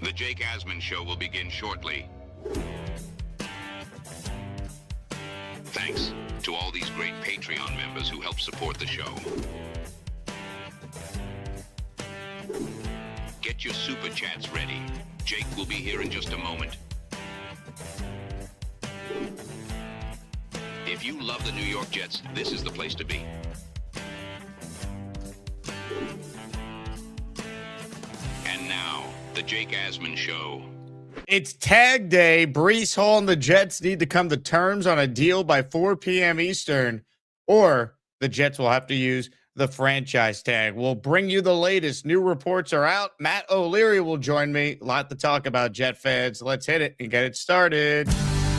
The Jake Asman Show will begin shortly. Thanks to all these great Patreon members who help support the show. Get your super chats ready. Jake will be here in just a moment. If you love the New York Jets, this is the place to be. And now, the Jake Asman Show. It's tag day. Breece Hall and the Jets need to come to terms on a deal by 4 p.m. Eastern, or the Jets will have to use the franchise tag. We'll bring you the latest. New reports are out. Matt O'Leary will join me. A lot to talk about, Jet fans. Let's hit it and get it started.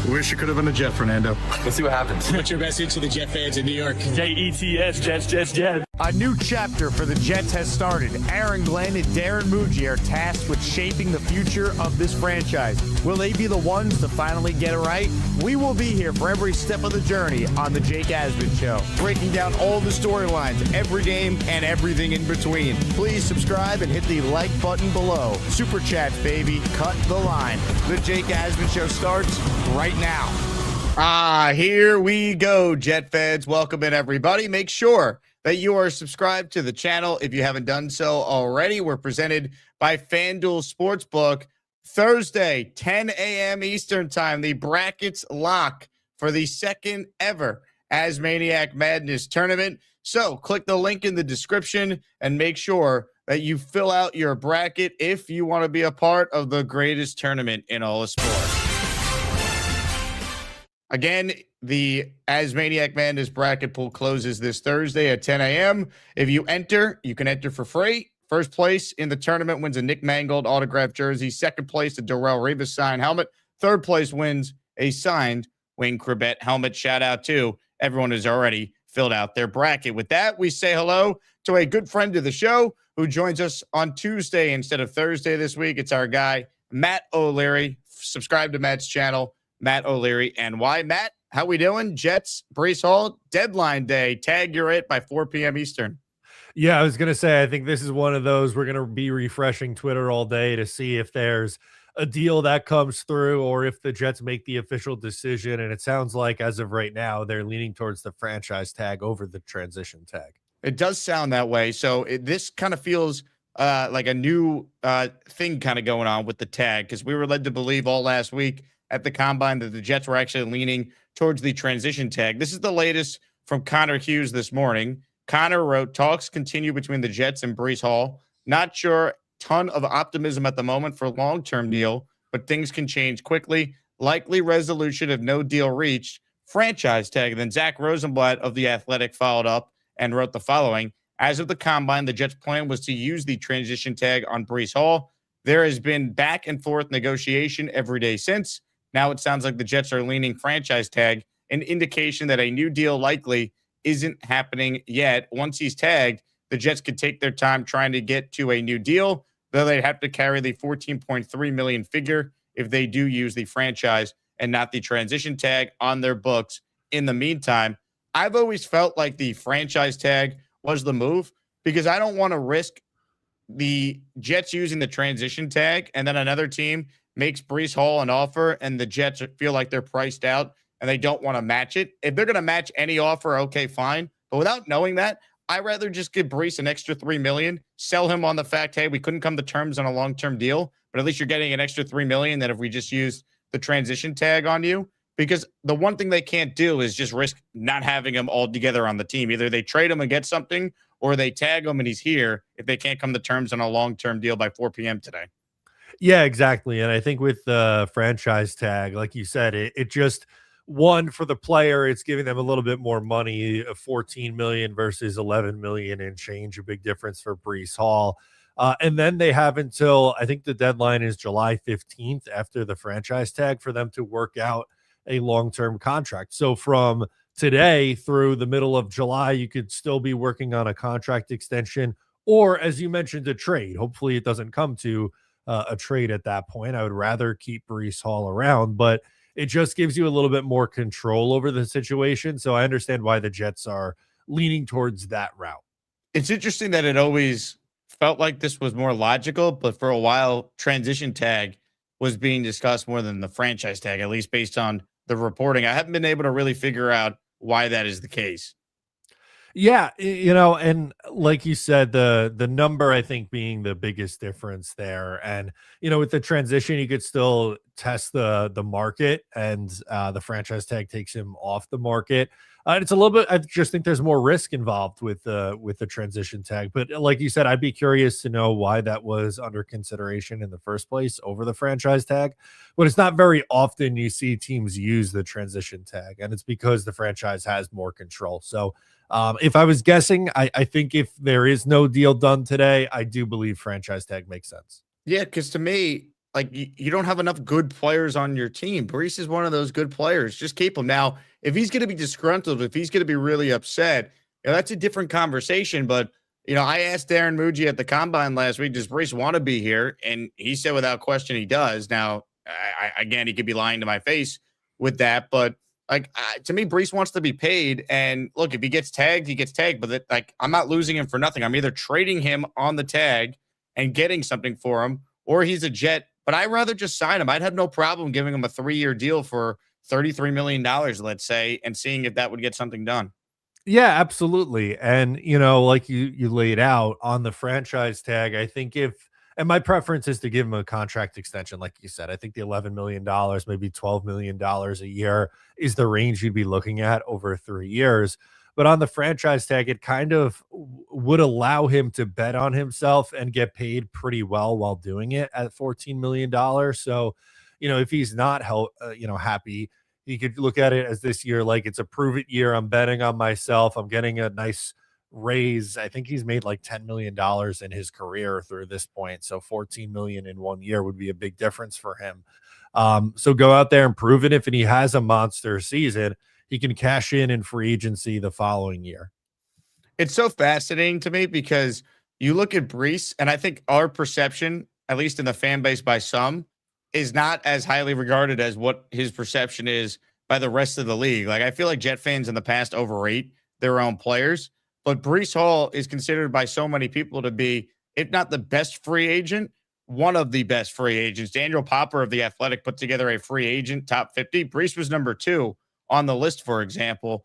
Wish it could have been a Jet, Fernando. Let's see what happens. What's your message to the Jet fans in New York? Jets, Jets. A new chapter for the Jets has started. Aaron Glenn and Darren Muji are tasked with shaping the future of this franchise. Will they be the ones to finally get it right? We will be here for every step of the journey on the Jake Asman Show, breaking down all the storylines, every game, and everything in between. Please subscribe and hit the like button below. Super chats, baby. Cut the line. The Jake Asman Show starts right now. Here we go, Jet fans. Welcome in, everybody. Make sure that you are subscribed to the channel if you haven't done so already. We're presented by FanDuel Sportsbook. Thursday, 10 a.m. Eastern Time, the brackets lock for the second ever ASMANIAC Madness tournament. So click the link in the description and make sure that you fill out your bracket if you want to be a part of the greatest tournament in all of sports. Again, the ASMANIAC Madness bracket pool closes this Thursday at 10 a.m. If you enter, you can enter for free. First place in the tournament wins a Nick Mangold autographed jersey. Second place, a Darrelle Revis signed helmet. Third place wins a signed Wayne Chrebet helmet. Shout out to everyone who's already filled out their bracket. With that, we say hello to a good friend of the show who joins us on Tuesday instead of Thursday this week. It's our guy, Matt O'Leary. Subscribe to Matt's channel, Matt O'Leary NY. Matt, how we doing? Jets, Breece Hall, deadline day. Tag you're it by 4 p.m. Eastern. Yeah, I was going to say, I think this is one of those we're going to be refreshing Twitter all day to see if there's a deal that comes through or if the Jets make the official decision. And it sounds like as of right now, they're leaning towards the franchise tag over the transition tag. It does sound that way. So this kind of feels like a new thing kind of going on with the tag, because we were led to believe all last week at the combine that the Jets were actually leaning towards the transition tag. This is the latest from Connor Hughes this morning. Connor wrote, talks continue between the Jets and Breece Hall. Not sure, ton of optimism at the moment for long-term deal, but things can change quickly. Likely resolution of no deal reached. Franchise tag. Then Zach Rosenblatt of The Athletic followed up and wrote the following. As of the combine, the Jets' plan was to use the transition tag on Breece Hall. There has been back and forth negotiation every day since. Now it sounds like the Jets are leaning franchise tag, an indication that a new deal likely isn't happening yet. Once he's tagged, the Jets could take their time trying to get to a new deal, though they'd have to carry the $14.3 million figure if they do use the franchise and not the transition tag on their books. In the meantime, I've always felt like the franchise tag was the move, because I don't want to risk the Jets using the transition tag and then another team makes Breece Hall an offer and the Jets feel like they're priced out and they don't want to match it. If they're going to match any offer, okay, fine. But without knowing that, I'd rather just give Breece an extra $3 million, sell him on the fact, hey, we couldn't come to terms on a long-term deal, but at least you're getting an extra $3 million that if we just used the transition tag on you. Because the one thing they can't do is just risk not having him all together on the team. Either they trade him and get something, or they tag him and he's here if they can't come to terms on a long-term deal by 4 p.m. today. Yeah, exactly. And I think with the franchise tag, like you said, it just, one, for the player, it's giving them a little bit more money, 14 million versus 11 million and change, a big difference for Breece Hall. And then they have until, I think the deadline is July 15th after the franchise tag for them to work out a long-term contract. So from today through the middle of July, you could still be working on a contract extension, or as you mentioned, a trade. Hopefully it doesn't come to a trade at that point. I would rather keep Breece Hall around, but it just gives you a little bit more control over the situation. So I understand why the Jets are leaning towards that route. It's interesting that it always felt like this was more logical, but for a while, transition tag was being discussed more than the franchise tag, at least based on the reporting. I haven't been able to really figure out why that is the case. Yeah, and like you said, the number I think being the biggest difference there, and with the transition, you could still test the market, and the franchise tag takes him off the market. It's a little bit. I just think there's more risk involved with the transition tag. But like you said, I'd be curious to know why that was under consideration in the first place over the franchise tag. But it's not very often you see teams use the transition tag, and it's because the franchise has more control. So if I was guessing, I think if there is no deal done today, I do believe franchise tag makes sense. Yeah, because to me, like you don't have enough good players on your team. Breece is one of those good players. Just keep him. Now, if he's going to be disgruntled, if he's going to be really upset, that's a different conversation. But I asked Darren Muji at the combine last week, does Breece want to be here? And he said without question he does. Now, again, he could be lying to my face with that, but to me, Breece wants to be paid. And look, if he gets tagged, he gets tagged. But I'm not losing him for nothing. I'm either trading him on the tag and getting something for him, or he's a Jet. But I'd rather just sign him. I'd have no problem giving him a 3-year deal for $33 million, let's say, and seeing if that would get something done. Yeah, absolutely. And like you laid out on the franchise tag, I think and my preference is to give him a contract extension, like you said. I think the $11 million, maybe $12 million a year is the range you'd be looking at over 3 years. But on the franchise tag, it kind of would allow him to bet on himself and get paid pretty well while doing it at $14 million. So, if he's not happy, he could look at it as this year, like it's a prove it year. I'm betting on myself. I'm getting a nice raise. I think he's made like $10 million in his career through this point. So 14 million in 1 year would be a big difference for him. So go out there and prove it. If he has a monster season, he can cash in free agency the following year. It's so fascinating to me because you look at Breece, and I think our perception, at least in the fan base by some, is not as highly regarded as what his perception is by the rest of the league. Like, I feel like Jet fans in the past overrate their own players, but Breece Hall is considered by so many people to be, if not the best free agent, one of the best free agents. Daniel Popper of The Athletic put together a free agent top 50. Breece was number 2 on the list, for example.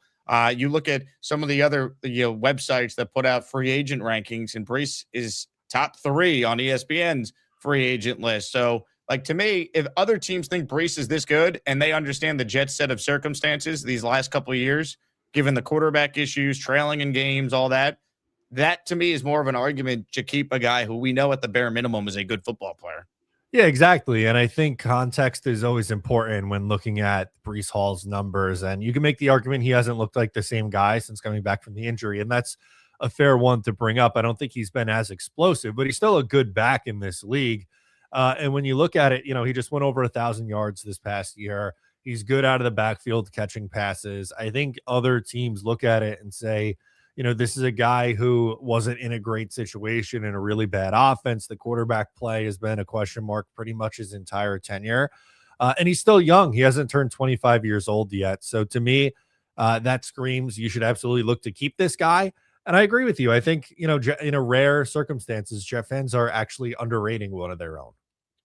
You look at some of the other websites that put out free agent rankings, and Breece is top 3 on ESPN's free agent list. So, to me, if other teams think Breece is this good and they understand the Jets' set of circumstances these last couple of years, given the quarterback issues, trailing in games, all that to me is more of an argument to keep a guy who we know at the bare minimum is a good football player. Yeah, exactly. And I think context is always important when looking at Breece Hall's numbers. And you can make the argument he hasn't looked like the same guy since coming back from the injury. And that's a fair one to bring up. I don't think he's been as explosive, but he's still a good back in this league. And when you look at it, he just went over 1,000 yards this past year. He's good out of the backfield catching passes. I think other teams look at it and say, this is a guy who wasn't in a great situation in a really bad offense. The quarterback play has been a question mark pretty much his entire tenure. And he's still young. He hasn't turned 25 years old yet. So to me, that screams you should absolutely look to keep this guy. And I agree with you. I think, in a rare circumstances, Jet fans are actually underrating one of their own.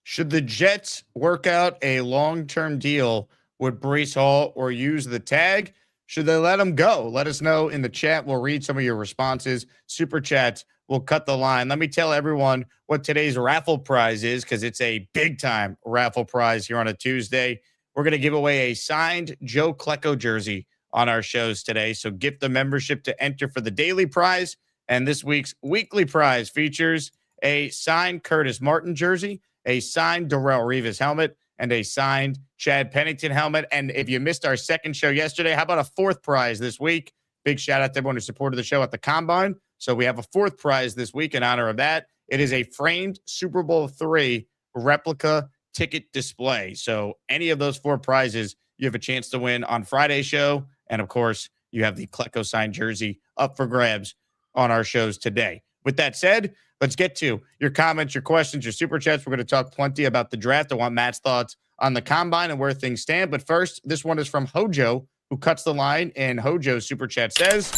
Should the Jets work out a long-term deal with Breece Hall or use the tag? Should they let him go? Let us know in the chat. We'll read some of your responses. Super chats will cut the line. Let me tell everyone what today's raffle prize is, because it's a big-time raffle prize here on a Tuesday. We're going to give away a signed Joe Klecko jersey on our shows today. So gift the membership to enter for the daily prize. And this week's weekly prize features a signed Curtis Martin jersey, a signed Darrelle Revis helmet, and a signed Chad Pennington helmet. And if you missed our second show yesterday, how about a 4th prize this week? Big shout out to everyone who supported the show at the Combine. So we have a 4th prize this week in honor of that. It is a framed Super Bowl III replica ticket display. So any of those 4 prizes, you have a chance to win on Friday's show. And of course, you have the Klecko signed jersey up for grabs on our shows today. With that said, let's get to your comments, your questions, your super chats. We're going to talk plenty about the draft. I want Matt's thoughts on the combine and where things stand. But first, this one is from Hojo, who cuts the line. And Hojo's super chat says,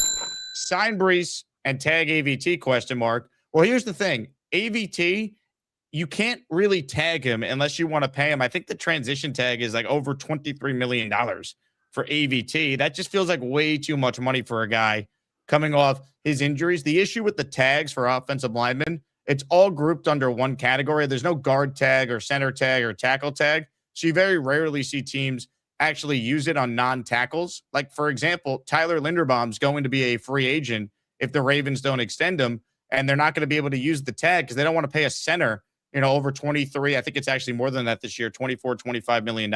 sign Breece and tag AVT ? Well, here's the thing. AVT, you can't really tag him unless you want to pay him. I think the transition tag is like over $23 million for AVT. That just feels like way too much money for a guy coming off his injuries. The issue with the tags for offensive linemen, it's all grouped under one category. There's no guard tag or center tag or tackle tag. So you very rarely see teams actually use it on non-tackles. Like, for example, Tyler Linderbaum's going to be a free agent if the Ravens don't extend him, and they're not going to be able to use the tag because they don't want to pay a center, over 23. I think it's actually more than that this year, $25 million.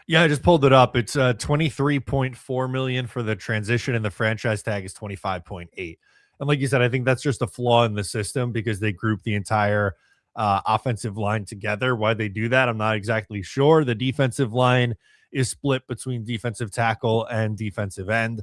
Yeah, I just pulled it up. It's 23.4 million for the transition, and the franchise tag is 25.8. And like you said, I think that's just a flaw in the system because they group the entire offensive line together. Why they do that, I'm not exactly sure. The defensive line is split between defensive tackle and defensive end.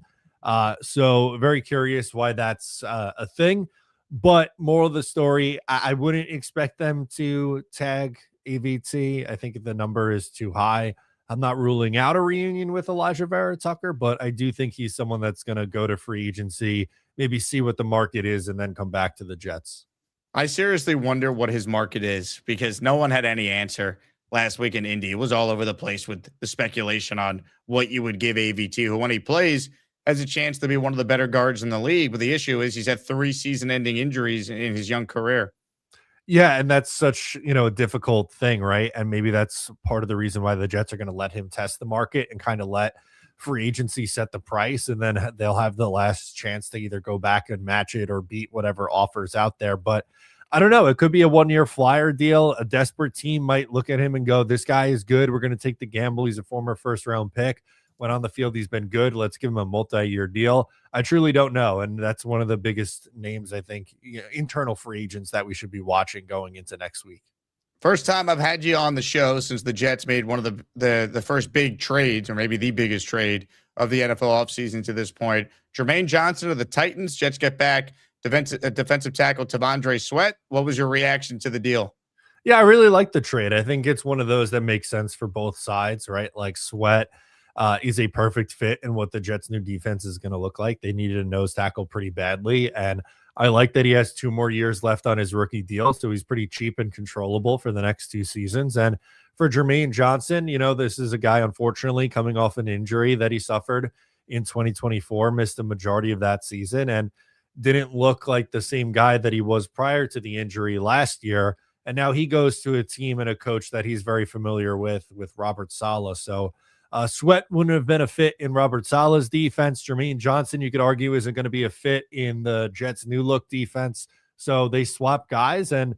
So very curious why that's a thing. But moral of the story, I wouldn't expect them to tag AVT. I think the number is too high. I'm not ruling out a reunion with Elijah Vera Tucker, but I do think he's someone that's going to go to free agency, maybe see what the market is, and then come back to the Jets. I seriously wonder what his market is because no one had any answer last week in Indy. It was all over the place with the speculation on what you would give AVT, who when he plays has a chance to be one of the better guards in the league. But the issue is he's had 3 season-ending injuries in his young career. Yeah, and that's such, a difficult thing, right? And maybe that's part of the reason why the Jets are going to let him test the market and kind of let free agency set the price, and then they'll have the last chance to either go back and match it or beat whatever offers out there. But I don't know. It could be a 1-year flyer deal. A desperate team might look at him and go, this guy is good. We're going to take the gamble. He's a former first-round pick. When on the field, he's been good. Let's give him a multi-year deal. I truly don't know. And that's one of the biggest names, I think, internal free agents that we should be watching going into next week. First time I've had you on the show since the Jets made one of the first big trades, or maybe the biggest trade of the NFL offseason to this point. Jermaine Johnson of the Titans. Jets get back defensive tackle T'Vondre Sweat. What was your reaction to the deal? Yeah, I really like the trade. I think it's one of those that makes sense for both sides, right? Like Sweat is a perfect fit in what the Jets' new defense is going to look like. They needed a nose tackle pretty badly, and I like that he has 2 more years left on his rookie deal, so he's pretty cheap and controllable for the next 2 seasons. And for Jermaine Johnson, this is a guy, unfortunately, coming off an injury that he suffered in 2024, missed the majority of that season, and didn't look like the same guy that he was prior to the injury last year. And now he goes to a team and a coach that he's very familiar with Robert Saleh. So Sweat wouldn't have been a fit in Robert Saleh's defense. Jermaine Johnson, you could argue, isn't going to be a fit in the Jets' new look defense. So they swap guys, and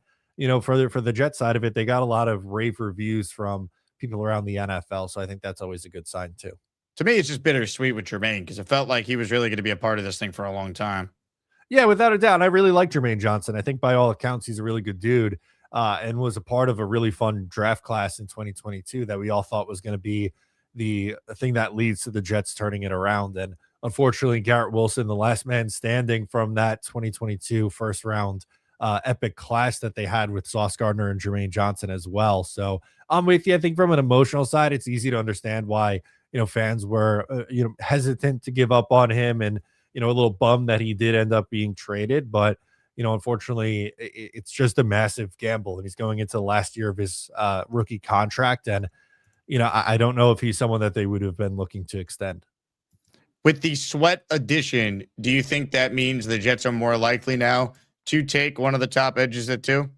for the Jet side of it, they got a lot of rave reviews from people around the NFL. So I think that's always a good sign too. To me, it's just bittersweet with Jermaine because it felt like he was really going to be a part of this thing for a long time. Yeah, without a doubt. I really like Jermaine Johnson. I think by all accounts, he's a really good dude, and was a part of a really fun draft class in 2022 that we all thought was going to be the thing that leads to the Jets turning it around. And unfortunately, Garrett Wilson, the last man standing from that 2022 first round epic class that they had with Sauce Gardner and Jermaine Johnson as well. So I'm with you. I think from an emotional side, it's easy to understand why, fans were, hesitant to give up on him, and, a little bummed that he did end up being traded. But, unfortunately, it's just a massive gamble, and he's going into the last year of his rookie contract. And, I don't know if he's someone that they would have been looking to extend. With the Sweat addition, do you think that means the Jets are more likely now to take one of the top edges at 2?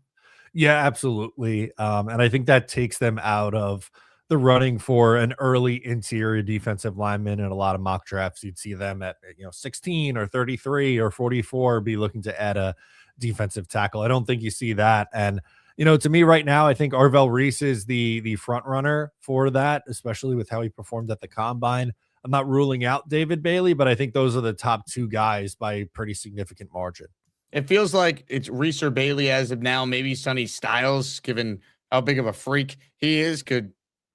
Yeah, absolutely. And I think that takes them out of the running for an early interior defensive lineman. In a lot of mock drafts, you'd see them at 16 or 33 or 44 be looking to add a defensive tackle. I don't think you see that. And to me right now, I think Arvell Reese is the front runner for that, especially with how he performed at the combine. I'm not ruling out David Bailey, but I think those are the top 2 guys by a pretty significant margin. It feels like it's Reese or Bailey as of now. Maybe Sonny Styles, given how big of a freak he is, could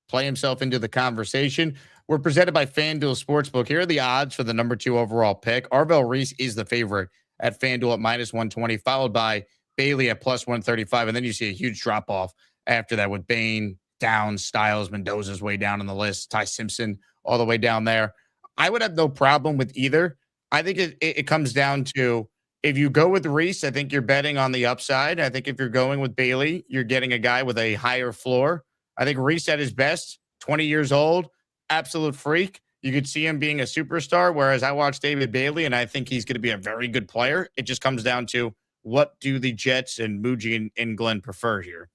play himself into the conversation. We're presented by FanDuel Sportsbook. Here are the odds for the number 2 overall pick. Arvell Reese is the favorite at FanDuel at -120, followed by Bailey at +135. And then you see a huge drop off after that with Bain down, Styles, Mendoza's way down on the list, Ty Simpson all the way down there. I would have no problem with either. I think it comes down to If you go with Reese, I think you're betting on the upside. I think if you're going with Bailey, you're getting a guy with a higher floor. I think Reese at his best, 20 years old, absolute freak. You could see him being a superstar, whereas I watched David Bailey, and I think he's going to be a very good player. It just comes down to what do the Jets and Muji and Glenn prefer here.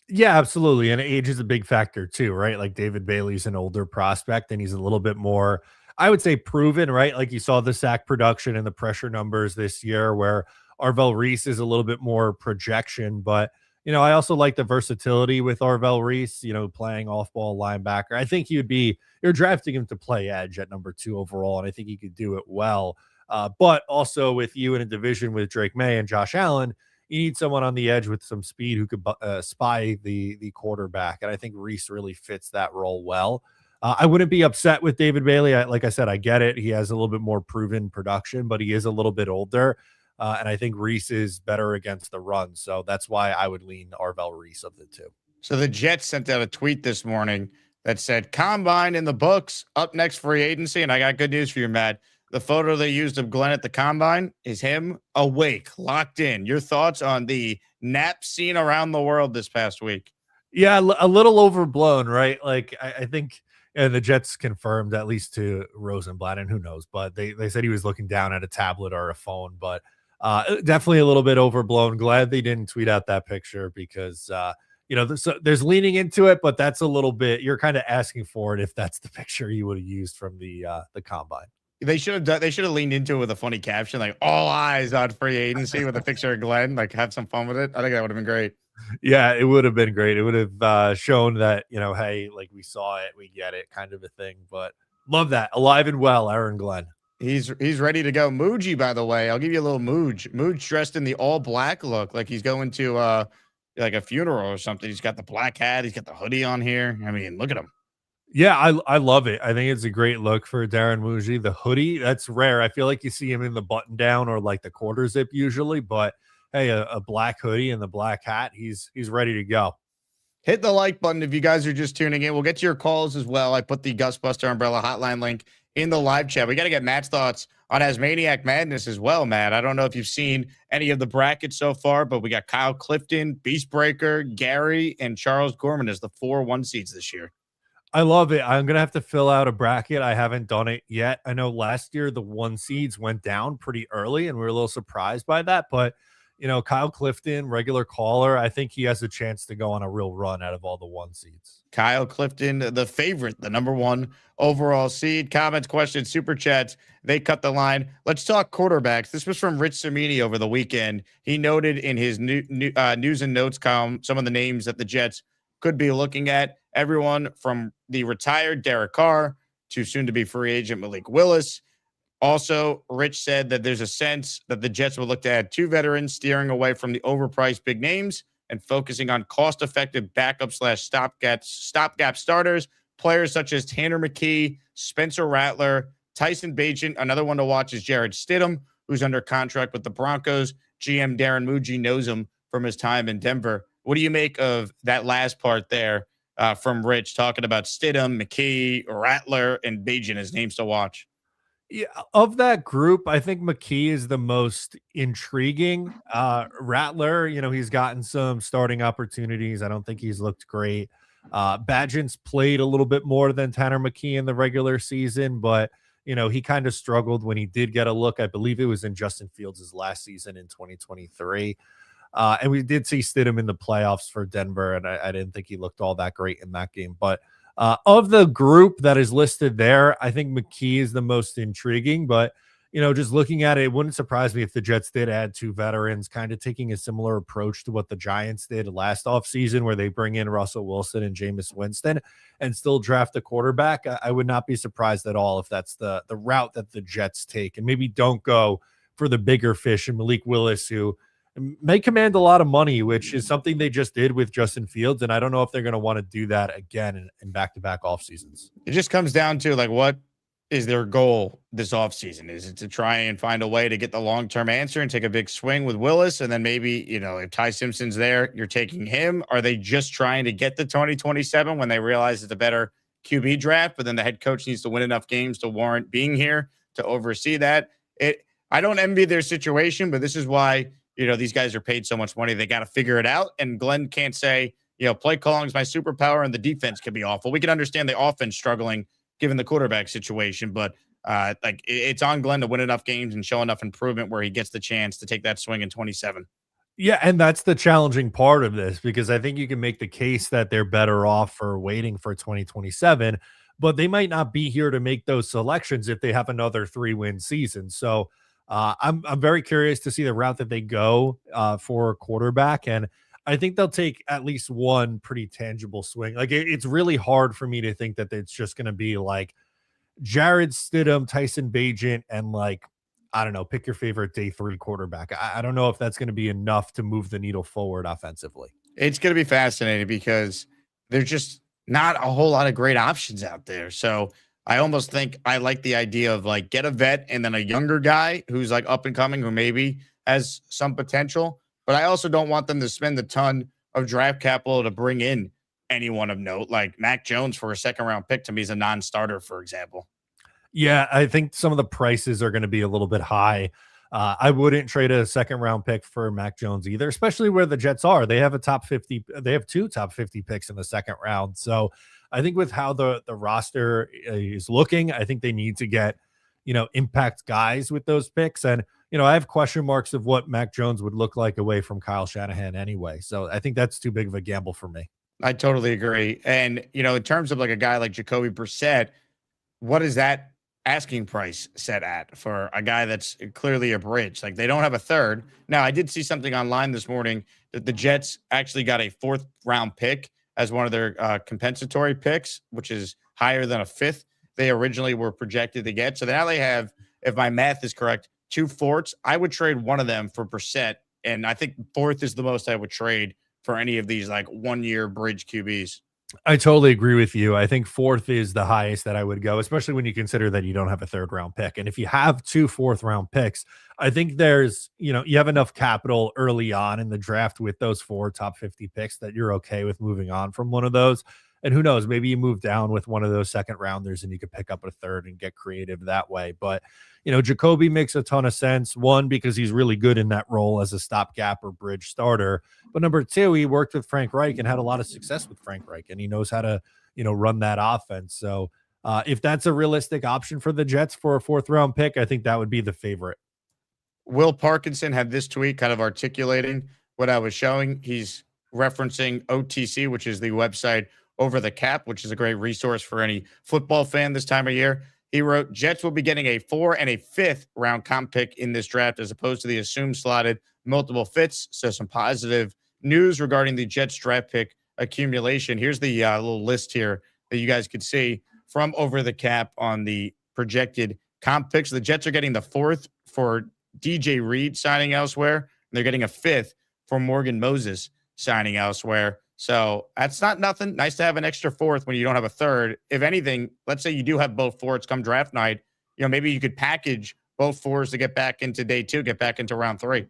Yeah, absolutely. And age is a big factor too, right? Like David Bailey's an older prospect and he's a little bit more, I would say, proven, right? Like you saw the sack production and the pressure numbers this year, where Arvell Reese is a little bit more projection. But, I also like the versatility with Arvell Reese, playing off ball linebacker. I think you're drafting him to play edge at number 2 overall. And I think he could do it well. But also with you in a division with Drake May and Josh Allen, you need someone on the edge with some speed who could spy the quarterback. And I think Reese really fits that role well. I wouldn't be upset with David Bailey. Like I said, I get it. He has a little bit more proven production, but he is a little bit older. And I think Reese is better against the run. So that's why I would lean Arvell Reese of the two. So the Jets sent out a tweet this morning that said, Combine in the books, up next free agency. And I got good news for you, Matt. The photo they used of Glenn at the Combine is him awake, locked in. Your thoughts on the nap scene around the world this past week? Yeah, a little overblown, right? Like I think the Jets confirmed, at least to Rosenblatt, and who knows, but they said he was looking down at a tablet or a phone, but definitely a little bit overblown. Glad they didn't tweet out that picture because there's leaning into it, but that's a little bit, you're kind of asking for it if that's the picture you would have used from the Combine. They should have leaned into it with a funny caption, like all eyes on free agency with a picture of Glenn, like have some fun with it. I think that would have been great. Yeah, it would have been great. It would have shown that, hey, like we saw it, we get it, kind of a thing. But love that. Alive and well, Aaron Glenn. He's ready to go. Muji, by the way, I'll give you a little Muj. Muj dressed in the all black look, like he's going to like a funeral or something. He's got the black hat, he's got the hoodie on here. I mean, look at him. Yeah, I love it. I think it's a great look for Darren Muji. The hoodie, that's rare. I feel like you see him in the button down or like the quarter zip usually, but hey, a black hoodie and the black hat, he's ready to go. Hit the like button if you guys are just tuning in. We'll get to your calls as well. I put the Gusbuster Umbrella hotline link in the live chat. We got to get Matt's thoughts on ASMANIAC Madness as well, Matt. I don't know if you've seen any of the brackets so far, but we got Kyle Clifton, Beastbreaker, Gary, and Charles Gorman as the 4 1 seeds this year. I love it. I'm going to have to fill out a bracket. I haven't done it yet. I know last year the 1 seeds went down pretty early and we were a little surprised by that. But, Kyle Clifton, regular caller, I think he has a chance to go on a real run out of all the 1 seeds. Kyle Clifton, the favorite, the number 1 overall seed. Comments, questions, super chats. They cut the line. Let's talk quarterbacks. This was from Rich Cimini over the weekend. He noted in his news and notes column some of the names that the Jets could be looking at. Everyone from the retired Derek Carr to soon-to-be free agent Malik Willis. Also, Rich said that there's a sense that the Jets will look to add 2 veterans, steering away from the overpriced big names and focusing on cost-effective backup/stopgap starters, players such as Tanner McKee, Spencer Rattler, Tyson Bagent. Another one to watch is Jared Stidham, who's under contract with the Broncos. GM Darren Muji knows him from his time in Denver. What do you make of that last part there from Rich talking about Stidham, McKee, Rattler, and Bagent as names to watch? Yeah, of that group, I think McKee is the most intriguing. Rattler, he's gotten some starting opportunities. I don't think he's looked great. Bagent's played a little bit more than Tanner McKee in the regular season, but he kind of struggled when he did get a look. I believe it was in Justin Fields' last season in 2023. And we did see Stidham in the playoffs for Denver, and I didn't think he looked all that great in that game. But of the group that is listed there, I think McKee is the most intriguing. But, just looking at it, it wouldn't surprise me if the Jets did add 2 veterans, kind of taking a similar approach to what the Giants did last offseason, where they bring in Russell Wilson and Jameis Winston and still draft a quarterback. I would not be surprised at all if that's the route that the Jets take and maybe don't go for the bigger fish and Malik Willis, who may command a lot of money, which is something they just did with Justin Fields. And I don't know if they're going to want to do that again in back-to-back off seasons. It just comes down to what is their goal this offseason? Is it to try and find a way to get the long-term answer and take a big swing with Willis? And then maybe, if Ty Simpson's there, you're taking him. Are they just trying to get to 2027 when they realize it's a better QB draft, but then the head coach needs to win enough games to warrant being here to oversee that? I don't envy their situation, but this is why, these guys are paid so much money. They got to figure it out. And Glenn can't say, play calling is my superpower and the defense can be awful. We can understand the offense struggling given the quarterback situation, but it's on Glenn to win enough games and show enough improvement where he gets the chance to take that swing in 27. Yeah, and that's the challenging part of this, because I think you can make the case that they're better off for waiting for 2027, but they might not be here to make those selections if they have another 3-win season. So I'm very curious to see the route that they go for a quarterback, and I think they'll take at least one pretty tangible swing. Like it's really hard for me to think that it's just going to be like Jared Stidham, Tyson Bagent, and I don't know, pick your favorite day 3 quarterback. I don't know if that's going to be enough to move the needle forward offensively. It's going to be fascinating because there's just not a whole lot of great options out there. So I almost think I like the idea of get a vet and then a younger guy who's up and coming, who maybe has some potential. But I also don't want them to spend a ton of draft capital to bring in anyone of note, like Mac Jones for a 2nd-round pick. To me is a non-starter, for example. Yeah, I think some of the prices are going to be a little bit high. I wouldn't trade a 2nd-round pick for Mac Jones either, especially where the Jets are. They have a top 50. They have 2 top 50 picks in the 2nd round. So I think with how the roster is looking, I think they need to get, impact guys with those picks. And, I have question marks of what Mac Jones would look like away from Kyle Shanahan anyway. So I think that's too big of a gamble for me. I totally agree. And, in terms of a guy like Jacoby Brissett, what is that asking price set at for a guy that's clearly a bridge? They don't have a 3rd. Now, I did see something online this morning that the Jets actually got a 4th-round pick as one of their compensatory picks, which is higher than a 5th they originally were projected to get. So now they have, if my math is correct, 2 4ths. I would trade one of them for Brissett, and I think 4th is the most I would trade for any of these 1-year bridge QBs. I totally agree with you. I think 4th is the highest that I would go, especially when you consider that you don't have a 3rd-round pick. And if you have 2 4th-round picks, I think there's, you have enough capital early on in the draft with those 4 top 50 picks that you're okay with moving on from one of those. And who knows, maybe you move down with one of those 2nd-rounders and you could pick up a 3rd and get creative that way. But, Jacoby makes a ton of sense. One, because he's really good in that role as a stopgap or bridge starter. But number 2, he worked with Frank Reich and had a lot of success with Frank Reich, and he knows how to, run that offense. So if that's a realistic option for the Jets for a 4th-round pick, I think that would be the favorite. Will Parkinson had this tweet kind of articulating what I was showing. He's referencing OTC, which is the website Over the Cap, which is a great resource for any football fan this time of year. He wrote, Jets will be getting a 4th and a 5th-round comp pick in this draft as opposed to the assumed slotted multiple fits. So some positive news regarding the Jets draft pick accumulation. Here's the little list here that you guys could see from Over the Cap on the projected comp picks. The Jets are getting the 4th for DJ Reed signing elsewhere, and they're getting a 5th for Morgan Moses signing elsewhere. So that's not nothing. Nice to have an extra 4th when you don't have a 3rd. If anything, let's say you do have both 4ths come draft night, maybe you could package both 4s to get back into day 2, get back into round 3.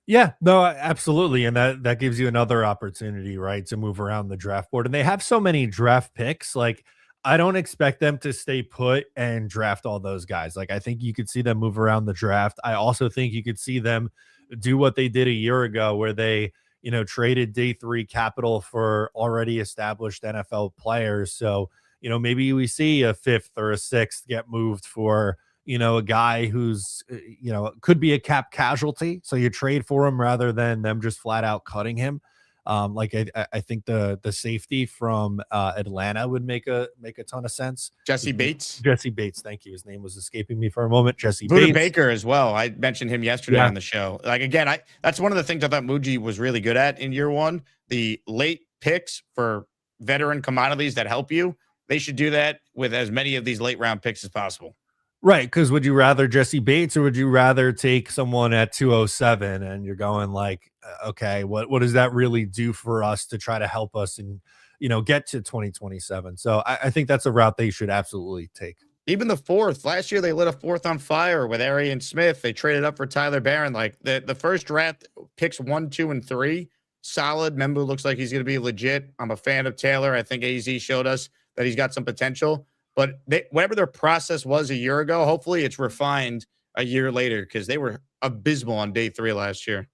Yeah, no, absolutely. And that gives you another opportunity, right, to move around the draft board. And they have so many draft picks. I don't expect them to stay put and draft all those guys. I think you could see them move around the draft. I also think you could see them do what they did a year ago where they, traded day 3 capital for already established NFL players. So, maybe we see a 5th or a 6th get moved for, a guy who's, could be a cap casualty. So you trade for him rather than them just flat out cutting him. I think the safety from Atlanta would make a ton of sense. Jesse Bates. Thank you. His name was escaping me for a moment. Jesse Buda Bates. Baker as well. I mentioned him yesterday on the show. Again, that's one of the things I thought Muji was really good at in year 1. The late picks for veteran commodities that help you. They should do that with as many of these late round picks as possible. Right, because would you rather Jesse Bates or would you rather take someone at 207 and you're going okay, what does that really do for us to try to help us and, get to 2027? So I think that's a route they should absolutely take. Even the 4th. Last year, they lit a 4th on fire with Arian Smith. They traded up for Tyler Barron. The first draft picks 1, 2, and 3. Solid. Membu looks like he's going to be legit. I'm a fan of Taylor. I think AZ showed us that he's got some potential. But whatever their process was a year ago, hopefully it's refined a year later because they were abysmal on day 3 last year.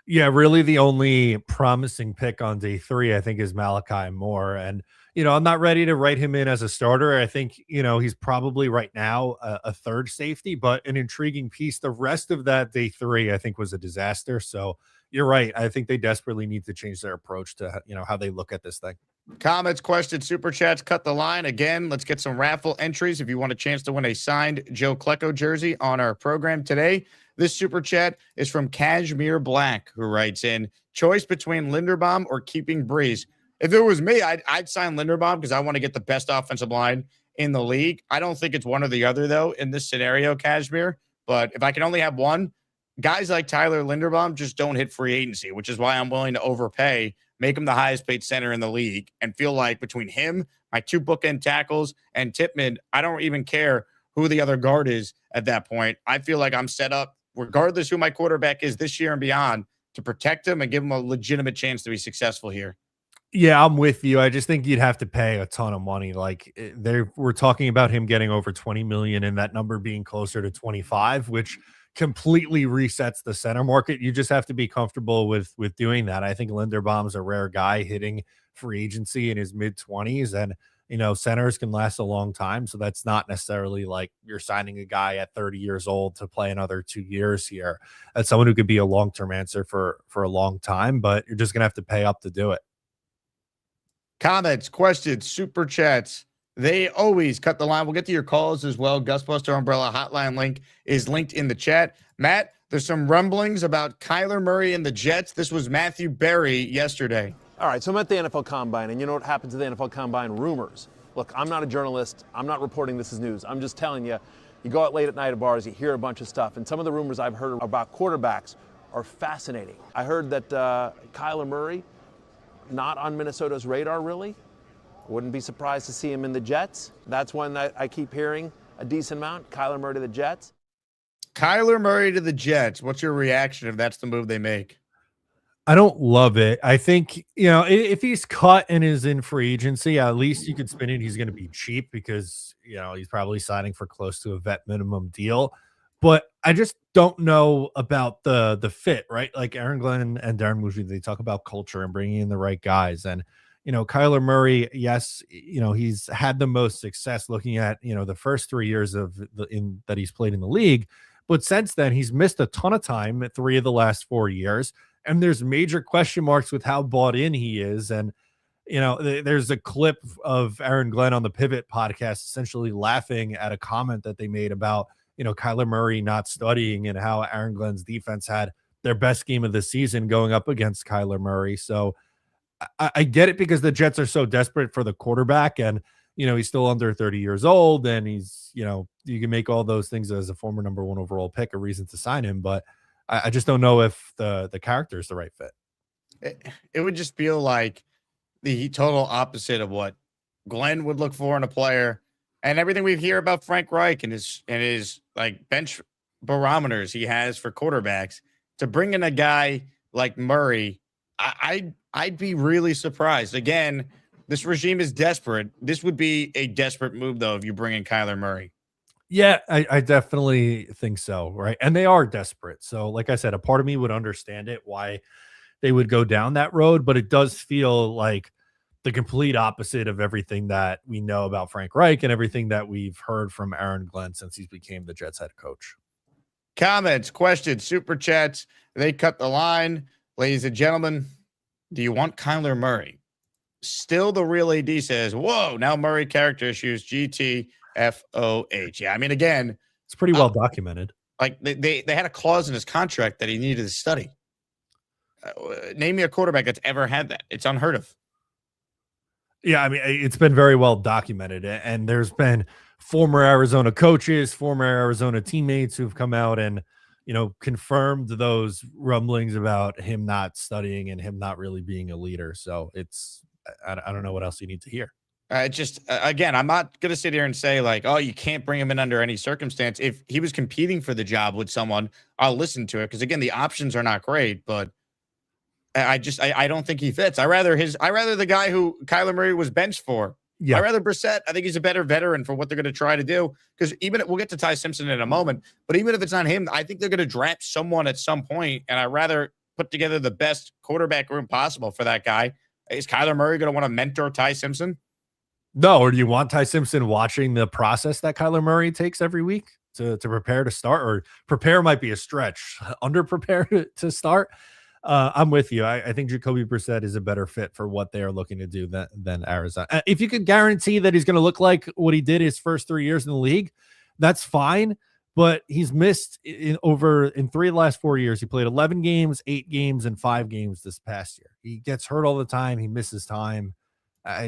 Yeah, really the only promising pick on day 3, I think, is Malachi Moore. And, I'm not ready to write him in as a starter. I think, he's probably right now a third safety, but an intriguing piece. The rest of that day 3, I think, was a disaster. So you're right. I think they desperately need to change their approach to, how they look at this thing. Comments, questions, super chats, cut the line. Again, let's get some raffle entries if you want a chance to win a signed Joe Klecko jersey on our program today. This super chat is from Cashmere Black, who writes in, choice between Linderbaum or keeping Breece. If it was me, I'd sign Linderbaum because I want to get the best offensive line in the league. I don't think it's one or the other, though, in this scenario, Cashmere. But if I can only have one, guys like Tyler Linderbaum just don't hit free agency, which is why I'm willing to overpay, make him the highest paid center in the league, and feel like between him, my 2 bookend tackles, and Tippmann, I don't even care who the other guard is at that point. I feel like I'm set up, regardless who my quarterback is this year and beyond, to protect him and give him a legitimate chance to be successful here. Yeah, I'm with you. I just think you'd have to pay a ton of money. Like we're talking about him getting over 20 million and that number being closer to 25, which completely resets the center market. You just have to be comfortable with doing that. I think Linderbaum's a rare guy hitting free agency in his mid-20s, and centers can last a long time. So that's not necessarily like you're signing a guy at 30 years old to play another 2 years here. That's someone who could be a long-term answer for a long time, but you're just gonna have to pay up to do it. Comments, questions, super chats. They always cut the line. We'll get to your calls as well. Gusbuster Umbrella hotline link is linked in the chat. Matt, there's some rumblings about Kyler Murray and the Jets. This was Matthew Berry yesterday. All right, so I'm at the NFL Combine, and you know what happens at the NFL Combine? Rumors. Look, I'm not a journalist. I'm not reporting this as news. I'm just telling you, you go out late at night at bars, you hear a bunch of stuff, and some of the rumors I've heard about quarterbacks are fascinating. I heard that Kyler Murray, not on Minnesota's radar, really. Wouldn't be surprised to see him in the Jets. That's one that I keep hearing a decent amount. Kyler Murray to the Jets. Kyler Murray to the Jets. What's your reaction if that's the move they make? I don't love it. I think, if he's cut and is in free agency, at least you could spin it. He's going to be cheap because, he's probably signing for close to a vet minimum deal. But I just don't know about the fit, right? Like Aaron Glenn and Darren Muji, they talk about culture and bringing in the right guys. And, Kyler Murray, yes, he's had the most success looking at, the first 3 years that he's played in the league. But since then, he's missed a ton of time at 3 of the last 4 years. And there's major question marks with how bought in he is. And, there's a clip of Aaron Glenn on the Pivot podcast essentially laughing at a comment that they made about, Kyler Murray not studying and how Aaron Glenn's defense had their best game of the season going up against Kyler Murray. So I get it because the Jets are so desperate for the quarterback, and, he's still under 30 years old, and he's, you can make all those things as a former number 1 overall pick a reason to sign him. But I just don't know if the character is the right fit. It would just feel like the total opposite of what Glenn would look for in a player, and everything we hear about Frank Reich and his like bench barometers he has for quarterbacks. To bring in a guy like Murray, I'd be really surprised. Again, this regime is desperate. This would be a desperate move, though, if you bring in Kyler Murray. Yeah, I definitely think so, right? And they are desperate. So, like I said, a part of me would understand it, why they would go down that road, but it does feel like the complete opposite of everything that we know about Frank Reich and everything that we've heard from Aaron Glenn since he became the Jets head coach. Comments, questions, super chats. They cut the line. Ladies and gentlemen, do you want Kyler Murray? Still the real AD says, whoa, now Murray character issues, GTFOH. Yeah, I mean, again, it's pretty well documented. Like they had a clause in his contract that he needed to study. Name me a quarterback that's ever had that. It's unheard of. Yeah, I mean, it's been very well documented, and there's been former Arizona coaches, former Arizona teammates who've come out and, confirmed those rumblings about him not studying and him not really being a leader. So I don't know what else you need to hear. Again, I'm not going to sit here and say like, oh, you can't bring him in under any circumstance. If he was competing for the job with someone, I'll listen to it. Because again, the options are not great, but I don't think he fits. I rather the guy who Kyler Murray was benched for Yeah. I'd rather Brissett. I think he's a better veteran for what they're going to try to do. Because even we'll get to Ty Simpson in a moment, but even if it's not him, I think they're going to draft someone at some point, and I'd rather put together the best quarterback room possible for that guy. Is Kyler Murray going to want to mentor Ty Simpson? No, or do you want Ty Simpson watching the process that Kyler Murray takes every week to prepare to start? Or prepare might be a stretch. Under prepare to start. I'm with you. I think Jacoby Brissett is a better fit for what they are looking to do than Arizona. If you could guarantee that he's going to look like what he did his first 3 years in the league, that's fine. But he's missed in 3 of the last 4 years. He played 11 games, 8 games, and 5 games this past year. He gets hurt all the time. He misses time. I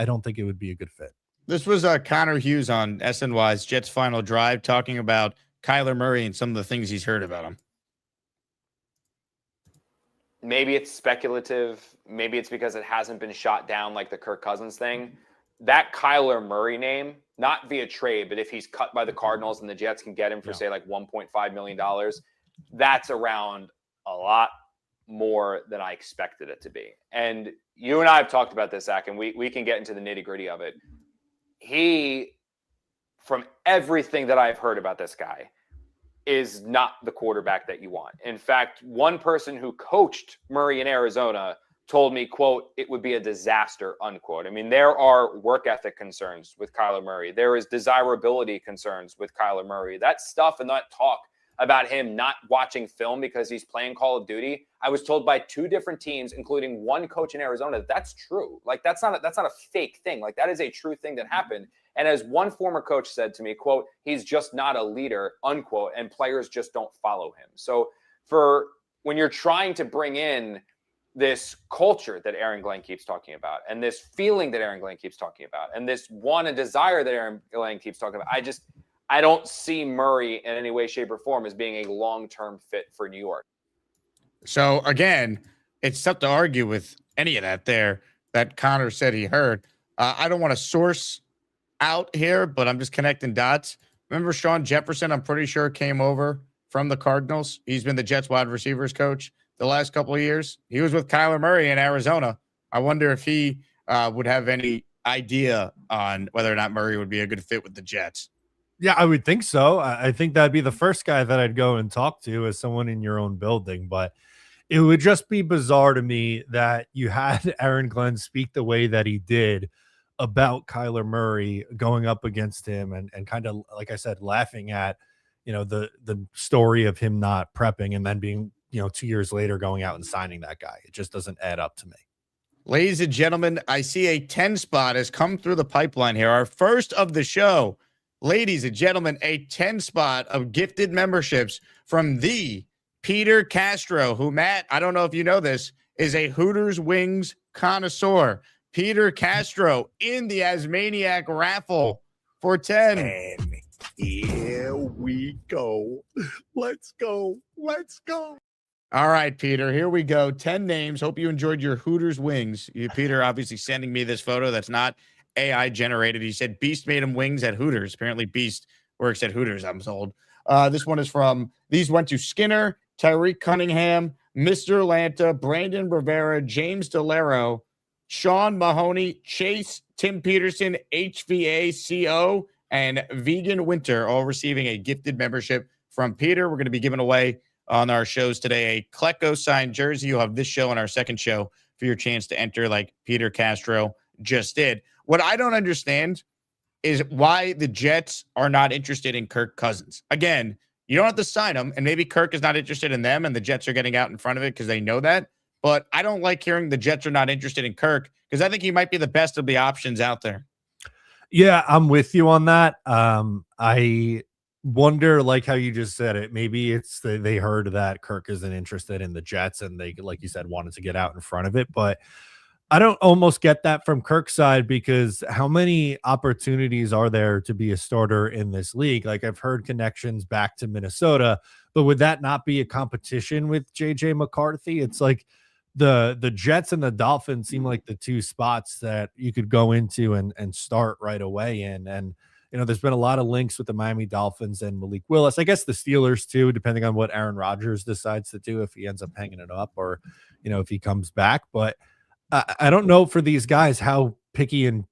don't think it would be a good fit. This was Connor Hughes on SNY's Jets Final Drive talking about Kyler Murray and some of the things he's heard about him. Maybe it's speculative. Maybe it's because it hasn't been shot down like the Kirk Cousins thing. That Kyler Murray name, not via trade, but if he's cut by the Cardinals and the Jets can get him for, say, like $1.5 million, that's around a lot more than I expected it to be. And you and I have talked about this, Zach, and we can get into the nitty-gritty of it. He, from everything that I've heard about this guy, is not the quarterback that you want. In fact, one person who coached Murray in Arizona told me, quote, it would be a disaster, unquote. I mean, there are work ethic concerns with Kyler Murray. There is desirability concerns with Kyler Murray. That stuff and that talk about him not watching film because he's playing Call of Duty, I was told by 2 different teams, including one coach in Arizona, that's true. Like, that's not a fake thing. Like, that is a true thing that happened. And as one former coach said to me, quote, he's just not a leader, unquote, and players just don't follow him. So for when you're trying to bring in this culture that Aaron Glenn keeps talking about, and this feeling that Aaron Glenn keeps talking about, and this want and desire that Aaron Glenn keeps talking about, I don't see Murray in any way, shape, or form as being a long-term fit for New York. So again, it's tough to argue with any of that Connor said he heard. I don't want to source out here, but I'm just connecting dots. Remember Sean Jefferson, I'm pretty sure, came over from the Cardinals. He's been the Jets wide receivers coach the last couple of years. He was with Kyler Murray in Arizona. I wonder if he would have any idea on whether or not Murray would be a good fit with the Jets. Yeah, I would think so. I think that'd be the first guy that I'd go and talk to as someone in your own building. But it would just be bizarre to me that you had Aaron Glenn speak the way that he did about Kyler Murray going up against him and kind of, like I said, laughing at, the story of him not prepping and then being, 2 years later going out and signing that guy. It just doesn't add up to me. Ladies and gentlemen, I see a 10 spot has come through the pipeline here. Our first of the show. Ladies and gentlemen, a 10 spot of gifted memberships from the Peter Castro, who, Matt, I don't know if you know this, is a Hooters wings connoisseur. Peter Castro in the ASMANIAC raffle for 10. And here we go. Let's go. Let's go. All right, Peter, here we go. 10 names. Hope you enjoyed your Hooters wings. Peter obviously sending me this photo that's not AI generated. He said Beast made him wings at Hooters. Apparently Beast works at Hooters, I'm told. This one is from, these went to Skinner, Tyreek Cunningham, Mr. Lanta, Brandon Rivera, James Delero, Sean Mahoney, Chase, Tim Peterson, HVACO, and Vegan Winter, all receiving a gifted membership from Peter. We're going to be giving away on our shows today a Klecko signed jersey. You'll have this show and our second show for your chance to enter like Peter Castro just did. What I don't understand is why the Jets are not interested in Kirk Cousins. Again, you don't have to sign him, and maybe Kirk is not interested in them, and the Jets are getting out in front of it because they know that. But I don't like hearing the Jets are not interested in Kirk because I think he might be the best of the options out there. Yeah, I'm with you on that. I wonder, like how you just said it, maybe it's they heard that Kirk isn't interested in the Jets and they, like you said, wanted to get out in front of it. But I don't almost get that from Kirk's side because how many opportunities are there to be a starter in this league? Like I've heard connections back to Minnesota, but would that not be a competition with JJ McCarthy? It's like the Jets and the Dolphins seem like the 2 spots that you could go into and start right away in. And, there's been a lot of links with the Miami Dolphins and Malik Willis. I guess the Steelers too, depending on what Aaron Rodgers decides to do, if he ends up hanging it up or, if he comes back. But I don't know for these guys how picky and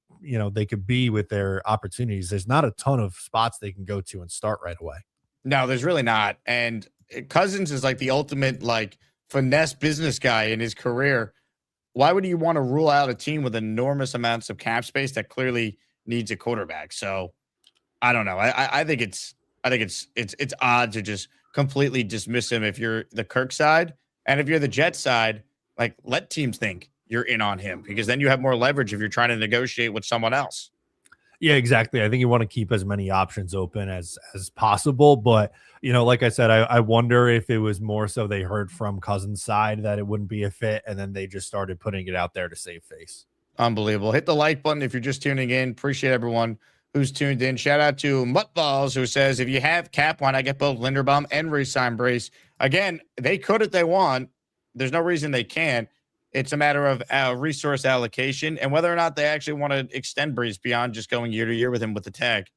they could be with their opportunities. There's not a ton of spots they can go to and start right away. No, there's really not. And Cousins is like the ultimate like finesse business guy in his career. Why would you want to rule out a team with enormous amounts of cap space that clearly needs a quarterback? So I don't know. I think it's odd to just completely dismiss him if you're the Kirk side. And if you're the Jets side, like let teams think you're in on him, because then you have more leverage if you're trying to negotiate with someone else. Yeah, exactly. I think you want to keep as many options open as possible. But, like I said, I wonder if it was more so they heard from Cousins' side that it wouldn't be a fit, and then they just started putting it out there to save face. Unbelievable. Hit the like button if you're just tuning in. Appreciate everyone who's tuned in. Shout out to Muttballs, who says, if you have cap, why not get both Linderbaum and re-sign Breece? Again, they could if they want. There's no reason they can't. It's a matter of resource allocation and whether or not they actually want to extend Breece beyond just going year to year with him with the tag.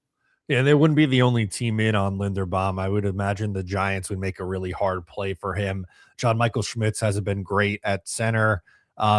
Yeah, they wouldn't be the only team in on Linderbaum. I would imagine the Giants would make a really hard play for him. John Michael Schmitz hasn't been great at center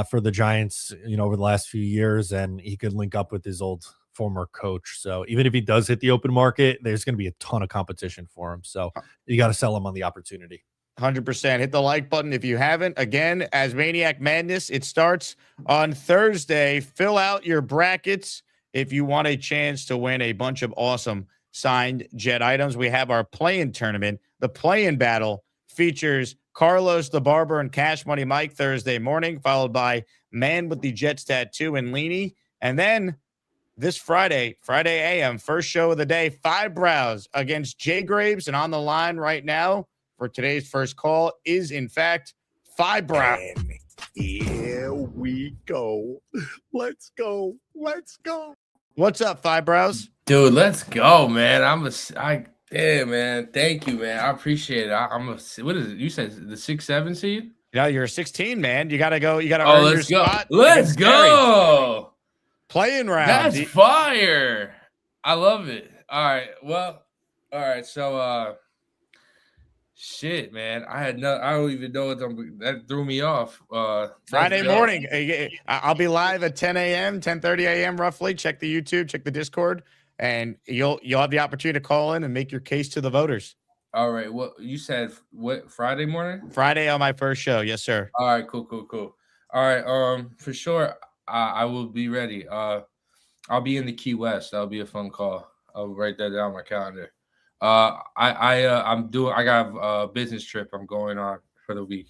for the Giants, over the last few years, and he could link up with his old former coach. So even if he does hit the open market, there's going to be a ton of competition for him. So you got to sell him on the opportunity. 100%. Hit the like button if you haven't. Again, ASMANIAC Madness, it starts on Thursday. Fill out your brackets if you want a chance to win a bunch of awesome signed Jet items. We have our play-in tournament. The play-in battle features Carlos the Barber and Cash Money Mike Thursday morning, followed by Man with the Jets Tattoo and Leany. And then this Friday AM, first show of the day, Five Brows against Jay Graves. And on the line right now for today's first call is, in fact, Five Brows. And here we go. Let's go. Let's go. What's up, Five Brows? Dude, let's go, man. Damn, man. Thank you, man. I appreciate it. What is it? You said the 6-7 seed? Yeah, you're a 16, man. You gotta go. You gotta Oh, earn your let's go. spot. Let's go. Playing round. That's fire. I love it. All right. Well, all right. So, shit, man. I don't even know that threw me off. Friday morning. I'll be live at 10 a.m., 10:30 a.m. roughly. Check the YouTube, check the Discord, and you'll have the opportunity to call in and make your case to the voters. All right. What you said? What, Friday morning? Friday on my first show. Yes, sir. All right. Cool. All right. For sure, I will be ready. I'll be in the Key West. That'll be a fun call. I'll write that down on my calendar. I got a business trip I'm going on for the week.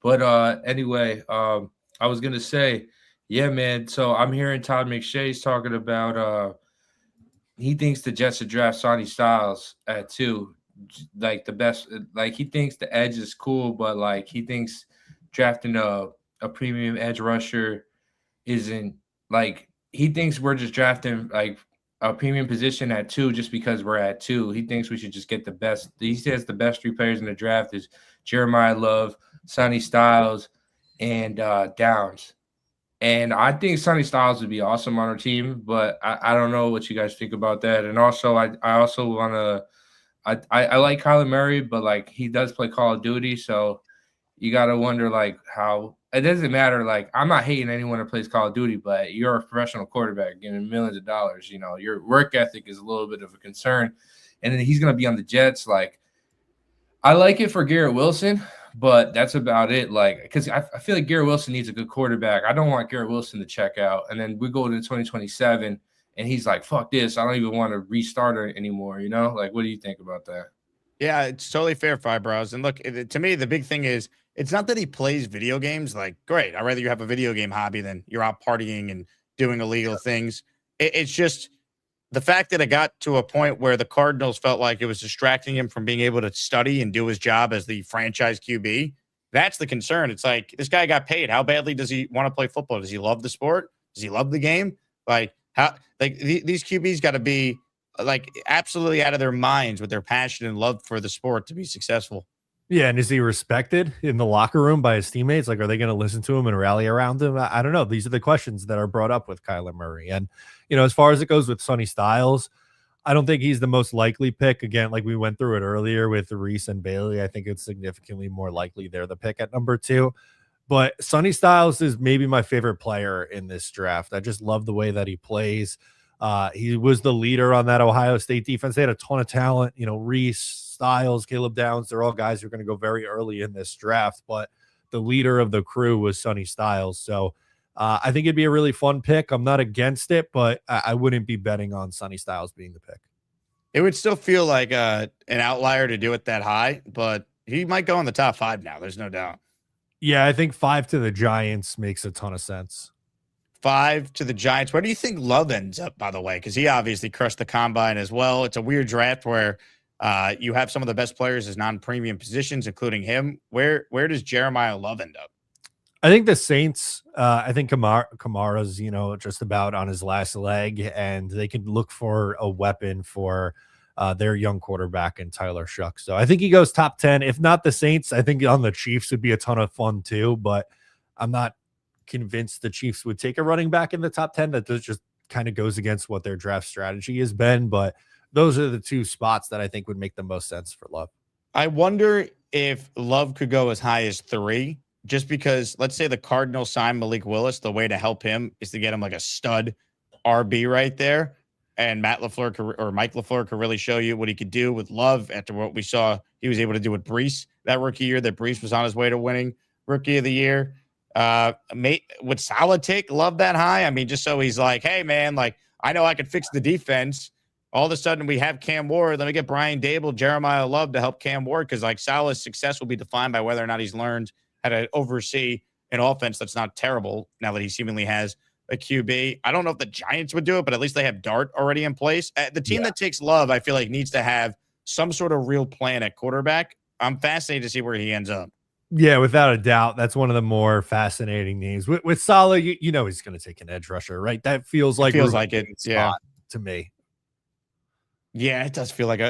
But anyway, I was gonna say, yeah, man. So I'm hearing Todd McShay's talking about he thinks the Jets should draft Sonny Styles at 2, like the best. Like he thinks the edge is cool, but like he thinks drafting a premium edge rusher isn't, like, he thinks we're just drafting like a premium position at 2 just because we're at 2. He thinks we should just get the best. He says the best 3 players in the draft is Jeremiah Love, Sonny Styles, and Downs. And I think Sonny Styles would be awesome on our team, but I don't know what you guys think about that. And also, I also want to – I like Kyler Murray, but, like, he does play Call of Duty, so you got to wonder, like, how – it doesn't matter. Like, I'm not hating anyone that plays Call of Duty, but you're a professional quarterback getting millions of dollars. You know, your work ethic is a little bit of a concern. And then he's going to be on the Jets. Like, I like it for Garrett Wilson, but that's about it. Like, because I feel like Garrett Wilson needs a good quarterback. I don't want Garrett Wilson to check out. And then we go into 2027, and he's like, fuck this. I don't even want to restart it anymore. You know? Like, what do you think about that? Yeah, it's totally fair, Five Brows. And look, to me, the big thing is, it's not that he plays video games. Like, great. I'd rather you have a video game hobby than you're out partying and doing illegal things. It's just the fact that it got to a point where the Cardinals felt like it was distracting him from being able to study and do his job as the franchise QB. That's the concern. It's like, this guy got paid. How badly does he want to play football? Does he love the sport? Does he love the game? Like, how? Like, these QBs got to be like absolutely out of their minds with their passion and love for the sport to be successful. Yeah, and is he respected in the locker room by his teammates? Like, are they going to listen to him and rally around him? I don't know. These are the questions that are brought up with Kyler Murray. And, you know, as far as it goes with Sonny Styles, I don't think he's the most likely pick. Again, like we went through it earlier with Reese and Bailey, I think it's significantly more likely they're the pick at number 2. But Sonny Styles is maybe my favorite player in this draft. I just love the way that he plays. He was the leader on that Ohio State defense. They had a ton of talent. Reese, Styles, Caleb Downs, they're all guys who are going to go very early in this draft. But the leader of the crew was Sonny Styles. So I think it'd be a really fun pick. I'm not against it, but I wouldn't be betting on Sonny Styles being the pick. It would still feel like an outlier to do it that high, but he might go in the top 5 now. There's no doubt. Yeah, I think 5 to the Giants makes a ton of sense. 5 to the Giants. Where do you think Love ends up, by the way? Because he obviously crushed the combine as well. It's a weird draft where you have some of the best players as non-premium positions, including him. Where does Jeremiah Love end up? I think the Saints, I think Kamara's, just about on his last leg, and they can look for a weapon for their young quarterback in Tyler Shuck. So I think he goes top 10. If not the Saints, I think on the Chiefs would be a ton of fun too, but I'm not convinced the Chiefs would take a running back in the top 10. That just kind of goes against what their draft strategy has been, but those are the 2 spots that I think would make the most sense for Love. I wonder if Love could go as high as 3, just because let's say the Cardinals sign Malik Willis. The way to help him is to get him like a stud RB right there. And Mike LaFleur could really show you what he could do with Love after what we saw he was able to do with Breece that rookie year, that Breece was on his way to winning Rookie of the Year. Would Salah take Love that high? I mean, just so he's like, hey, man, like, I know I can fix the defense. All of a sudden we have Cam Ward. Let me get Brian Dable, Jeremiah Love to help Cam Ward, because like Salah's success will be defined by whether or not he's learned how to oversee an offense that's not terrible now that he seemingly has a QB. I don't know if the Giants would do it, but at least they have Dart already in place. The team that takes Love, I feel like, needs to have some sort of real plan at quarterback. I'm fascinated to see where he ends up. Yeah, without a doubt. That's one of the more fascinating names. With Salah, he's going to take an edge rusher, right? That feels like it. Yeah, to me. Yeah, it does feel like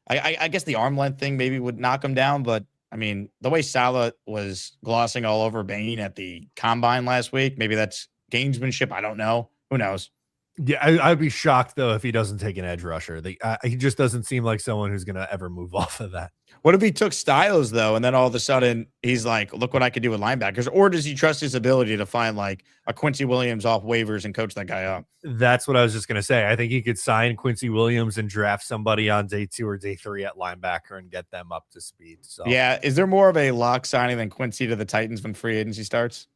I guess the arm length thing maybe would knock him down, but I mean, the way Salah was glossing all over Bain at the combine last week, maybe that's gamesmanship. I don't know. Who knows? Yeah, I'd be shocked, though, if he doesn't take an edge rusher. He just doesn't seem like someone who's going to ever move off of that. What if he took Styles, though, and then all of a sudden he's like, look what I could do with linebackers? Or does he trust his ability to find like a Quincy Williams off waivers and coach that guy up? That's what I was just going to say. I think he could sign Quincy Williams and draft somebody on day 2 or day 3 at linebacker and get them up to speed. So yeah, is there more of a lock signing than Quincy to the Titans when free agency starts?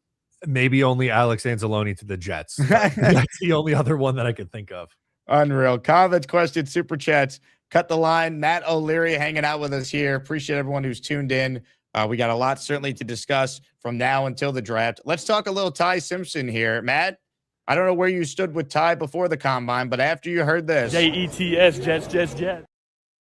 Maybe only Alex Anzalone to the Jets. That's the only other one that I could think of. Unreal. Comments, questions, super chats. Cut the line. Matt O'Leary hanging out with us here. Appreciate everyone who's tuned in. We got a lot certainly to discuss from now until the draft. Let's talk a little Ty Simpson here. Matt, I don't know where you stood with Ty before the combine, but after you heard this, Jets, Jets.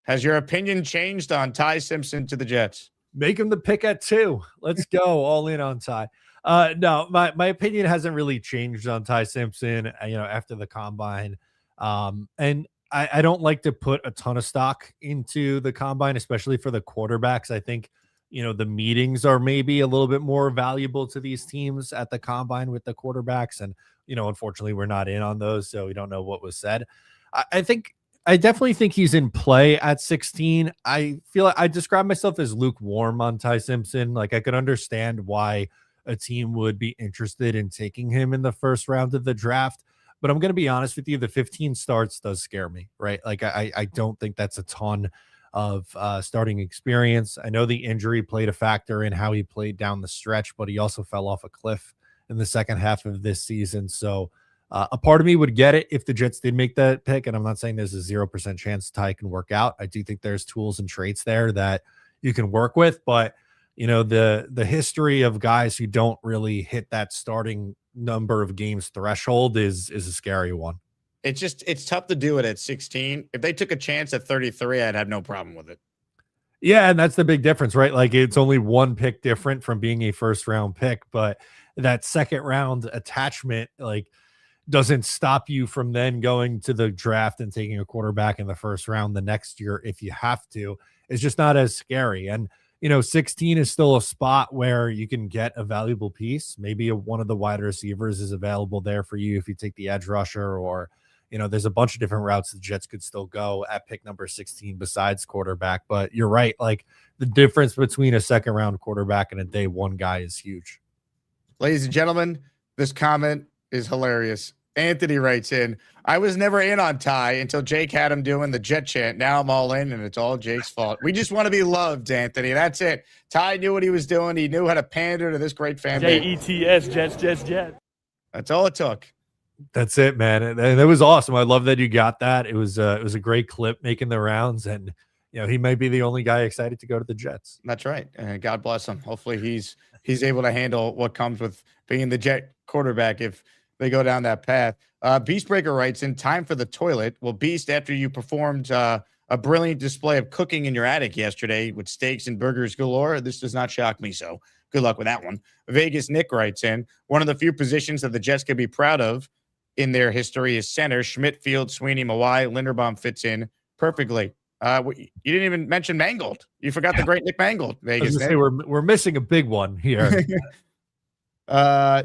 Has your opinion changed on Ty Simpson to the Jets? Make him the pick at 2. Let's go all in on Ty. No, my opinion hasn't really changed on Ty Simpson, after the combine. And I don't like to put a ton of stock into the combine, especially for the quarterbacks. I think, the meetings are maybe a little bit more valuable to these teams at the combine with the quarterbacks. And, unfortunately we're not in on those, so we don't know what was said. I definitely think he's in play at 16. I feel like I describe myself as lukewarm on Ty Simpson. Like, I could understand why a team would be interested in taking him in the first round of the draft. But I'm going to be honest with you, the 15 starts does scare me, right? Like, I don't think that's a ton of starting experience. I know the injury played a factor in how he played down the stretch, but he also fell off a cliff in the second half of this season. So a part of me would get it if the Jets did make that pick. And I'm not saying there's a 0% chance Ty can work out. I do think there's tools and traits there that you can work with, but the history of guys who don't really hit that starting number of games threshold is a scary one. It's tough to do it at 16. If they took a chance at 33, I'd have no problem with it. Yeah, and that's the big difference, right? Like, it's only one pick different from being a first round pick, but that second round attachment, like, doesn't stop you from then going to the draft and taking a quarterback in the first round the next year if you have to. It's just not as scary. And 16 is still a spot where you can get a valuable piece. Maybe one of the wide receivers is available there for you if you take the edge rusher, or, there's a bunch of different routes the Jets could still go at pick number 16 besides quarterback. But you're right. Like, the difference between a second round quarterback and a day 1 guy is huge. Ladies and gentlemen, this comment is hilarious. Anthony writes in, I was never in on Ty until Jake had him doing the Jet chant. Now I'm all in, and it's all Jake's fault. We just want to be loved, Anthony. That's it. Ty knew what he was doing. He knew how to pander to this great fan base. Jets, Jets. That's all it took. That's it, man. And it was awesome. I love that you got that. It was a great clip making the rounds, and he might be the only guy excited to go to the Jets. That's right. And God bless him. Hopefully he's able to handle what comes with being the Jet quarterback if they go down that path. Beastbreaker writes in, time for the toilet. Well, Beast, after you performed a brilliant display of cooking in your attic yesterday with steaks and burgers galore, this does not shock me. So good luck with that one. Vegas Nick writes in, one of the few positions that the Jets could be proud of in their history is center. Schmidt, Field, Sweeney, Mawai, Linderbaum fits in perfectly. You didn't even mention Mangold. You forgot the great Nick Mangold. Vegas. Say we're missing a big one here.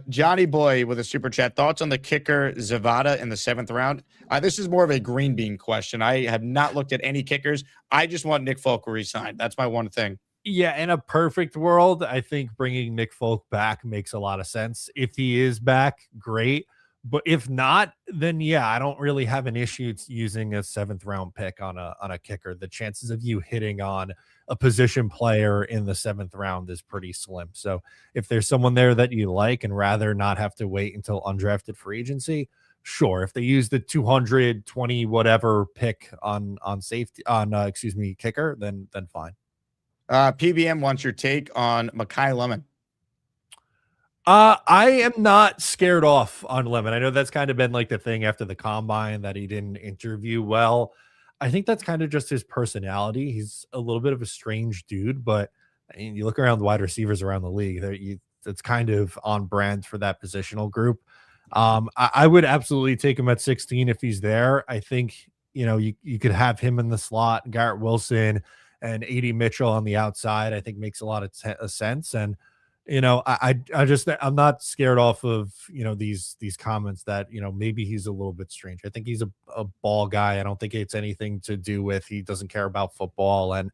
Johnny Boy with a super chat. Thoughts on the kicker Zavada in the 7th round? This is more of a green bean question. I have not looked at any kickers. I just want Nick Folk re-signed. That's my one thing. Yeah, in a perfect world, I think bringing Nick Folk back makes a lot of sense. If he is back, great. But if not, then yeah, I don't really have an issue using a 7th round pick on a kicker. The chances of you hitting on a position player in the 7th round is pretty slim. So if there's someone there that you like and rather not have to wait until undrafted free agency, sure. If they use the 220 whatever pick on safety kicker, then fine. PBM wants your take on Mekhi Lemon. I am not scared off on Lemon. I know that's kind of been like the thing after the combine that he didn't interview well. I think that's kind of just his personality. He's a little bit of a strange dude, but I mean, you look around the wide receivers around the league, it's kind of on brand for that positional group. I would absolutely take him at 16 if he's there. I think, you could have him in the slot, Garrett Wilson and A.D. Mitchell on the outside, I think makes a lot of sense. And, I'm not scared off of, these comments that, maybe he's a little bit strange. I think he's a ball guy. I don't think it's anything to do with he doesn't care about football. And,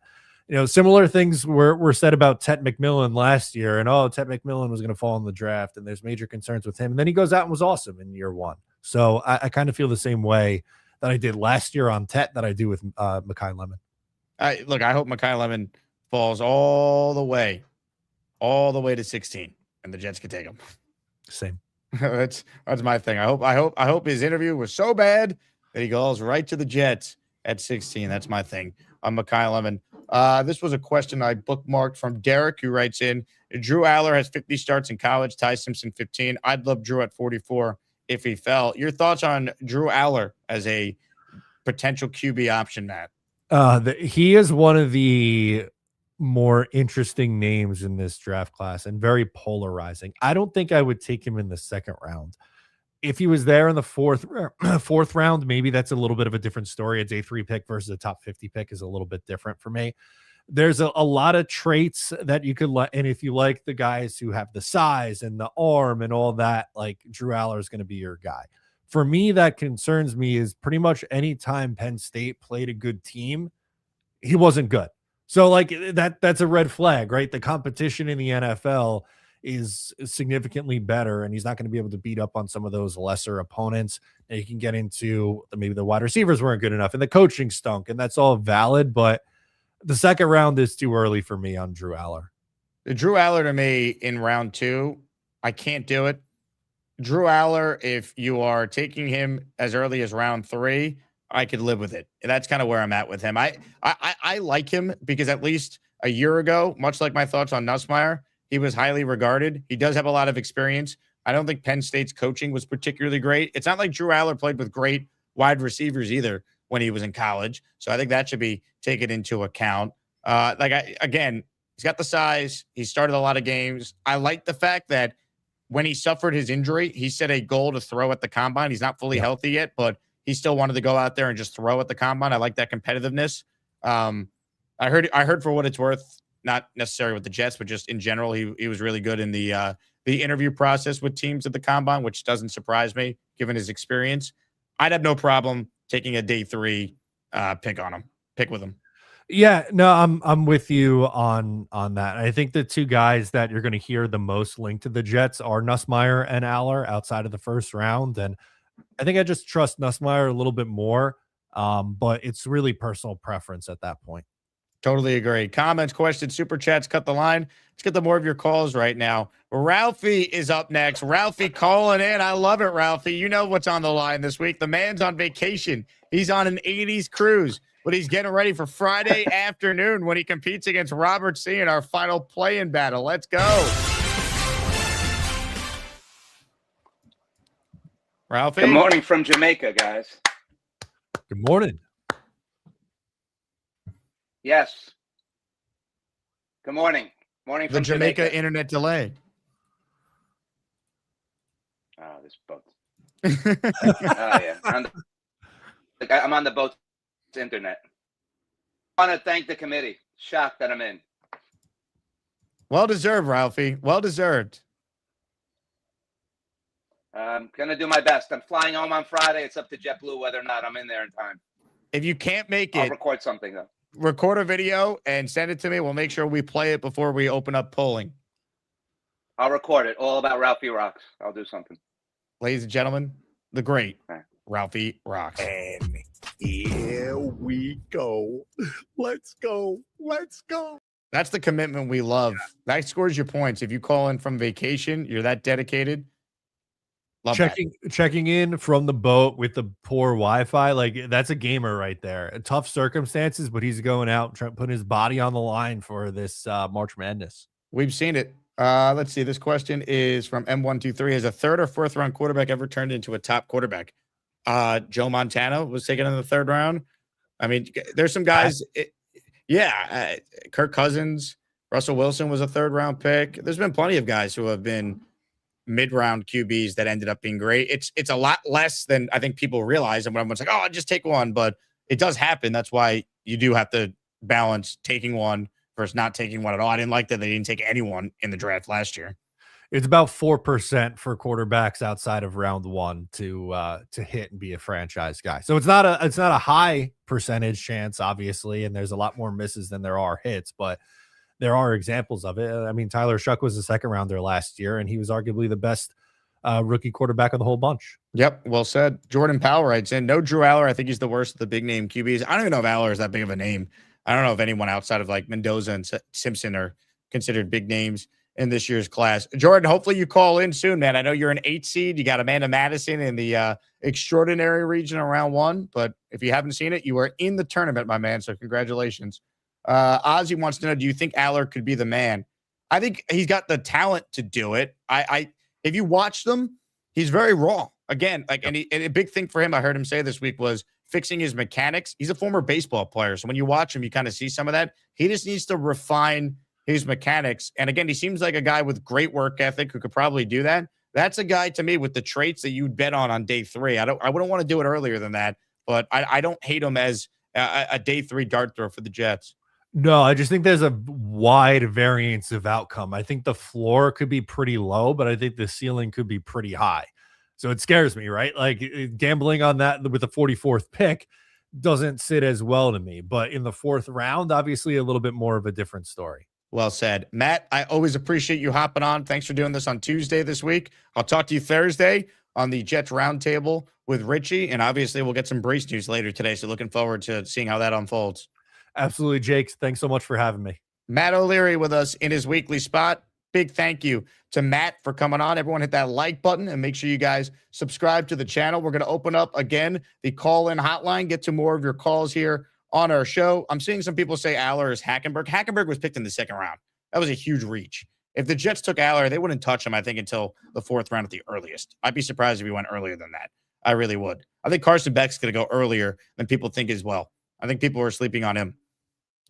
similar things were said about Tet McMillan last year. And, Tet McMillan was going to fall in the draft and there's major concerns with him. And then he goes out and was awesome in year 1. So I kind of feel the same way that I did last year on Tet that I do with Mekhi Lemon. I hope Mekhi Lemon falls all the way to 16 and the Jets can take him. Same. that's my thing. I hope his interview was so bad that he goes right to the Jets at 16. That's my thing on Mekhi Lemon. This was a question I bookmarked from Derek, who writes in, Drew Aller has 50 starts in college, Ty Simpson 15. I'd love Drew at 44 if he fell. Your thoughts on Drew Aller as a potential QB option, Matt? He is one of the more interesting names in this draft class and very polarizing. I don't think I would take him in the 2nd round. If he was there in the 4th round, maybe that's a little bit of a different story. A day 3 pick versus a top 50 pick is a little bit different for me. There's a lot of traits that you could like, and if you like the guys who have the size and the arm and all that, like Drew Aller is going to be your guy. For me, that concerns me is pretty much any time Penn State played a good team, he wasn't good. So like that's a red flag, right? The competition in the NFL is significantly better, and he's not going to be able to beat up on some of those lesser opponents. And you can get into maybe the wide receivers weren't good enough and the coaching stunk, and that's all valid. But the 2nd round is too early for me on Drew Aller. Drew Aller to me in round 2, I can't do it. Drew Aller, if you are taking him as early as round 3, I could live with it. And that's kind of where I'm at with him. I like him because at least a year ago, much like my thoughts on Nussmeier, he was highly regarded. He does have a lot of experience. I don't think Penn State's coaching was particularly great. It's not like Drew Aller played with great wide receivers either when he was in college. So I think that should be taken into account. Again, he's got the size. He started a lot of games. I like the fact that when he suffered his injury, he set a goal to throw at the combine. He's not fully healthy yet, but he still wanted to go out there and just throw at the combine. I like that competitiveness. I heard for what it's worth, not necessarily with the Jets, but just in general, he was really good in the interview process with teams at the combine, which doesn't surprise me given his experience. I'd have no problem taking a day 3 pick with him. Yeah, no, I'm with you on that. I think the two guys that you're going to hear the most linked to the Jets are Nussmeier and Aller outside of the first round, and I think I just trust Nussmeier a little bit more, but it's really personal preference at that point. Totally agree. Comments, questions, super chats, cut the line. Let's get the more of your calls right now. Ralphie is up next. Ralphie calling in. I love it, Ralphie. You know what's on the line this week. The man's on vacation. He's on an 80s cruise, but he's getting ready for Friday afternoon when he competes against Robert C. in our final play-in battle. Let's go. Ralphie. Good morning from Jamaica, guys. Good morning. Yes. Good morning. Morning from The Jamaica internet delay. Oh, this boat. Oh, yeah. I'm on the boat's internet. I want to thank the committee. Shocked that I'm in. Well deserved, Ralphie. Well deserved. I'm going to do my best. I'm flying home on Friday. It's up to JetBlue whether or not I'm in there in time. If you can't make I'll it, record something, though. record a video and send it to me. We'll make sure we play it before we open up polling. I'll record it. All about Ralphie Rocks. I'll do something. Ladies and gentlemen, the great Ralphie Rocks. And here we go. Let's go. Let's go. That's the commitment we love. That scores your points. If you call in from vacation, you're that dedicated. Love checking in from the boat with the poor Wi-Fi, like that's a gamer right there. Tough circumstances, but he's going out trying to put his body on the line for this March Madness. We've seen it. Let's see. This question is from M123. Has a third or fourth round quarterback ever turned into a top quarterback? Joe Montana was taken in the third round. I mean, there's some guys. Kirk Cousins, Russell Wilson was a third round pick. There's been plenty of guys who have been mid-round QBs that ended up being great. It's a lot less than I think people realize. And when everyone's like, oh, I'll just take one, but it does happen. That's why you do have to balance taking one versus not taking one at all. I didn't like that they didn't take anyone in the draft last year. It's about 4% for quarterbacks outside of round one to hit and be a franchise guy. So it's not a high percentage chance, obviously, and there's a lot more misses than there are hits, but there are examples of it. I mean, Tyler Shuck was a second rounder last year, and he was arguably the best rookie quarterback of the whole bunch. Yep, well said. Jordan Powell writes in, no Drew Aller. I think he's the worst of the big name QBs. I don't even know if Aller is that big of a name. I don't know if anyone outside of like Mendoza and Simpson are considered big names in this year's class. Jordan, hopefully you call in soon, man. I know you're an 8 seed. You got Amanda Madison in the extraordinary region of round one, but if you haven't seen it, you are in the tournament, my man. So congratulations. Ozzy wants to know, do you think Aller could be the man? I think he's got the talent to do it. If you watch them, he's very raw. Again, like, and a big thing for him, I heard him say this week, was fixing his mechanics. He's a former baseball player. So when you watch him, you kind of see some of that. He just needs to refine his mechanics. And again, he seems like a guy with great work ethic who could probably do that. That's a guy to me with the traits that you'd bet on day three. I wouldn't want to do it earlier than that, but I don't hate him as a day three dart throw for the Jets. No, I just think there's a wide variance of outcome. I think the floor could be pretty low, but I think the ceiling could be pretty high. So it scares me, right? Like gambling on that with the 44th pick doesn't sit as well to me. But in the fourth round, obviously a little bit more of a different story. Well said. Matt, I always appreciate you hopping on. Thanks for doing this on Tuesday this week. I'll talk to you Thursday on the Jets Roundtable with Richie. And obviously we'll get some Breece news later today. So looking forward to seeing how that unfolds. Absolutely, Jake. Thanks so much for having me. Matt O'Leary with us in his weekly spot. Big thank you to Matt for coming on. Everyone hit that like button and make sure you guys subscribe to the channel. We're going to open up again the call-in hotline, get to more of your calls here on our show. I'm seeing some people say Aller is Hackenberg. Hackenberg was picked in the second round. That was a huge reach. If the Jets took Aller, they wouldn't touch him, I think, until the fourth round at the earliest. I'd be surprised if he went earlier than that. I really would. I think Carson Beck's going to go earlier than people think as well. I think people are sleeping on him.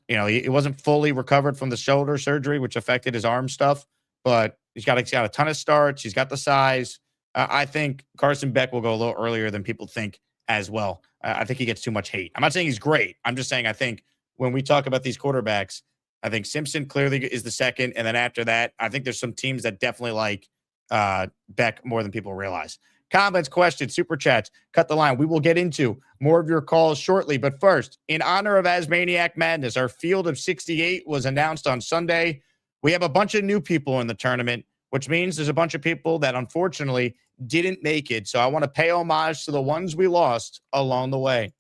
You know, he wasn't fully recovered from the shoulder surgery, which affected his arm stuff, but he's got a ton of starts. He's got the size. I think Carson Beck will go a little earlier than people think as well. I think he gets too much hate. I'm not saying he's great. I'm just saying I think when we talk about these quarterbacks, I think Simpson clearly is the second. And then after that, I think there's some teams that definitely like Beck more than people realize. comments, questions, super chats, cut the line. We will get into more of your calls shortly. But first, in honor of ASMANIAC Madness, our field of 68 was announced on Sunday. We have a bunch of new people in the tournament, which means there's a bunch of people that unfortunately didn't make it. So I want to pay homage to the ones we lost along the way.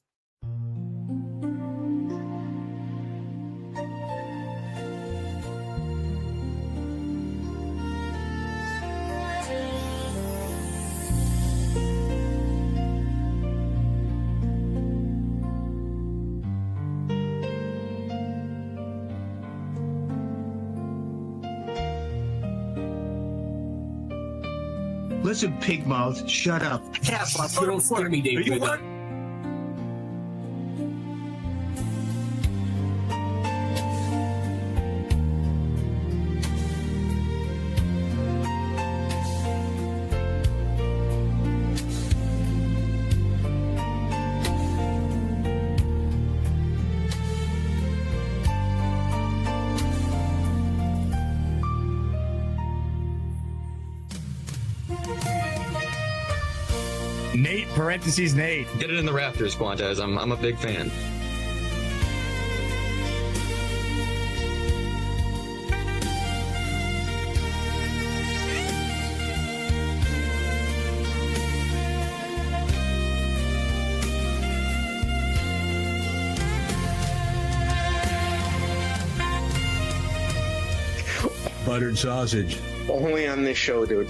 Listen, pig mouth, shut up. Yeah, boss, you don't fire me, Dave. You what? Nate, parentheses, Nate. Get it in the rafters, Quantez. I'm a big fan. Buttered sausage. Only on this show, dude.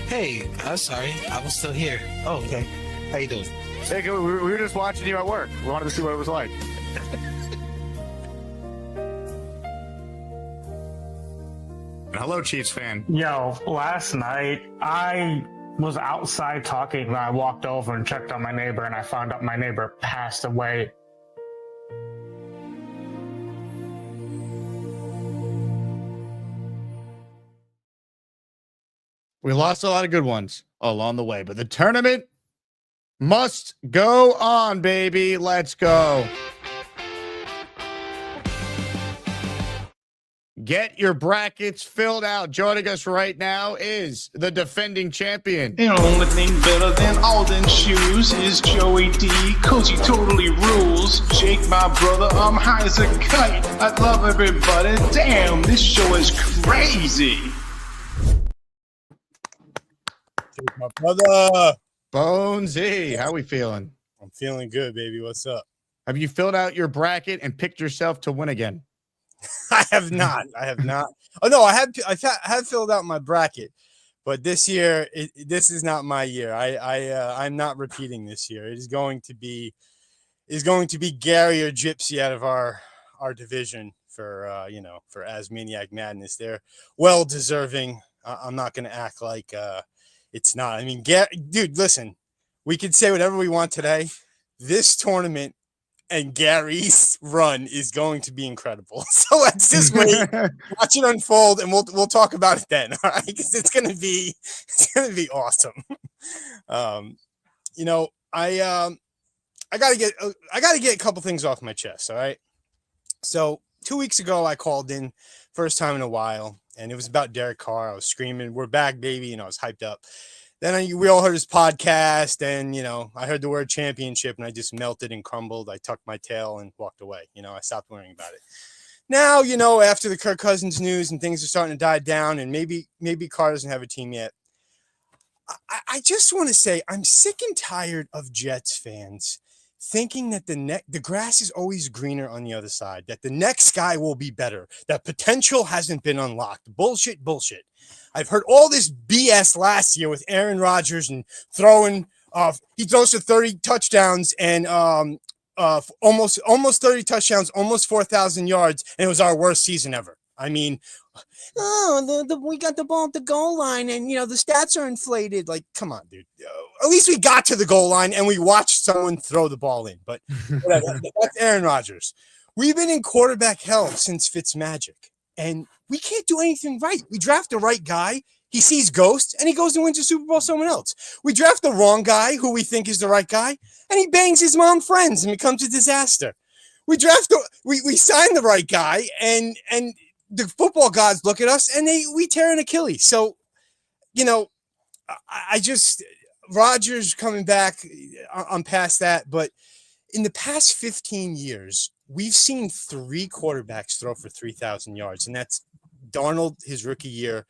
Hey, I'm sorry. I was still here. Oh, okay. How you doing? Hey, we were just watching you at work. We wanted to see what it was like. Hello, Chiefs fan. Yo, last night I was outside talking and I walked over and checked on my neighbor and I found out my neighbor passed away. We lost a lot of good ones along the way, but the tournament must go on, baby. Let's go. Get your brackets filled out. Joining us right now is the defending champion. The only thing better than Alden shoes is Joey D, cause he totally rules. Jake, my brother, I'm high as a kite. I love everybody. Damn, this show is crazy. My brother Bonesy, how we feeling? I'm feeling good, baby. What's up? Have you filled out your bracket and picked yourself to win again? I have not. Oh no, I have filled out my bracket, but this year this is not my year. I'm not repeating this year. It is going to be Gary or Gypsy out of our division for for ASMANIAC Madness. They're well deserving. I'm not going to act like it's not. I mean, dude, listen, we can say whatever we want today. This tournament and Gary's run is going to be incredible. So let's just wait, watch it unfold, and we'll talk about it then. All right, because it's gonna be awesome. I gotta get a couple things off my chest. All right. So 2 weeks ago, I called in, first time in a while, and it was about Derek Carr. I was screaming, "We're back, baby!" And I was hyped up. Then we all heard his podcast, and I heard the word championship, and I just melted and crumbled. I tucked my tail and walked away. I stopped worrying about it. Now, after the Kirk Cousins news and things are starting to die down, and maybe Carr doesn't have a team yet, I just want to say I'm sick and tired of Jets fans thinking that the grass is always greener on the other side, that the next guy will be better, that potential hasn't been unlocked. Bullshit. I've heard all this BS last year with Aaron Rodgers and he throws for 30 touchdowns and almost 30 touchdowns, almost 4,000 yards, and it was our worst season ever. I mean, we got the ball at the goal line, and the stats are inflated. Like, come on, dude. At least we got to the goal line and we watched someone throw the ball in. But whatever. That's Aaron Rodgers. We've been in quarterback hell since Fitzmagic, and we can't do anything right. We draft the right guy, he sees ghosts, and he goes and wins a Super Bowl someone else. We draft the wrong guy who we think is the right guy, and he bangs his mom's friends and becomes a disaster. We sign the right guy, and the football gods look at us and we tear an Achilles. So, you know, I just Rodgers coming back. I'm past that, but in the past 15 years, we've seen 3 quarterbacks throw for 3,000 yards, and that's Darnold his rookie year,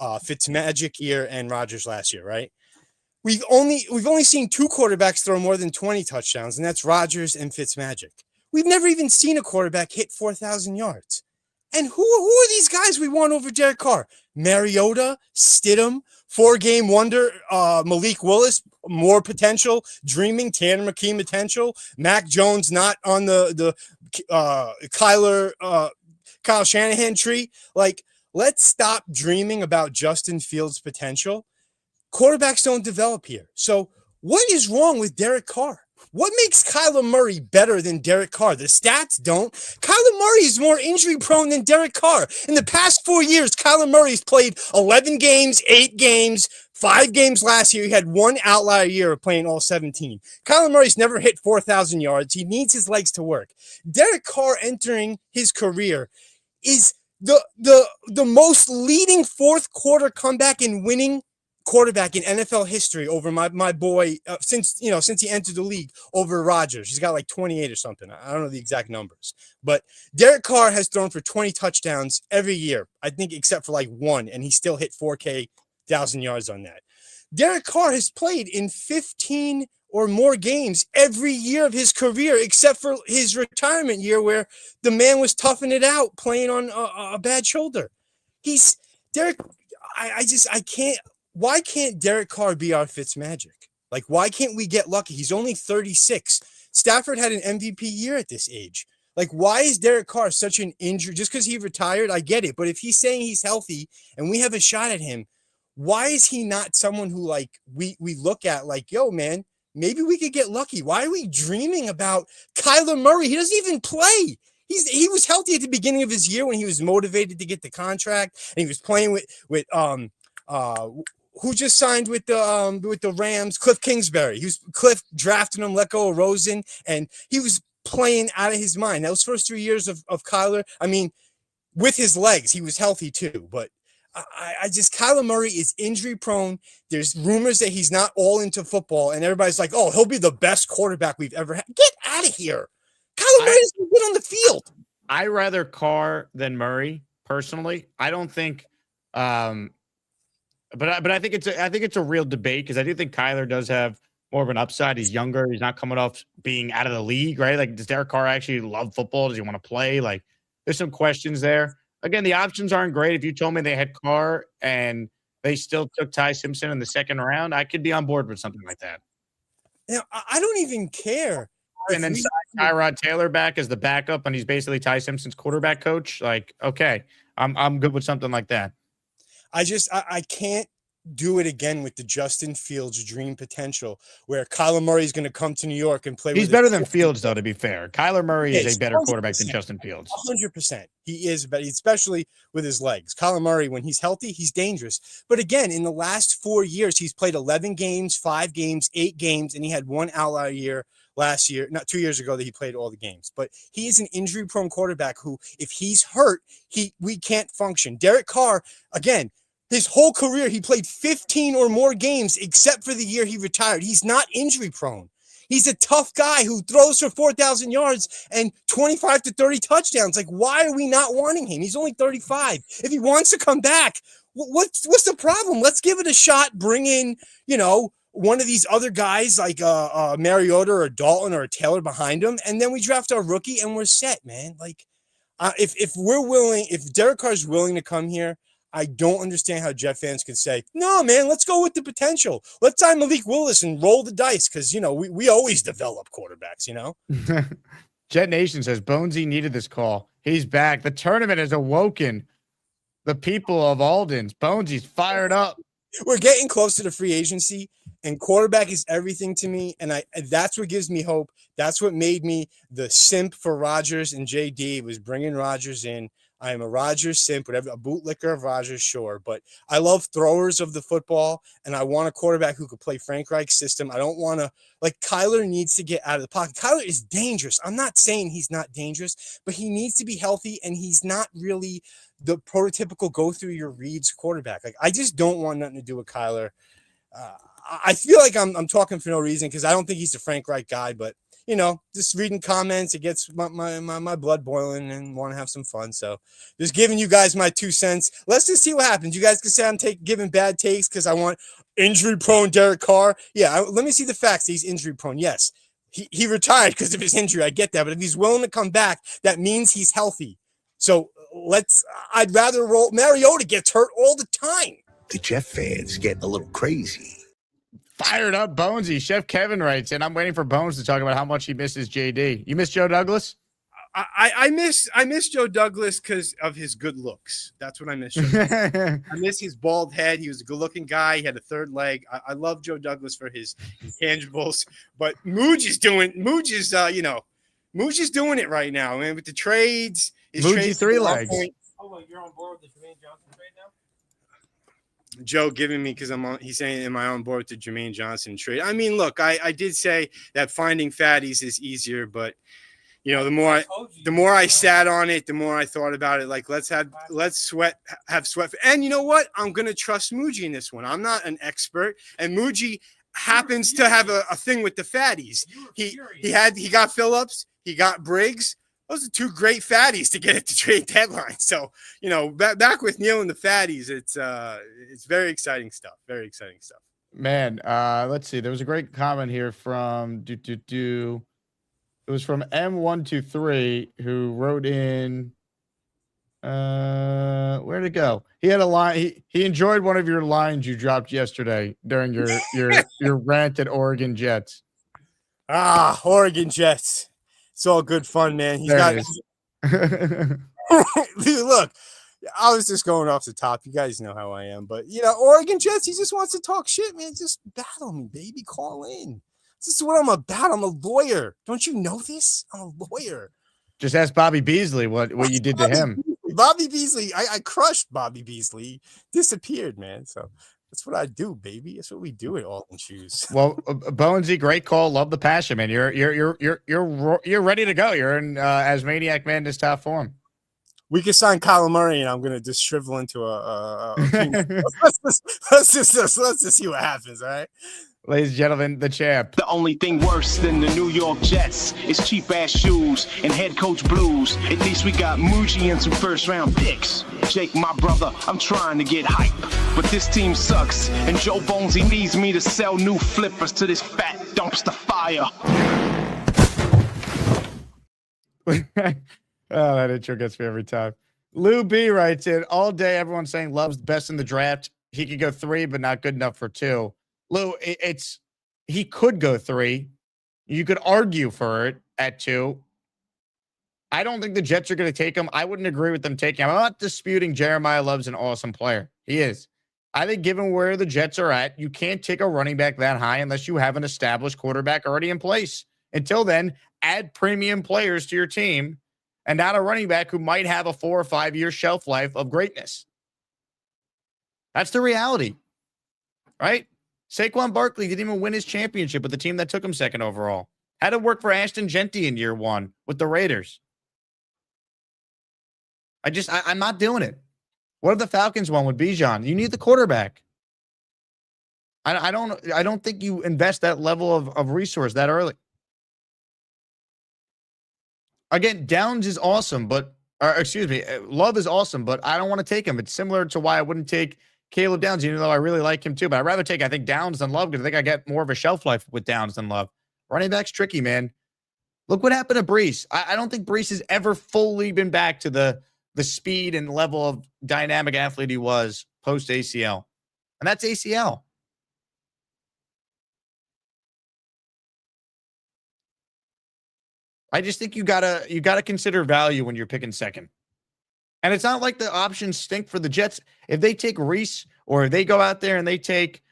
Fitzmagic year, and Rodgers last year. Right? We've only seen 2 quarterbacks throw more than 20 touchdowns, and that's Rodgers and Fitzmagic. We've never even seen a quarterback hit 4,000 yards. And who are these guys we want over Derek Carr? Mariota, Stidham, 4-game wonder, Malik Willis, more potential, dreaming, Tanner McKee potential, Mac Jones not on the Kyle Shanahan tree. Like, let's stop dreaming about Justin Fields' potential. Quarterbacks don't develop here. So what is wrong with Derek Carr? What makes Kyler Murray better than Derek Carr? The stats don't. Kyler Murray is more injury prone than Derek Carr. In the past 4 years, Kyler Murray's played 11 games, 8 games, 5 games last year. He had 1 outlier year of playing all 17. Kyler Murray's never hit 4,000 yards. He needs his legs to work. Derek Carr entering his career is the most leading fourth quarter comeback and winning quarterback in NFL history over my boy since he entered the league over Rodgers. He's got like 28 or something. I don't know the exact numbers, but Derek Carr has thrown for 20 touchdowns every year, I think, except for like 1, and he still hit 4,000 yards on that. Derek Carr has played in 15 or more games every year of his career, except for his retirement year where the man was toughing it out playing on a bad shoulder. I can't. Why can't Derek Carr be our Fitzmagic? Like, why can't we get lucky? He's only 36. Stafford had an MVP year at this age. Like, why is Derek Carr such an injury? Just because he retired, I get it. But if he's saying he's healthy and we have a shot at him, why is he not someone who, like, we look at like, yo, man, maybe we could get lucky? Why are we dreaming about Kyler Murray? He doesn't even play. He was healthy at the beginning of his year when he was motivated to get the contract, and he was playing with who just signed with the Rams? Cliff Kingsbury. Cliff drafted him, let go of Rosen, and he was playing out of his mind. Those first 3 years of Kyler, I mean, with his legs, he was healthy too. But Kyler Murray is injury prone. There's rumors that he's not all into football, and everybody's like, oh, he'll be the best quarterback we've ever had. Get out of here. Kyler Murray doesn't get on the field. I rather Carr than Murray personally. I don't think. But I think it's a real debate because I do think Kyler does have more of an upside. He's younger. He's not coming off being out of the league, right? Like, does Derek Carr actually love football? Does he want to play? Like, there's some questions there. Again, the options aren't great. If you told me they had Carr and they still took Ty Simpson in the second round, I could be on board with something like that. Now, I don't even care. And then Tyrod Taylor back as the backup, and he's basically Ty Simpson's quarterback coach. Like, okay, I'm good with something like that. I can't do it again with the Justin Fields dream potential where Kyler Murray is going to come to New York and play. He's better than Fields, though, to be fair. Kyler Murray is a better quarterback than Justin Fields. 100%. He is, but especially with his legs. Kyler Murray, when he's healthy, he's dangerous. But again, in the last 4 years, he's played 11 games, 5 games, 8 games, and he had 1 outlier year last year, not 2 years ago, that he played all the games. But he is an injury-prone quarterback who, if he's hurt, we can't function. Derek Carr, again, his whole career, he played 15 or more games, except for the year he retired. He's not injury-prone. He's a tough guy who throws for 4,000 yards and 25 to 30 touchdowns. Like, why are we not wanting him? He's only 35. If he wants to come back, what's the problem? Let's give it a shot. Bring in, one of these other guys like Mariota or Dalton or Taylor behind him, and then we draft our rookie and we're set, man. Like, if we're willing, if Derek Carr's willing to come here, I don't understand how Jet fans could say, no, man, let's go with the potential. Let's sign Malik Willis and roll the dice because, we always develop quarterbacks, Jet Nation says, Bonesy needed this call. He's back. The tournament has awoken the people of Alden's. Bonesy's fired up. We're getting close to the free agency, and quarterback is everything to me, and that's what gives me hope. That's what made me the simp for Rodgers and JD, was bringing Rodgers in. I am a Rodgers simp, whatever, a bootlicker of Rodgers, sure. But I love throwers of the football, and I want a quarterback who could play Frank Reich's system. I don't want to, like, Kyler needs to get out of the pocket. Kyler is dangerous. I'm not saying he's not dangerous, but he needs to be healthy, and he's not really the prototypical go through your reads quarterback. Like, I just don't want nothing to do with Kyler. I feel like I'm talking for no reason because I don't think he's the Frank Reich guy, but you know, just reading comments, it gets my blood boiling and want to have some fun. So just giving you guys my 2 cents. Let's just see what happens. You guys can say I'm giving bad takes because I want injury prone Derek Carr. Yeah, let me see the facts. He's injury prone. Yes, he retired because of his injury. I get that, but if he's willing to come back, that means he's healthy. So I'd rather roll. Mariota gets hurt all the time. The Jet fans getting a little crazy. Fired up Bonesy. Chef Kevin writes, and I'm waiting for Bones to talk about how much he misses JD. You miss Joe Douglas? I miss Joe Douglas because of his good looks. That's what I miss. I miss his bald head. He was a good-looking guy. He had a third leg. I love Joe Douglas for his intangibles. But Mooj is doing it right now, man. With the trades, Mooj 3 legs. Oh, well, you're on board with the Jermaine Johnson trade now? Joe giving me because he's saying, am I on board with the Jermaine Johnson trade? I mean, look, I did say that finding fatties is easier, but you know, the more I sat on it, the more I thought about it. Like, let's have sweat. And you know what? I'm gonna trust Muji in this one. I'm not an expert, and Muji happens to have a thing with the fatties. He got Phillips, he got Briggs. Those are 2 great fatties to get at the trade deadline. So, you know, back with Neil and the fatties, it's very exciting stuff. Very exciting stuff. Man, let's see. There was a great comment here from It was from M123 who wrote in. Where'd it go? He had a line. He enjoyed one of your lines you dropped yesterday during your rant at Oregon Jets. Oregon Jets. It's all good fun, man. Dude, look, I was just going off the top. You guys know how I am. But, you know, Oregon Jets, he just wants to talk shit, man. Just battle me, baby. Call in. This is what I'm about. I'm a lawyer. Don't you know this? I'm a lawyer. Just ask Bobby Beasley what you did to him. Bobby Beasley, I crushed Bobby Beasley. Disappeared, man. So that's what I do, baby. That's what we do at Alton Shoes. Well, Bonesy, great call. Love the passion, man. You're ready to go. You're in Asmaniac Madness top form. We could sign Kyler Murray, and I'm gonna just shrivel into let's just see what happens. All right. Ladies and gentlemen, the champ. The only thing worse than the New York Jets is cheap-ass shoes and head coach blues. At least we got Muji and some first-round picks. Jake, my brother, I'm trying to get hype. But this team sucks, and Joe Bonesy needs me to sell new flippers to this fat dumpster fire. Oh, that intro gets me every time. Lou B writes in, all day everyone's saying Love's the best in the draft. He could go 3, but not good enough for 2. Lou, he could go 3. You could argue for it at 2. I don't think the Jets are going to take him. I wouldn't agree with them taking him. I'm not disputing Jeremiah Love's an awesome player. He is. I think given where the Jets are at, you can't take a running back that high unless you have an established quarterback already in place. Until then, add premium players to your team and not a running back who might have a 4 or 5 year shelf life of greatness. That's the reality, right? Saquon Barkley didn't even win his championship with the team that took him 2nd overall. Had to work for Ashton Genty in year 1 with the Raiders. I'm not doing it. What if the Falcons won with Bijan? You need the quarterback. I don't think you invest that level of resource that early. Again, Downs is awesome, Love is awesome, but I don't want to take him. It's similar to why I wouldn't take Caleb Downs, even though I really like him too. But I'd rather take, I think, Downs than Love because I think I get more of a shelf life with Downs than Love. Running back's tricky, man. Look what happened to Breece. I don't think Breece has ever fully been back to the speed and level of dynamic athlete he was post ACL. And that's ACL. I just think you gotta consider value when you're picking 2nd. And it's not like the options stink for the Jets. If they take Reese or if they go out there and they take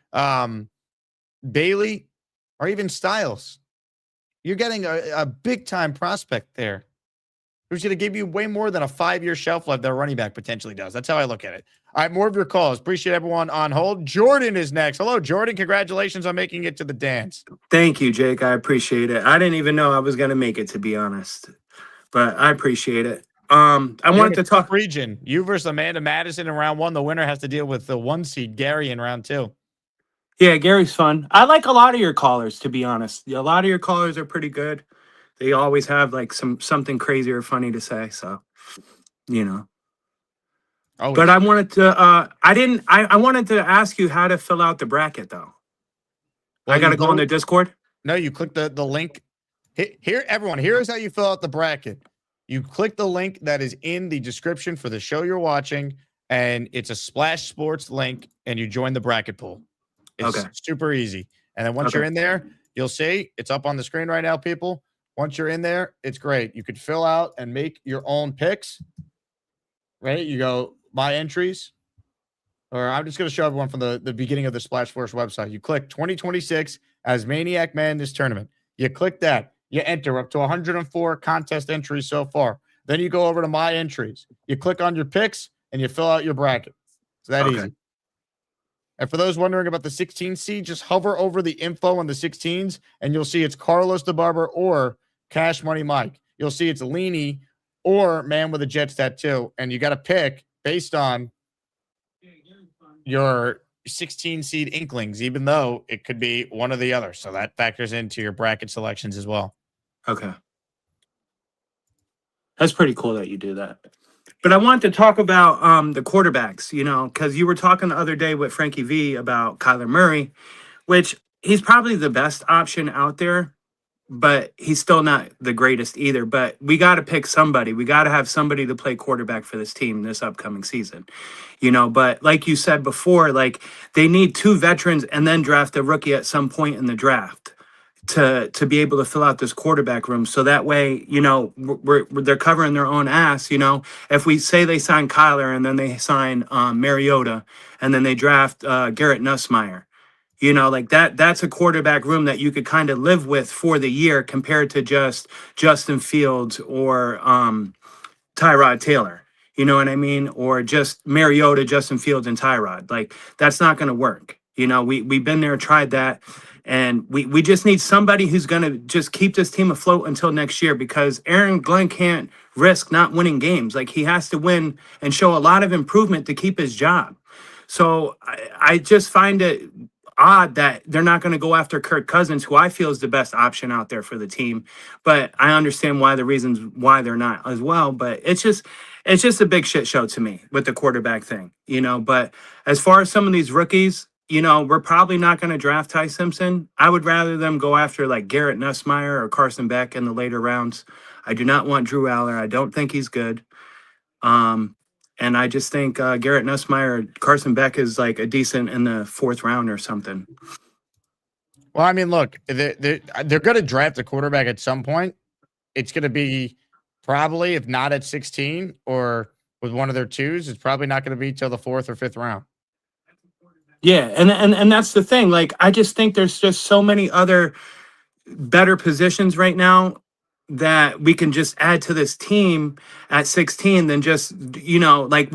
Bailey or even Styles, you're getting a big time prospect there. who's going to give you way more than a 5-year shelf life that a running back potentially does. That's how I look at it. All right, more of your calls. Appreciate everyone on hold. Jordan is next. Hello, Jordan. Congratulations on making it to the dance. Thank you, Jake. I appreciate it. I didn't even know I was going to make it, to be honest, but I appreciate it. I wanted to talk region. You versus Amanda Madison in round 1. The winner has to deal with the 1 seed Gary in round 2. Yeah, Gary's fun. I like a lot of your callers, to be honest. A lot of your callers are pretty good. They always have like something crazy or funny to say. So, you know. Oh, but I wanted to. I wanted to ask you how to fill out the bracket, though. Well, I got to go on the Discord. No, you click the link. Here, everyone. Here's how you fill out the bracket. You click the link that is in the description for the show you're watching, and it's a Splash Sports link, and you join the bracket pool. It's super easy. And then once you're in there, you'll see it's up on the screen right now, people. Once you're in there, it's great. You could fill out and make your own picks. Right? You go my entries, or I'm just going to show everyone from the beginning of the Splash Force website. You click 2026 ASMANIAC Madness Tournament. You click that. You enter up to 104 contest entries so far. Then you go over to my entries. You click on your picks and you fill out your bracket. It's that easy. And for those wondering about the 16 seed, just hover over the info on the 16s and you'll see it's Carlos DeBarber or Cash Money Mike. You'll see it's Leany or Man with a Jets Tattoo. And you got to pick based on your 16 seed Inklings, even though it could be one or the other. So that factors into your bracket selections as well. Okay. That's pretty cool that you do that. But I wanted to talk about the quarterbacks, you know, because you were talking the other day with Frankie V about Kyler Murray, which he's probably the best option out there, but he's still not the greatest either. But we got to pick somebody. We got to have somebody to play quarterback for this team this upcoming season, you know. But like you said before, like they need 2 veterans and then draft a rookie at some point in the draft to be able to fill out this quarterback room. So that way, you know, they're covering their own ass. You know, if we say they sign Kyler and then they sign Mariota and then they draft Garrett Nussmeier, you know, like that's a quarterback room that you could kind of live with for the year compared to just Justin Fields or Tyrod Taylor. You know what I mean? Or just Mariota, Justin Fields, and Tyrod. Like, that's not going to work. You know, we've been there, tried that. And we just need somebody who's going to just keep this team afloat until next year, because Aaron Glenn can't risk not winning games. Like, he has to win and show a lot of improvement to keep his job. So I just find it odd that they're not going to go after Kirk Cousins, who I feel is the best option out there for the team. But I understand why the reasons why they're not as well. But it's just a big shit show to me with the quarterback thing, you know. But as far as some of these rookies, you know, we're probably not going to draft Ty Simpson. I would rather them go after like Garrett Nussmeier or Carson Beck in the later rounds. I do not want Drew Aller. I don't think he's good. And I just think Garrett Nussmeier or Carson Beck is like a decent in the 4th round or something. Well, I mean, look, they're going to draft a quarterback at some point. It's going to be probably, if not at 16 or with one of their 2s, it's probably not going to be till the 4th or 5th round. Yeah, and that's the thing. Like, I just think there's just so many other better positions right now that we can just add to this team at 16 than just, you know, like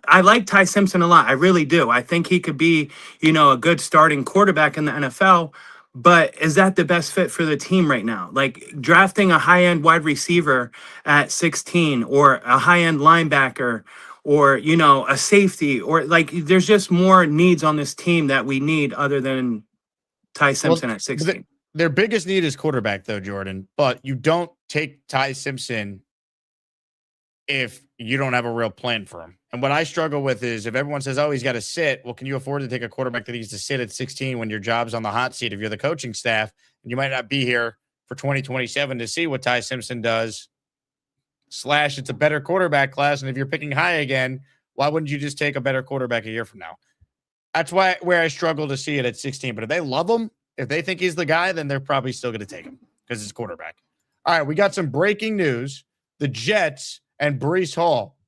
I like Ty Simpson a lot. I really do. I think he could be, you know, a good starting quarterback in the NFL. But is that the best fit for the team right now? Like, drafting a high-end wide receiver at 16 or a high-end linebacker or, you know, a safety, or like, there's just more needs on this team that we need other than Ty Simpson at 16. Their biggest need is quarterback, though, Jordan. But you don't take Ty Simpson if you don't have a real plan for him. And what I struggle with is if everyone says, oh, he's got to sit, well, can you afford to take a quarterback that needs to sit at 16 when your job's on the hot seat if you're the coaching staff and you might not be here for 2027 to see what Ty Simpson does? / it's a better quarterback class. And if you're picking high again, why wouldn't you just take a better quarterback a year from now? That's where I struggle to see it at 16. But if they love him, if they think he's the guy, then they're probably still going to take him because it's quarterback. All right, we got some breaking news. The Jets and Breece Hall.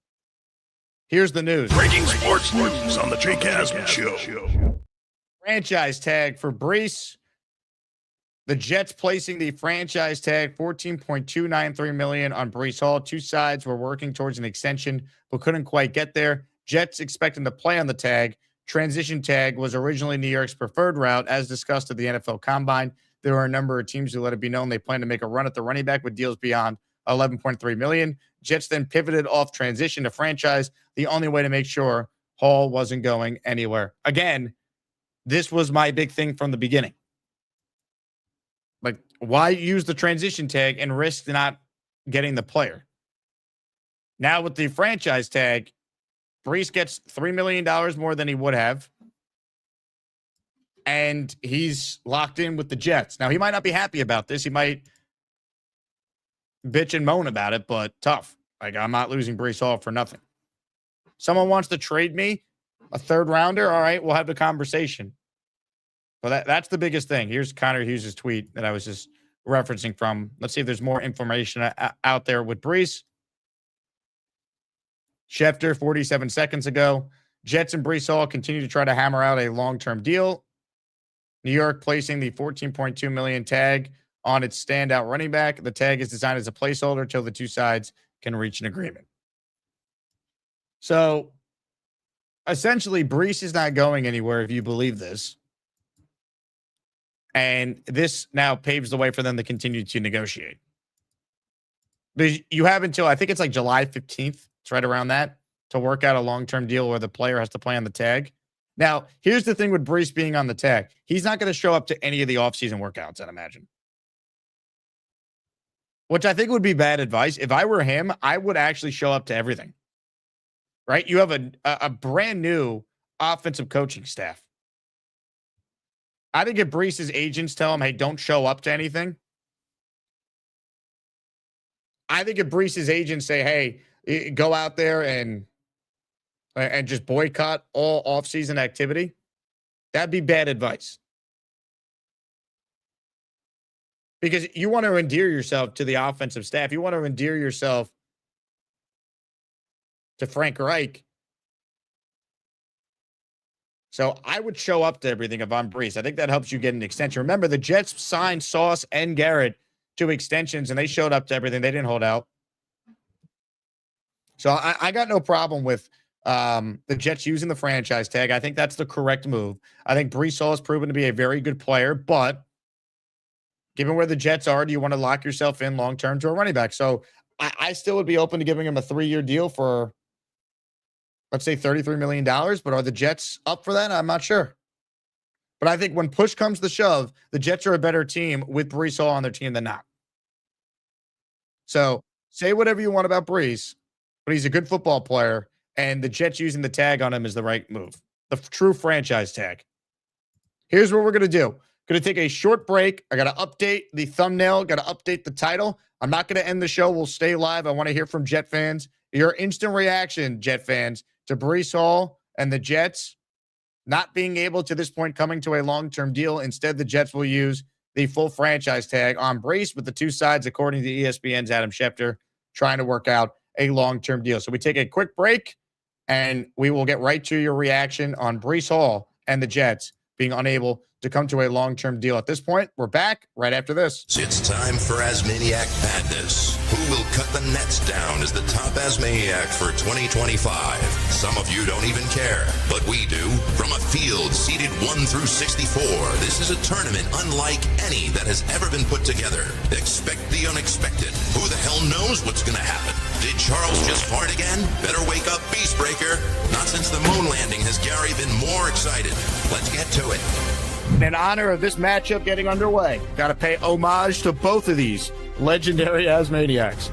Here's the news. Breaking sports news on the Jake Asman Show. Franchise tag for Breece. The Jets placing the franchise tag, $14.293 million on Breece Hall. Two sides were working towards an extension, but couldn't quite get there. Jets expecting to play on the tag. Transition tag was originally New York's preferred route, as discussed at the NFL Combine. There were a number of teams who let it be known they plan to make a run at the running back with deals beyond $11.3 million. Jets then pivoted off transition to franchise, the only way to make sure Hall wasn't going anywhere. Again, this was my big thing from the beginning. Like, why use the transition tag and risk not getting the player? Now with the franchise tag, Breece gets $3 million more than he would have. And he's locked in with the Jets. Now, he might not be happy about this. He might bitch and moan about it, but tough. Like, I'm not losing Breece Hall for nothing. Someone wants to trade me a third rounder. All right, we'll have the conversation. But that's the biggest thing. Here's Connor Hughes' tweet that I was just referencing from. Let's see if there's more information out there with Breece. Schefter, 47 seconds ago. Jets and Breece Hall continue to try to hammer out a long-term deal. New York placing the $14.2 million tag on its standout running back. The tag is designed as a placeholder until the two sides can reach an agreement. So, essentially, Breece is not going anywhere if you believe this. And this now paves the way for them to continue to negotiate. You have until, I think it's like July 15th, it's right around that, to work out a long-term deal where the player has to play on the tag. Now, here's the thing with Breece being on the tag. He's not going to show up to any of the offseason workouts, I'd imagine. Which I think would be bad advice. If I were him, I would actually show up to everything. Right? You have a brand new offensive coaching staff. I think if Breece's agents tell him, hey, don't show up to anything. I think if Breece's agents say, hey, go out there and just boycott all offseason activity, that'd be bad advice. Because you want to endear yourself to the offensive staff. You want to endear yourself to Frank Reich. So I would show up to everything if I'm Breece. I think that helps you get an extension. Remember, the Jets signed Sauce and Garrett to extensions, and they showed up to everything. They didn't hold out. So I got no problem with the Jets using the franchise tag. I think that's the correct move. I think Breece Hall has proven to be a very good player, but given where the Jets are, do you want to lock yourself in long-term to a running back? So I still would be open to giving him a 3-year deal for, let's say, $33 million, but are the Jets up for that? I'm not sure. But I think when push comes to shove, the Jets are a better team with Breece Hall on their team than not. So say whatever you want about Breece, but he's a good football player, and the Jets using the tag on him is the right move. The true franchise tag. Here's what we're going to do. Going to take a short break. I got to update the thumbnail. Got to update the title. I'm not going to end the show. We'll stay live. I want to hear from Jet fans. Your instant reaction, Jet fans, to Breece Hall and the Jets not being able to this point coming to a long-term deal. Instead, the Jets will use the full franchise tag on Breece, with the two sides, according to ESPN's Adam Schefter, trying to work out a long-term deal. So we take a quick break, and we will get right to your reaction on Breece Hall and the Jets being unable to come to a long-term deal. At this point, we're back right after this. It's time for ASMANIAC Madness. Who will cut the nets down as the top ASMANIAC for 2025? Some of you don't even care, but we do. From a field seeded 1 through 64, this is a tournament unlike any that has ever been put together. Expect the unexpected. Who the hell knows what's going to happen? Did Charles just fart again? Better wake up, Beastbreaker. Not since the moon landing has Gary been more excited. Let's get to it. In honor of this matchup getting underway, got to pay homage to both of these legendary ASMANIACs.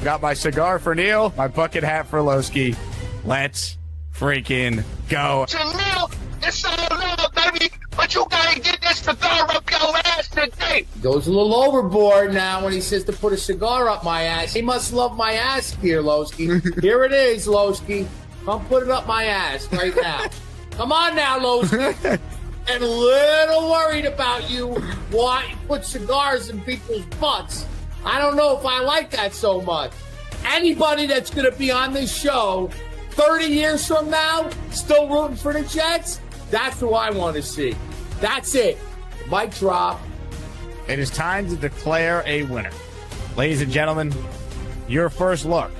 Got my cigar for Neil, my bucket hat for Lowski. Let's freaking go. Neil, it's all love, baby, but you gotta get this cigar up your ass today. Goes a little overboard now when he says to put a cigar up my ass. He must love my ass here, Lowski. Here it is, Lowski. Come put it up my ass right now. Come on now, Lowski. And a little worried about you why you put cigars in people's butts. I don't know if I like that so much. Anybody that's going to be on this show 30 years from now, still rooting for the Jets, that's who I want to see. That's it. Mic drop. It is time to declare a winner. Ladies and gentlemen, your first look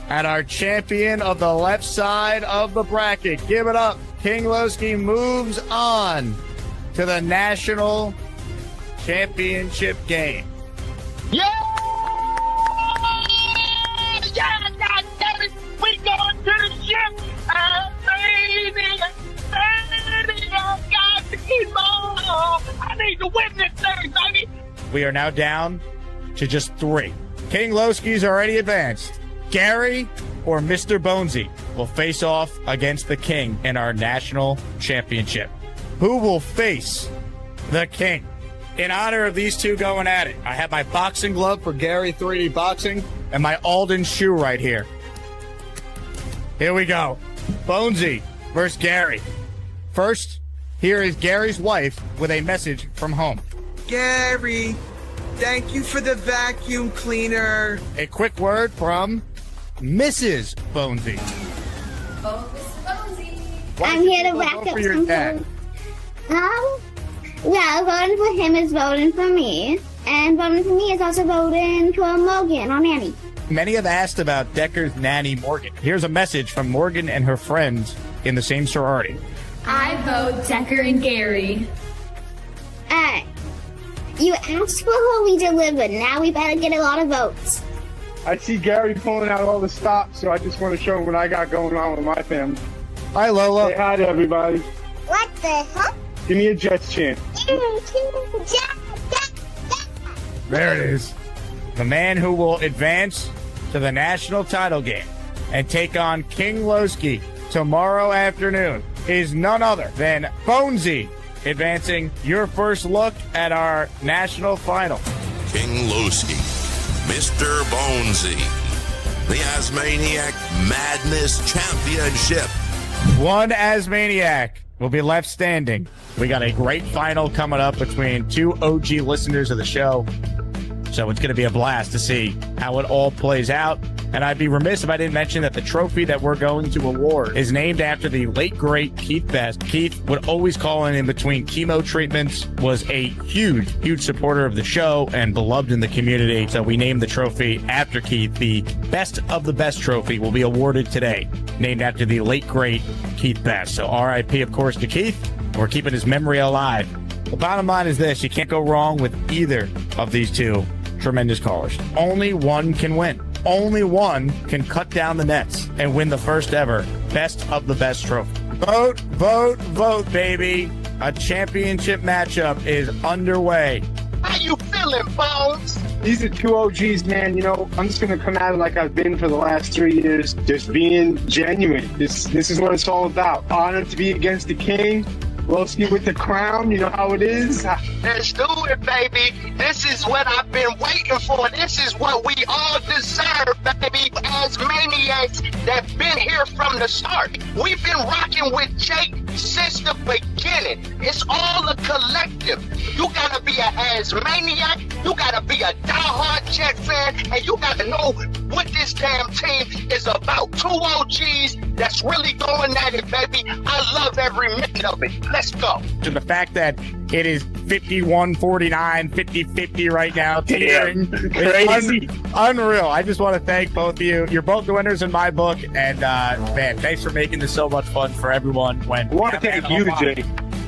at our champion of the left side of the bracket. Give it up. King Lowski moves on to the national championship game. Yeah! Yeah, God damn it! We going to the ship! I need to win this thing, baby! We are now down to just 3. King Lowski's already advanced. Gary or Mr. Bonesy will face off against the King in our national championship. Who will face the King? In honor of these two going at it, I have my boxing glove for Gary 3D Boxing and my Alden shoe right here. Here we go. Bonesy versus Gary. First, here is Gary's wife with a message from home. Gary, thank you for the vacuum cleaner. A quick word from Mrs. Bonesy. Oh, Mr. Bonesy. Why I'm should here to people back vote up for your some dad? Well, voting for him is voting for me. And voting for me is also voting for Morgan or Nanny. Many have asked about Decker's nanny, Morgan. Here's a message from Morgan and her friends in the same sorority. I vote Decker and Gary. You asked for who we delivered. Now we better get a lot of votes. I see Gary pulling out all the stops, so I just want to show him what I got going on with my family. Hi, Lola. Say hi to everybody. What the heck? Give me a Jets chant. There it is. The man who will advance to the national title game and take on King Lowski tomorrow afternoon is none other than Bonesy, advancing your first look at our national final. King Lowski, Mr. Bonesy, the Asmaniac Madness Championship. One Asmaniac will be left standing. We got a great final coming up between 2 OG listeners of the show. So it's going to be a blast to see how it all plays out. And I'd be remiss if I didn't mention that the trophy that we're going to award is named after the late, great Keith Best. Keith would always call in between chemo treatments, was a huge supporter of the show and beloved in the community. So we named the trophy after Keith. The Best of the Best trophy will be awarded today, named after the late, great Keith Best. So RIP, of course, to Keith. We're keeping his memory alive. The bottom line is this: you can't go wrong with either of these two tremendous callers. Only one can win. Only one can cut down the nets and win the first ever Best of the Best trophy. Vote, vote, vote, baby. A championship matchup is underway. How you feeling, Bones? These are 2 OGs, man. You know, I'm just going to come at it like I've been for the last 3 years. Just being genuine. This is what it's all about. Honored to be against the King. Lowski with the crown, you know how it is. Let's do it, baby. This is what I've been waiting for. This is what we all deserve, baby. As maniacs that been here from the start. We've been rocking with Jake since the beginning. It's all a collective. You gotta be a Asmaniac. You gotta be a diehard Jet fan, and you gotta know what this damn team is about. 2 OGs that's really going at it, baby. I love every minute of it. Let's go. To the fact that it is 51-49, 50-50 right now. Teetering. Crazy. Unreal. I just want to thank both of you. You're both the winners in my book. And, man, thanks for making this so much fun for everyone. We want to thank you, Jay.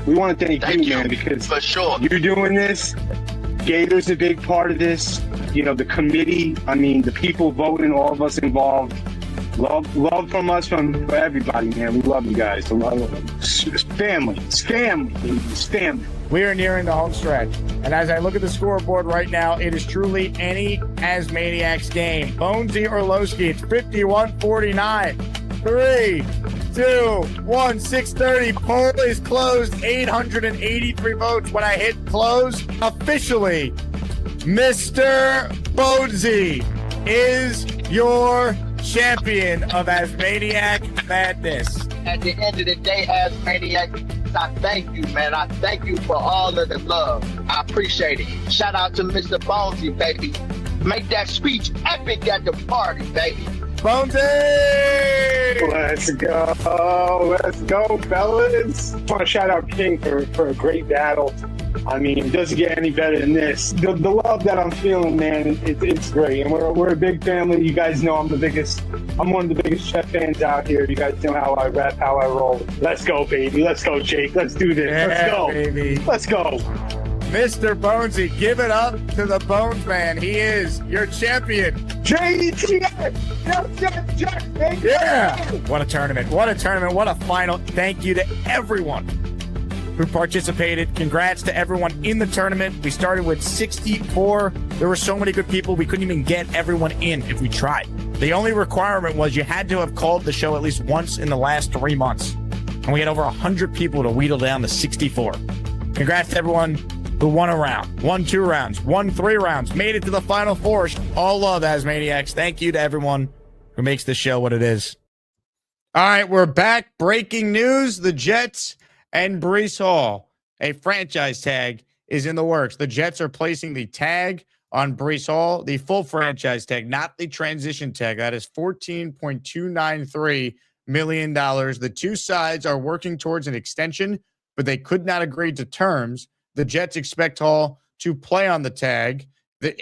We want to thank you, man, because for sure you're doing this. Gator's a big part of this. You know, the committee, I mean, the people voting, all of us involved. Love from us, from everybody, man. We love you guys. It's family. It's family, baby. It's family. We are nearing the home stretch. And as I look at the scoreboard right now, it is truly any Asmaniacs game. Bonesy or Lowski, it's 51-49. 3, 2, 1, 6:30. Poll is closed. 883 votes. When I hit close, officially, Mr. Bonesy is your champion of Asmaniac Madness. At the end of the day, Asmaniac, I thank you, man. I thank you for all of the love. I appreciate it. Shout out to Mr. Bonesy, baby. Make that speech epic at the party, baby. Bonesy! Let's go. Let's go, fellas. I want to shout out King for a great battle. I mean, it doesn't get any better than this. The love that I'm feeling, man, it's great. And we're a big family. You guys know I'm one of the biggest Jet fans out here. You guys know how I rap, how I roll. Let's go, baby. Let's go, Jake. Let's do this. Let's go. Baby. Let's go. Mr. Bonesy, give it up to the Bones Man. He is your champion. JTF! Yeah! What a tournament. What a tournament. What a final. Thank you to everyone who participated. Congrats to everyone in the tournament. We started with 64. There were so many good people. We couldn't even get everyone in if we tried. The only requirement was you had to have called the show at least once in the last 3 months. And we had over 100 people to wheedle down to 64. Congrats to everyone who won a round, won 2 rounds, won 3 rounds, made it to the final 4. All love, Asmaniacs. Thank you to everyone who makes this show what it is. All right, we're back. Breaking news. The Jets and Breece Hall, a franchise tag, is in the works. The Jets are placing the tag on Breece Hall, the full franchise tag, not the transition tag. That is $14.293 million. The two sides are working towards an extension, but they could not agree to terms. The Jets expect Hall to play on the tag.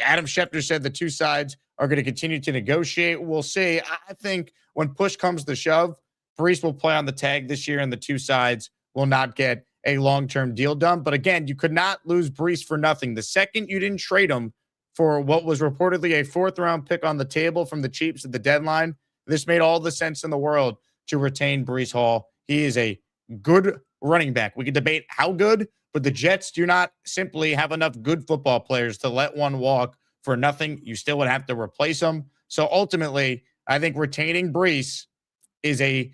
Adam Schefter said the two sides are going to continue to negotiate. We'll see. I think when push comes to shove, Breece will play on the tag this year, and the two sides will not get a long-term deal done. But again, you could not lose Breece for nothing. The second you didn't trade him for what was reportedly a 4th-round pick on the table from the Chiefs at the deadline, this made all the sense in the world to retain Breece Hall. He is a good running back. We could debate how good, but the Jets do not simply have enough good football players to let one walk for nothing. You still would have to replace him. So ultimately, I think retaining Breece is a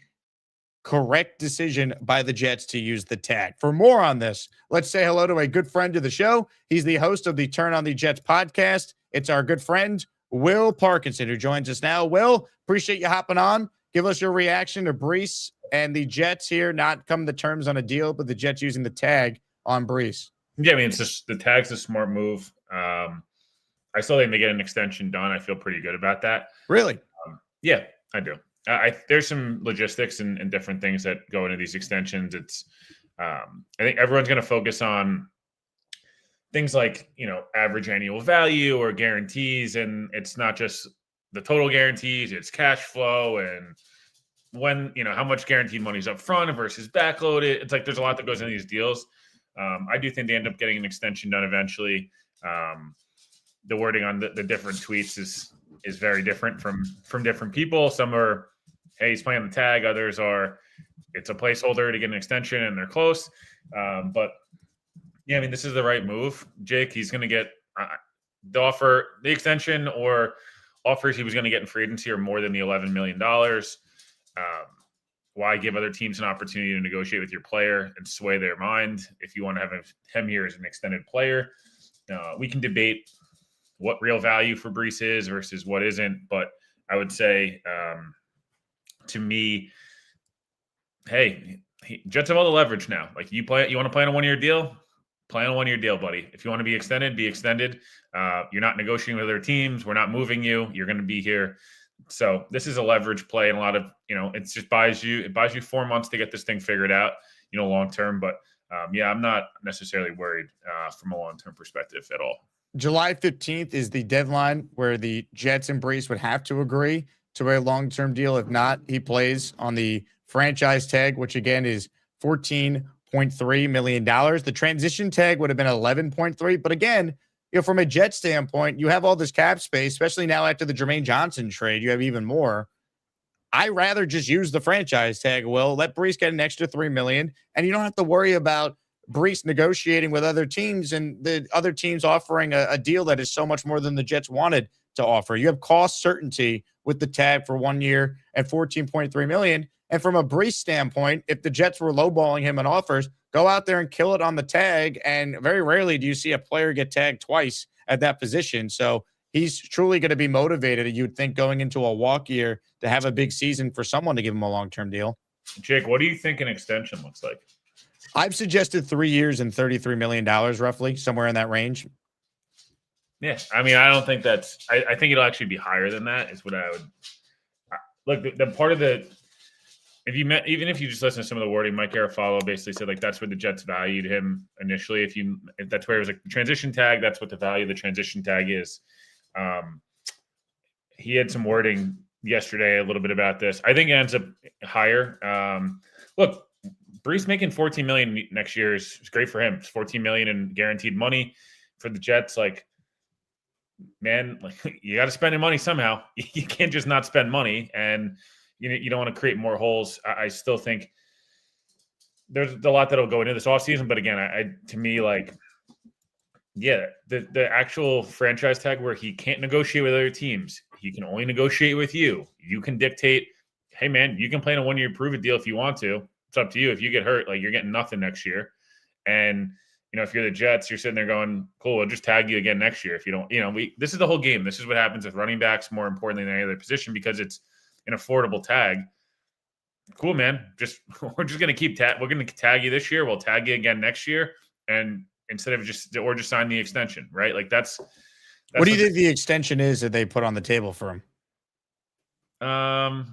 correct decision by the Jets to use the tag. For more on this, let's say hello to a good friend of the show. He's the host of the Turn on the Jets podcast. It's our good friend, Will Parkinson, who joins us now. Will, appreciate you hopping on. Give us your reaction to Breece and the Jets here not coming to terms on a deal, but the Jets using the tag on Breece. Yeah, I mean, it's just the tag's a smart move. I still think they get an extension done. I feel pretty good about that. Really? Yeah, I do. There's some logistics and different things that go into these extensions. It's I think everyone's going to focus on things like, average annual value or guarantees, and it's not just the total guarantees, it's cash flow and when, how much guaranteed money is up front versus backloaded. It's like there's a lot that goes into these deals. I do think they end up getting an extension done eventually. The wording on the different tweets is very different from different people. Some are, hey, he's playing the tag. Others are, it's a placeholder to get an extension and they're close. But yeah, I mean, this is the right move. Jake, he's going to get the extension or offers he was going to get in free agency are more than the $11 million. Why give other teams an opportunity to negotiate with your player and sway their mind if you want to have him here as an extended player? We can debate what real value for Breece is versus what isn't, but I would say to me, hey, Jets have all the leverage now. Like you want to play on a 1-year deal? Play on a 1-year deal, buddy. If you want to be extended, be extended. You're not negotiating with other teams. We're not moving you. You're going to be here. So this is a leverage play, and a lot of, it just buys you 4 months to get this thing figured out, long term. But yeah, I'm not necessarily worried from a long-term perspective at all. July 15th is the deadline where the Jets and Breece would have to agree to a long-term deal. If not, he plays on the franchise tag, which again is $14.3 million. The transition tag would have been 11.3, but again, from a Jet standpoint, you have all this cap space, especially now after the Jermaine Johnson trade, you have even more. I rather just use the franchise tag. Will let Breece get an extra $3 million, and you don't have to worry about Breece negotiating with other teams and the other teams offering a deal that is so much more than the Jets wanted to offer. You have cost certainty with the tag for 1 year and $14.3 million. And from a Breece standpoint, if the Jets were lowballing him in offers, go out there and kill it on the tag. And very rarely do you see a player get tagged twice at that position. So he's truly going to be motivated, you'd think, going into a walk year to have a big season for someone to give him a long-term deal. Jake, what do you think an extension looks like? I've suggested 3 years and $33 million, roughly, somewhere in that range. Yeah, I mean, I don't think that's – I think it'll actually be higher than that is what I would – look, the part of the even if you just listen to some of the wording, Mike Garafolo basically said like that's where the Jets valued him initially. If that's where it was like the transition tag, that's what the value of the transition tag is. He had some wording yesterday a little bit about this. I think it ends up higher. Look, Breece making $14 million next year is great for him. It's $14 million in guaranteed money for the Jets. Like, man, like you got to spend your money somehow. You can't just not spend money, and you don't want to create more holes. I still think there's a lot that'll go into this offseason. But again, to me, like, yeah, the actual franchise tag where he can't negotiate with other teams. He can only negotiate with you. You can dictate, hey, man, you can play in a one-year prove-it deal if you want to. It's up to you. If you get hurt, like you're getting nothing next year. And, if you're the Jets, you're sitting there going, cool, we'll just tag you again next year. If you don't, this is the whole game. This is what happens with running backs more importantly than any other position because it's an affordable tag. Cool, man. We're just going to keep we're going to tag you this year. We'll tag you again next year. And instead of just sign the extension, right? Like that's what do you think the extension is that they put on the table for him? I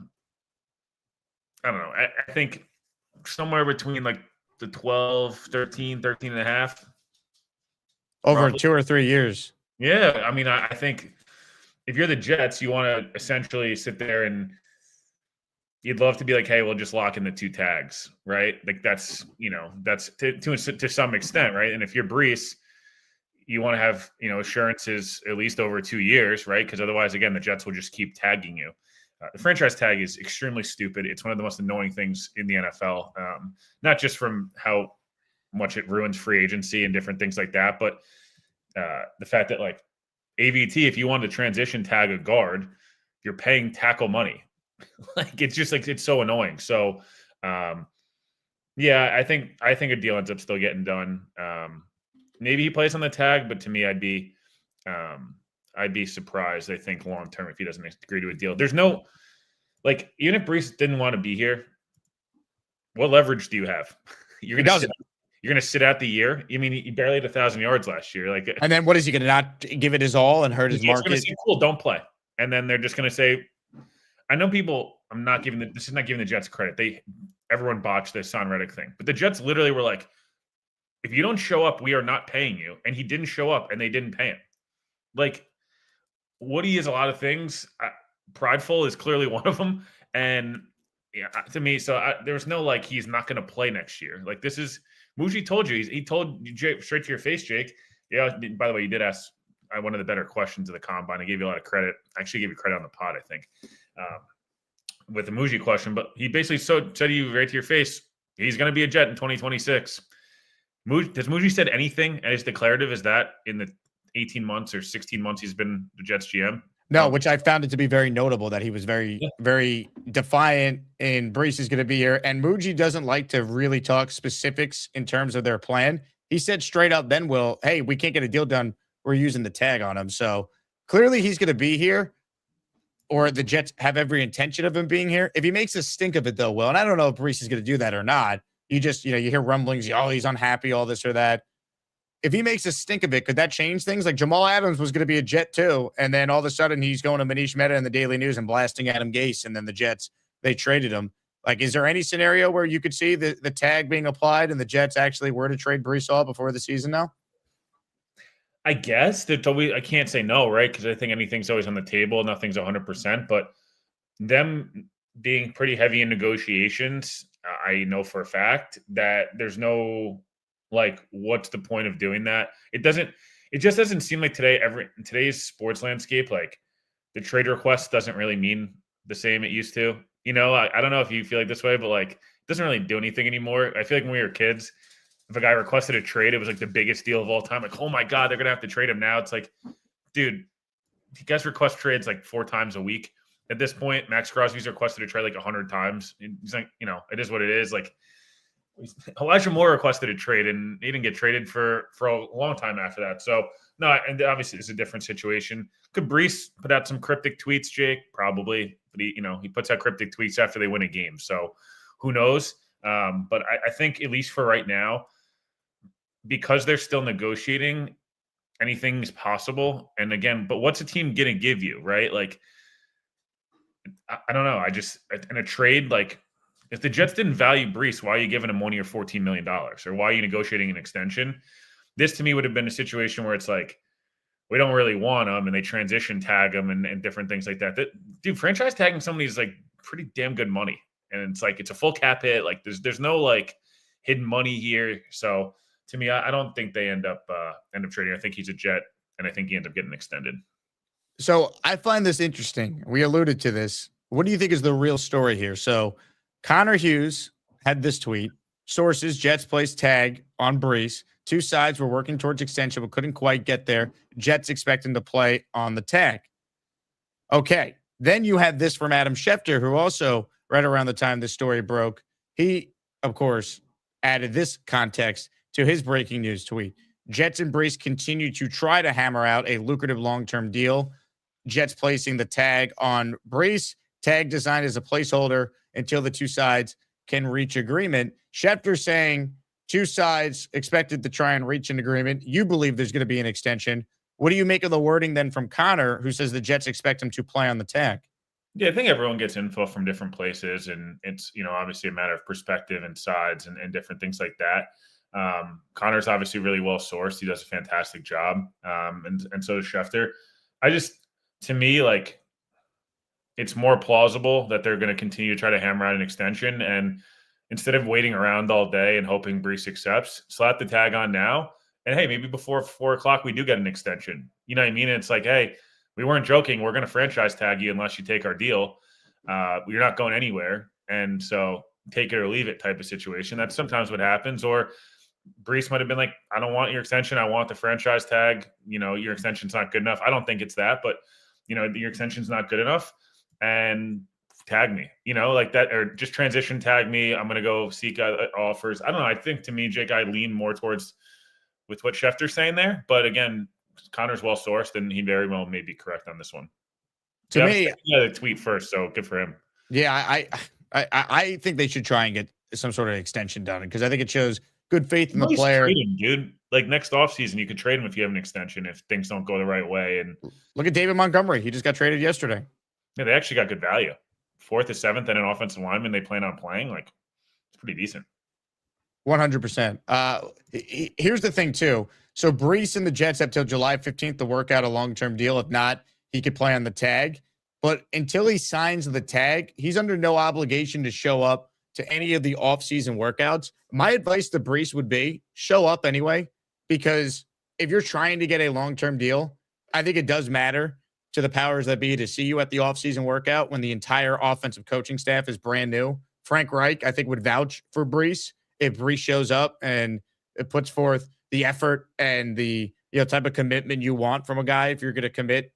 don't know. I think somewhere between like the 12, 13 and a half. Over probably 2 or 3 years. Yeah. I mean, I think if you're the Jets, you want to essentially sit there and you'd love to be like, hey, we'll just lock in the 2 tags, right? Like that's to some extent, right? And if you're Breece, you want to have, assurances at least over 2 years, right? Because otherwise, again, the Jets will just keep tagging you. The franchise tag is extremely stupid. It's one of the most annoying things in the NFL, not just from how much it ruins free agency and different things like that, but the fact that like AVT, if you want to transition tag a guard, you're paying tackle money. Like it's just like it's so annoying. So, yeah, I think a deal ends up still getting done. Maybe he plays on the tag, but to me, I'd be surprised, I think, long term if he doesn't agree to a deal. There's no, like, even if Breece didn't want to be here, what leverage do you have? You're going to sit out the year. I mean, he barely had 1,000 yards last year. Like, and then what is he going to not give it his all and hurt his market? He's going to say, cool, don't play. And then they're just going to say, I know people. This is not giving the Jets credit. Everyone botched this Son Reddick thing, but the Jets literally were like, if you don't show up, we are not paying you. And he didn't show up, and they didn't pay him. Like, Woody is a lot of things. Prideful is clearly one of them. And yeah, to me, there's no like he's not going to play next year. Like this is Muji told you. He told you straight to your face, Jake. Yeah. By the way, you did ask one of the better questions of the combine. I gave you a lot of credit. I actually gave you credit on the pod, I think, with the Muji question. But he basically said to you right to your face, he's going to be a Jet in 2026. Does Muji said anything as declarative as that in the 18 months or 16 months he's been the Jets GM? No, which I found it to be very notable that he was very, very defiant and Breece is going to be here. And Muji doesn't like to really talk specifics in terms of their plan. He said straight up then, Will, hey, we can't get a deal done. We're using the tag on him. So clearly he's going to be here, or the Jets have every intention of him being here. If he makes a stink of it, though, Will, and I don't know if Breece is going to do that or not. You just, you hear rumblings, oh, he's unhappy, all this or that. If he makes a stink of it, could that change things? Like Jamal Adams was going to be a Jet too, and then all of a sudden he's going to Manish Mehta in the Daily News and blasting Adam Gase, and then the Jets, they traded him. Like, is there any scenario where you could see the tag being applied and the Jets actually were to trade Breece Hall before the season now? I guess I can't say no, right? Because I think anything's always on the table. Nothing's 100%, but them being pretty heavy in negotiations, I know for a fact that there's no, like, what's the point of doing that? It just doesn't seem like in today's sports landscape, like the trade request doesn't really mean the same it used to. I don't know if you feel like this way, but like, it doesn't really do anything anymore. I feel like when we were kids, if a guy requested a trade, it was like the biggest deal of all time. Like, oh my God, they're going to have to trade him now. It's like, dude, you guys request trades like 4 times a week. At this point, Max Crosby's requested a trade like 100 times. He's like, it is what it is. Like, Elijah Moore requested a trade, and he didn't get traded for a long time after that. So, no, and obviously it's a different situation. Could Breece put out some cryptic tweets, Jake? Probably. But he puts out cryptic tweets after they win a game. So who knows? But I think at least for right now, because they're still negotiating, anything's possible. And again, but what's a team going to give you, right? Like, I don't know. In a trade, like, if the Jets didn't value Breece, why are you giving him 1 year, $14 million? Or why are you negotiating an extension? This to me would have been a situation where it's like, we don't really want him, and they transition tag him and different things like that. Dude, franchise tagging somebody is like pretty damn good money. And it's like, it's a full cap hit. Like there's no like hidden money here. So to me, I don't think they end up trading. I think he's a Jet, and I think he ends up getting extended. So I find this interesting. We alluded to this. What do you think is the real story here? So Connor Hughes had this tweet. Sources, Jets placed tag on Breece. Two sides were working towards extension, but couldn't quite get there. Jets expecting to play on the tag. Okay. Then you had this from Adam Schefter, who also, right around the time this story broke, he, of course, added this context to his breaking news tweet. Jets and Breece continue to try to hammer out a lucrative long-term deal. Jets placing the tag on Breece. Tag designed as a placeholder until the two sides can reach agreement. Schefter saying two sides expected to try and reach an agreement. You believe there's going to be an extension. What do you make of the wording then from Connor, who says the Jets expect him to play on the tag? Yeah, I think everyone gets info from different places, and it's, obviously a matter of perspective and sides and different things like that. Connor's obviously really well sourced. He does a fantastic job. And so does Schefter. To me, like, it's more plausible that they're going to continue to try to hammer out an extension. And instead of waiting around all day and hoping Breece accepts, slap the tag on now. And hey, maybe before 4 o'clock, we do get an extension. You know what I mean? It's like, hey, we weren't joking. We're going to franchise tag you unless you take our deal. You're not going anywhere. And so take it or leave it type of situation. That's sometimes what happens. Or Breece might have been like, I don't want your extension. I want the franchise tag. Your extension's not good enough. I don't think it's that, but your extension's not good enough. And tag me, like that, or just transition tag me. I'm going to go seek offers. I don't know. I think to me, Jake, I lean more towards with what Schefter's saying there. But again, Connor's well sourced, and he very well may be correct on this one. To me, the tweet first, so good for him. Yeah, I think they should try and get some sort of extension done, because I think it shows good faith in the player. Trade him, dude. Like next offseason, you could trade him if you have an extension if things don't go the right way. And look at David Montgomery; he just got traded yesterday. Yeah, they actually got good value. 4th to 7th and an offensive lineman they plan on playing. Like, it's pretty decent. 100%. Here's the thing, too. So Breece and the Jets have till July 15th to work out a long-term deal. If not, he could play on the tag. But until he signs the tag, he's under no obligation to show up to any of the off-season workouts. My advice to Breece would be show up anyway, because if you're trying to get a long-term deal, I think it does matter to the powers that be to see you at the offseason workout when the entire offensive coaching staff is brand new. Frank Reich, I think, would vouch for Breece if Breece shows up and it puts forth the effort and the type of commitment you want from a guy if you're going to commit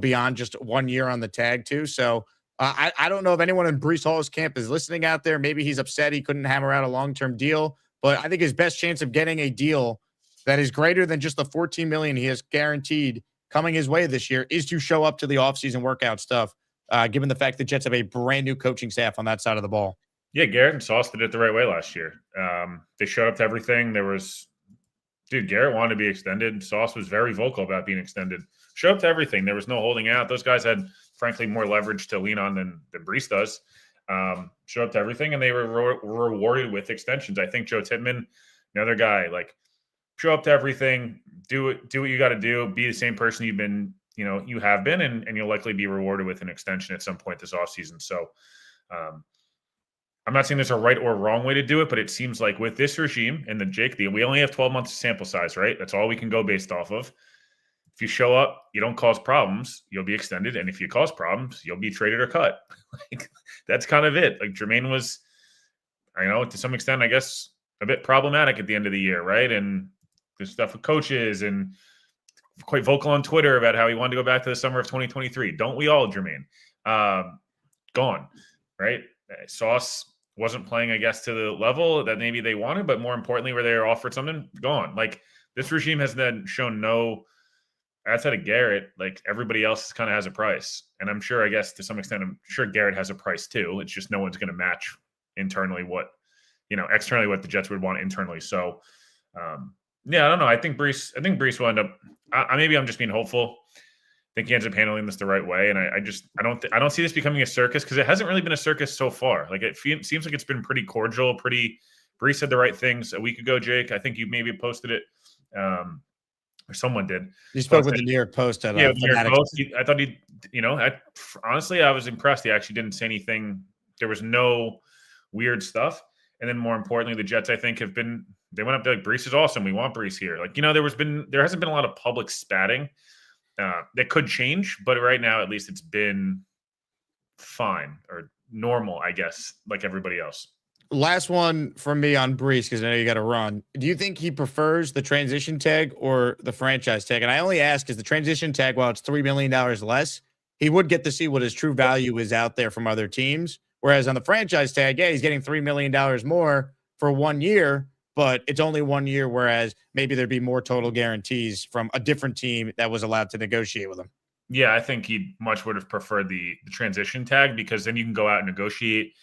beyond just 1 year on the tag too. So I don't know if anyone in Breece Hall's camp is listening out there. Maybe he's upset he couldn't hammer out a long-term deal, but I think his best chance of getting a deal that is greater than just the $14 million he has guaranteed coming his way this year is to show up to the offseason workout stuff, given the fact that Jets have a brand new coaching staff on that side of the ball. Yeah, Garrett and Sauce did it the right way last year. They showed up to everything. Garrett wanted to be extended. Sauce was very vocal about being extended. Showed up to everything. There was no holding out. Those guys had, frankly, more leverage to lean on than Breece does. Showed up to everything, and they were rewarded with extensions. I think Joe Tittman, another guy, like, show up to everything, do what you got to do, be the same person you have been, and you'll likely be rewarded with an extension at some point this offseason. So I'm not saying there's a right or wrong way to do it, but it seems like with this regime and the Jake deal, we only have 12 months of sample size, right? That's all we can go based off of. If you show up, you don't cause problems, you'll be extended. And if you cause problems, you'll be traded or cut. That's kind of it. Like Jermaine was, to some extent, I guess, a bit problematic at the end of the year, right? And there's stuff with coaches and quite vocal on Twitter about how he wanted to go back to the summer of 2023. Don't we all, Jermaine? Gone, right? Sauce wasn't playing, I guess, to the level that maybe they wanted, but more importantly, where they were offered something, gone. Like, this regime has then shown no, outside of Garrett, like, everybody else kind of has a price. And I'm sure, I guess, to some extent, I'm sure Garrett has a price too. It's just no one's going to match internally externally what the Jets would want internally. So, I don't know. I think Breece will end up, maybe I'm just being hopeful. think he ends up handling this the right way. And I don't see this becoming a circus, because it hasn't really been a circus so far. Like, it seems like it's been pretty cordial, Breece said the right things a week ago, Jake. I think you maybe posted it, or someone did. You spoke with the New York Post. Yeah, the New York Post. I thought honestly, I was impressed. He actually didn't say anything. There was no weird stuff. And then more importantly, the Jets, I think, they went up to like, Breece is awesome. We want Breece here. Like, there hasn't been a lot of public spatting. That could change, but right now, at least, it's been fine or normal, I guess, like everybody else. Last one from me on Breece, because I know you got to run. Do you think he prefers the transition tag or the franchise tag? And I only ask because the transition tag, while it's $3 million less, he would get to see what his true value is out there from other teams. Whereas on the franchise tag, yeah, he's getting $3 million more for 1 year, but it's only 1 year, whereas maybe there'd be more total guarantees from a different team that was allowed to negotiate with him. Yeah, I think he much would have preferred the transition tag, because then you can go out and negotiate,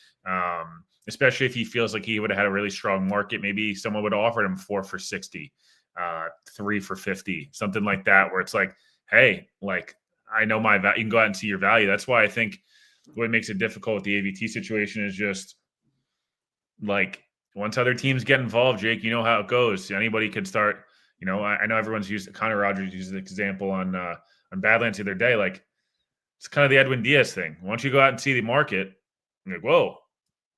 especially if he feels like he would have had a really strong market. Maybe someone would have offered him 4 for 60, 3 for 50, something like that, where it's like, hey, like, I know my value. You can go out and see your value. That's why I think what makes it difficult with the AVT situation is just like, once other teams get involved, Jake, you know how it goes. Anybody could start, I know everyone's used, Connor Rogers used the example on Badlands the other day. Like, it's kind of the Edwin Diaz thing. Once you go out and see the market, you're like, whoa,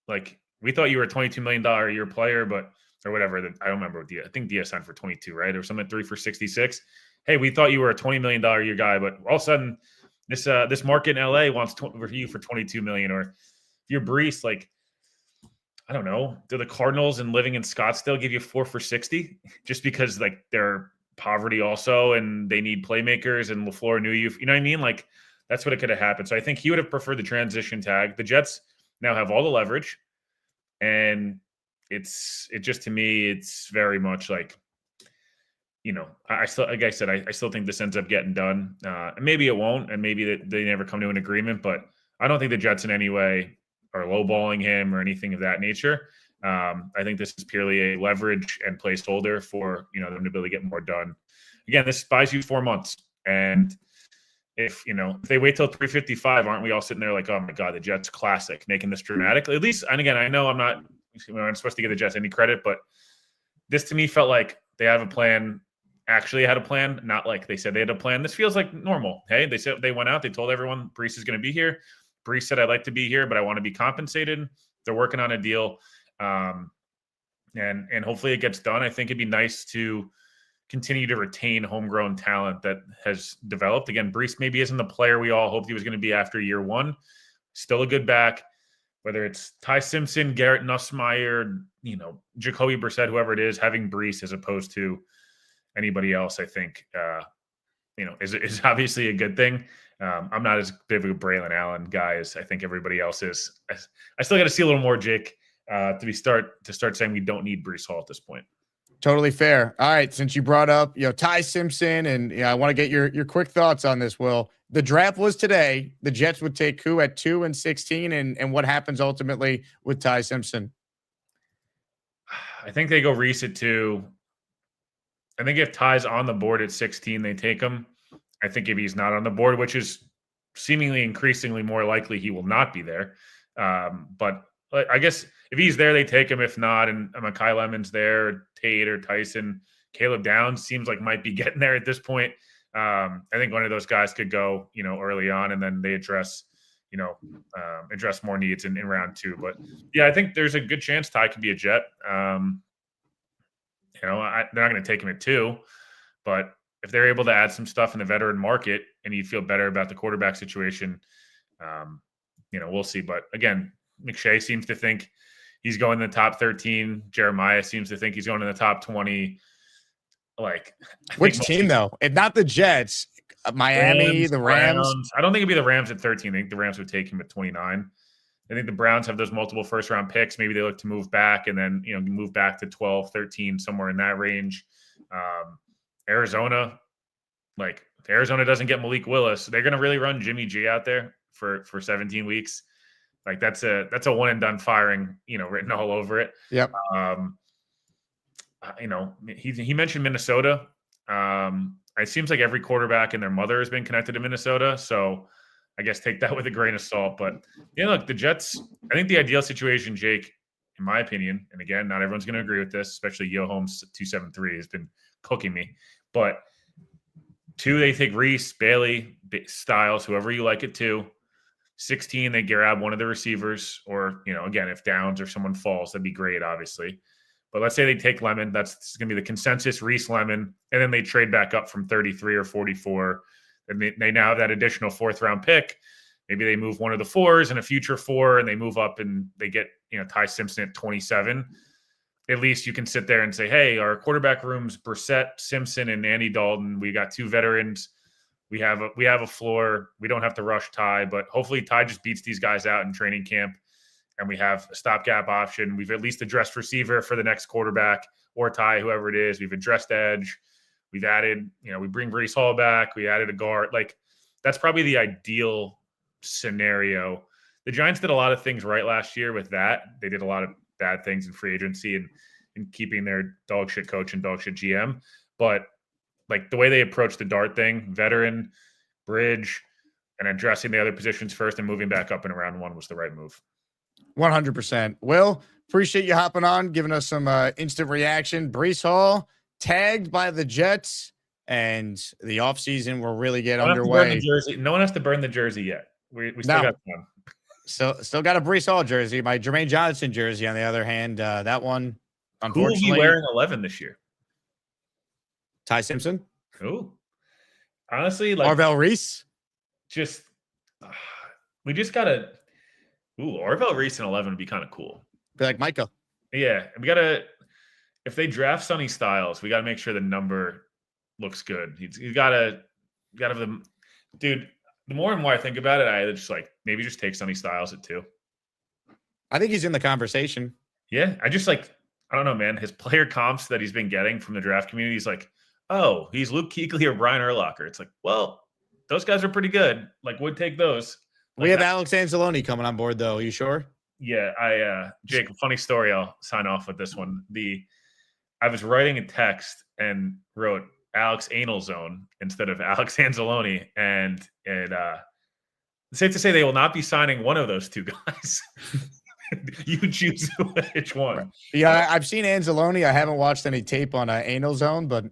like, we thought you were a $22 million a year player, but, or whatever. I don't remember what Diaz, I think Diaz signed for 22, right? Or something, 3 for 66. Hey, we thought you were a $20 million a year guy, but all of a sudden this market in LA wants for you for 22 million. Or if you're Breece, like, I don't know, do the Cardinals and living in Scottsdale give you 4 for 60 just because, like, they're poverty also and they need playmakers, and LaFleur knew you know what I mean? Like, that's what it could have happened. So I think he would have preferred the transition tag. The Jets now have all the leverage, and it just, to me, it's very much like, I still, like I said, I still think this ends up getting done. And maybe it won't, and maybe they never come to an agreement, but I don't think the Jets in any way are lowballing him or anything of that nature. I think this is purely a leverage and placeholder for, them to be able to get more done. Again, this buys you 4 months. And if they wait till 355, aren't we all sitting there like, oh my God, the Jets classic, making this dramatic? At least, and again, I know I'm not supposed to give the Jets any credit, but this to me felt like they have a plan, actually had a plan, not like they said they had a plan. This feels like normal. Hey, they said they went out, they told everyone Breece is going to be here. Breece said, I'd like to be here, but I want to be compensated. They're working on a deal. And hopefully it gets done. I think it'd be nice to continue to retain homegrown talent that has developed. Again, Breece maybe isn't the player we all hoped he was going to be after year one. Still a good back, whether it's Ty Simpson, Garrett Nussmeier, Jacoby Brissett, whoever it is, having Breece as opposed to anybody else, I think, is obviously a good thing. I'm not as big of a Braylon Allen guy as I think everybody else is. I still got to see a little more, Jake, to start saying we don't need Breece Hall at this point. Totally fair. All right, since you brought up Ty Simpson, and I want to get your quick thoughts on this. Will, the draft was today. The Jets would take who at 2 and 16, and what happens ultimately with Ty Simpson? I think they go Reese at 2. I think if Ty's on the board at 16, they take him. I think if he's not on the board, which is seemingly increasingly more likely, he will not be there. But I guess if he's there, they take him. If not, and Mekhi Lemon's there, Tate or Tyson, Caleb Downs seems like might be getting there at this point. I think one of those guys could go, early on, and then they address more needs in round 2. But yeah, I think there's a good chance Ty could be a Jet. They're not going to take him at 2, but if they're able to add some stuff in the veteran market and you feel better about the quarterback situation, we'll see. But again, McShay seems to think he's going in the top 13. Jeremiah seems to think he's going in the top 20. Like, which team though? If not the Jets, Miami, the Rams. I don't think it'd be the Rams at 13. I think the Rams would take him at 29. I think the Browns have those multiple first-round picks. Maybe they look to move back and then, move back to 12, 13, somewhere in that range. Arizona, like, if Arizona doesn't get Malik Willis, they're going to really run Jimmy G out there for 17 weeks. Like, that's a one-and-done firing, written all over it. Yep. He mentioned Minnesota. it seems like every quarterback and their mother has been connected to Minnesota. So I guess take that with a grain of salt. But yeah, look, the Jets, I think the ideal situation, Jake, in my opinion, and again, not everyone's going to agree with this, especially Yo Holmes 273 has been cooking me. But 2, they take Reese, Bailey, Styles, whoever you like it to. 16, they grab one of the receivers, or, again, if Downs or someone falls, that'd be great, obviously. But let's say they take Lemon. That's going to be the consensus, Reese, Lemon, and then they trade back up from 33 or 44. And they now have that additional 4th-round pick. Maybe they move one of the 4s and a future 4, and they move up and they get, Ty Simpson at 27. At least you can sit there and say, hey, our quarterback room's Brissett, Simpson, and Andy Dalton. We got 2 veterans. We have a floor. We don't have to rush Ty, but hopefully Ty just beats these guys out in training camp, and we have a stopgap option. We've at least addressed receiver for the next quarterback or Ty, whoever it is. We've addressed edge. We've added, we bring Breece Hall back. We added a guard. Like, that's probably the ideal scenario. The Giants did a lot of things right last year with that. They did a lot of bad things in free agency and keeping their dog shit coach and dog shit GM. But like the way they approached the Dart thing, veteran, bridge, and addressing the other positions first and moving back up in round 1 was the right move. 100%. Will, appreciate you hopping on, giving us some instant reaction. Breece Hall tagged by the Jets, and the offseason will really get underway. No one has to burn the jersey yet. We still got one. Still got a Breece Hall jersey. My Jermaine Johnson jersey, on the other hand, that one, unfortunately. Who will be wearing 11 this year? Ty Simpson. Ooh. Honestly, like Arvell Reese. We just gotta. Arvell Reese in 11 would be kind of cool. Be like Micah. Yeah, we gotta. If they draft Sonny Styles, we gotta make sure the number looks good. You gotta have them, dude. The more and more I think about it, I just maybe just take Sonny Styles at 2. I think he's in the conversation. Yeah, I don't know, man. His player comps that he's been getting from the draft community, he's like, oh, he's Luke Kuechly or Brian Urlacher. It's like, well, those guys are pretty good. Would take those. We have Alex Anzalone coming on board, though. Are you sure? Yeah, Jake, funny story. I'll sign off with this one. I was writing a text and wrote Alex Anal Zone instead of Alex Anzalone, and it's safe to say they will not be signing one of those 2 guys. You choose which one. Yeah, I've seen Anzalone. I haven't watched any tape on Anal Zone, but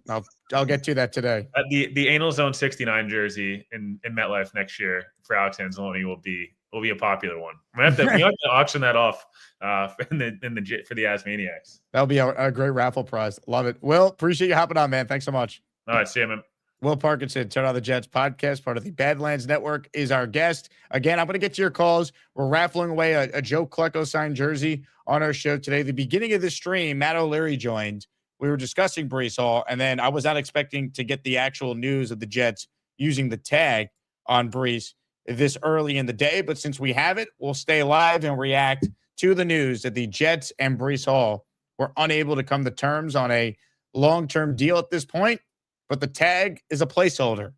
I'll get to that today. The Anal Zone 69 jersey in MetLife next year for Alex Anzalone will be a popular one. We have to auction that off for the ASMANIACs. That'll be a great raffle prize. Love it. Will, appreciate you hopping on, man. Thanks so much. All right, see you, man. Will Parkinson, Turn on the Jets podcast, part of the Badlands Network, is our guest. Again, I'm going to get to your calls. We're raffling away a Joe Klecko signed jersey on our show today. The beginning of the stream, Matt O'Leary joined. We were discussing Breece Hall, and then I was not expecting to get the actual news of the Jets using the tag on Breece this early in the day. But since we have it, we'll stay live and react to the news that the Jets and Breece Hall were unable to come to terms on a long-term deal at this point. But the tag is a placeholder,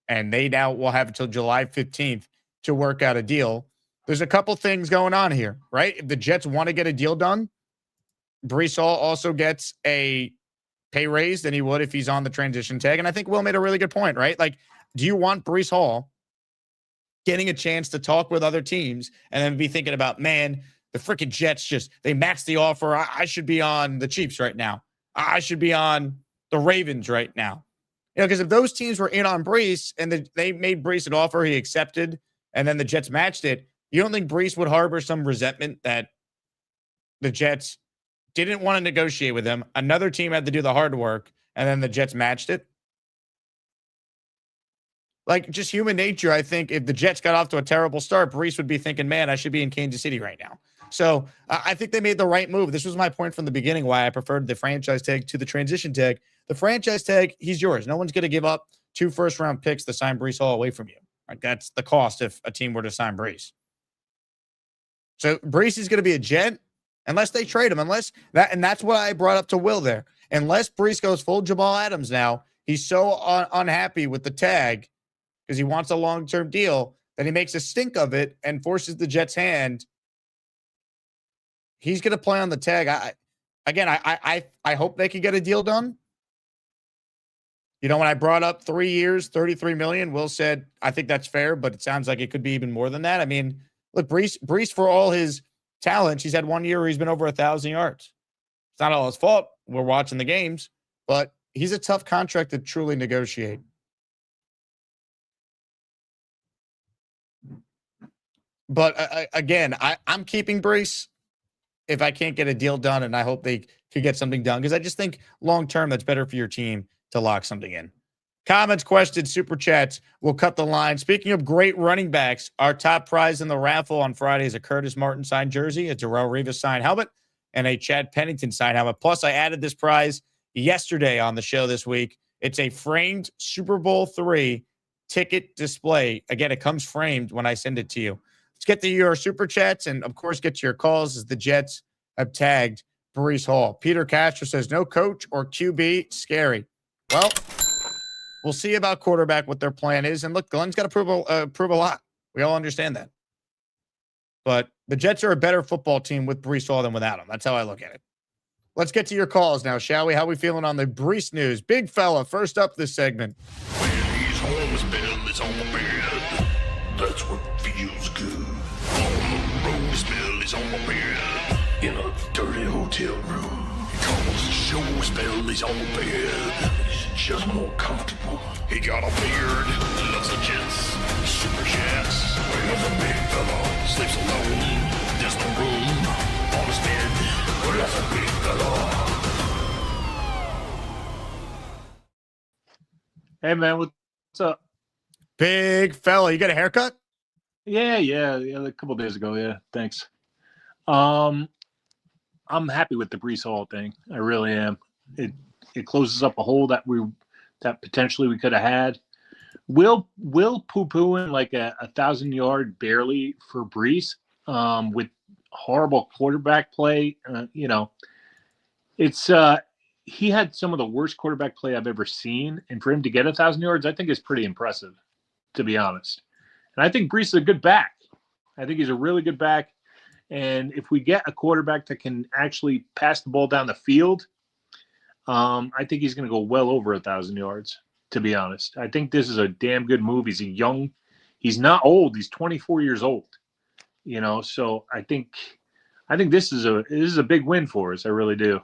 and they now will have until July 15th to work out a deal. There's a couple things going on here, right? If the Jets want to get a deal done, Breece Hall also gets a pay raise than he would if he's on the transition tag. And I think Will made a really good point, right? Do you want Breece Hall getting a chance to talk with other teams and then be thinking about, man, the freaking Jets they matched the offer. I should be on the Chiefs right now. I should be on the Ravens right now. Because if those teams were in on Breece and they made Breece an offer he accepted and then the Jets matched it, you don't think Breece would harbor some resentment that the Jets didn't want to negotiate with him? Another team had to do the hard work and then the Jets matched it? Just human nature, I think if the Jets got off to a terrible start, Breece would be thinking, man, I should be in Kansas City right now. So I think they made the right move. This was my point from the beginning, why I preferred the franchise tag to the transition tag. The franchise tag, he's yours. No one's going to give up 2 first-round picks to sign Breece Hall away from you. That's the cost if a team were to sign Breece. So Breece is going to be a Jet unless they trade him. And that's what I brought up to Will there. Unless Breece goes full Jamal Adams now, he's so unhappy with the tag because he wants a long-term deal that he makes a stink of it and forces the Jets' hand. He's going to play on the tag. I hope they can get a deal done. You know, when I brought up 3 years, 33 million, Will said, I think that's fair, but it sounds like it could be even more than that. I mean, look, Breece, for all his talent, he's had 1 year where he's been over 1,000 yards. It's not all his fault. We're watching the games, but he's a tough contract to truly negotiate. But again, I'm keeping Breece if I can't get a deal done, and I hope they could get something done because I just think long-term that's better for your team to lock something in. Comments, questions, super chats. We'll cut the line. Speaking of great running backs, our top prize in the raffle on Friday is a Curtis Martin signed jersey, a Darrelle Revis signed helmet, and a Chad Pennington signed helmet. Plus, I added this prize yesterday on the show this week. It's a framed Super Bowl III ticket display. Again, it comes framed when I send it to you. Let's get to your super chats and, of course, get to your calls as the Jets have tagged Breece Hall. Peter Castro says, no coach or QB, scary. Well, we'll see about quarterback, what their plan is. And look, Glenn's got to prove a lot. We all understand that. But the Jets are a better football team with Breece Hall than without him. That's how I look at it. Let's get to your calls now, shall we? How we feeling on the Breece news? Big fella, first up this segment. When he's home, his bell is on the bed. That's what feels good. On the road, his bell is on the bed. In a dirty hotel room. He calls the show, his bell is on the bed. He's just more comfortable. He got a beard, loves the Jets, super chats. Where's a big fella, sleeps alone. There's no room on his bed. Where's a big fella? Hey man, what's up? Big fella, you got a haircut? Yeah, a couple days ago. Yeah, thanks. I'm happy with the Breece Hall thing. I really am. It closes up a hole that potentially we could have had. Will poo-pooing like a 1,000-yard barely for Breece with horrible quarterback play. It's he had some of the worst quarterback play I've ever seen, and for him to get 1,000 yards, I think is pretty impressive, to be honest. And I think Breece is a good back. I think he's a really good back. And if we get a quarterback that can actually pass the ball down the field, I think he's going to go well over 1,000 yards, to be honest. I think this is a damn good move. He's not old. He's 24 years old, so I think this is a big win for us. I really do.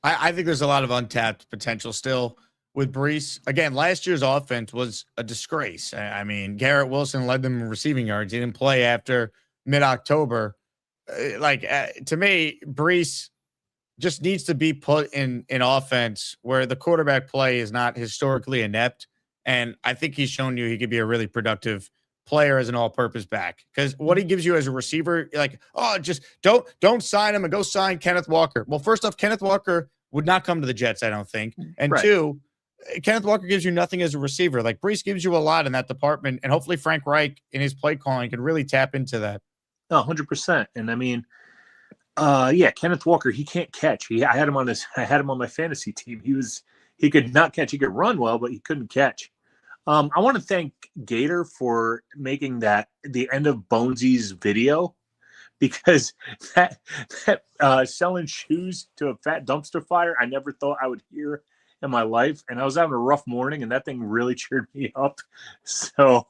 I think there's a lot of untapped potential still with Breece. Again, last year's offense was a disgrace. I mean, Garrett Wilson led them in receiving yards. He didn't play after mid-October. To me, Breece just needs to be put in offense where the quarterback play is not historically inept. And I think he's shown you he could be a really productive player as an all-purpose back. Because what he gives you as a receiver, just don't sign him and go sign Kenneth Walker. Well, first off, Kenneth Walker would not come to the Jets, I don't think. And right. Two, Kenneth Walker gives you nothing as a receiver. Like Breece gives you a lot in that department. And hopefully Frank Reich in his play calling can really tap into that. 100%. And I mean, Kenneth Walker, he can't catch. I had him on my fantasy team. He could not catch. He could run well, but he couldn't catch. I want to thank Gator for making that the end of Bonesy's video, because that selling shoes to a fat dumpster fire, I never thought I would hear in my life. And I was having a rough morning, and that thing really cheered me up. So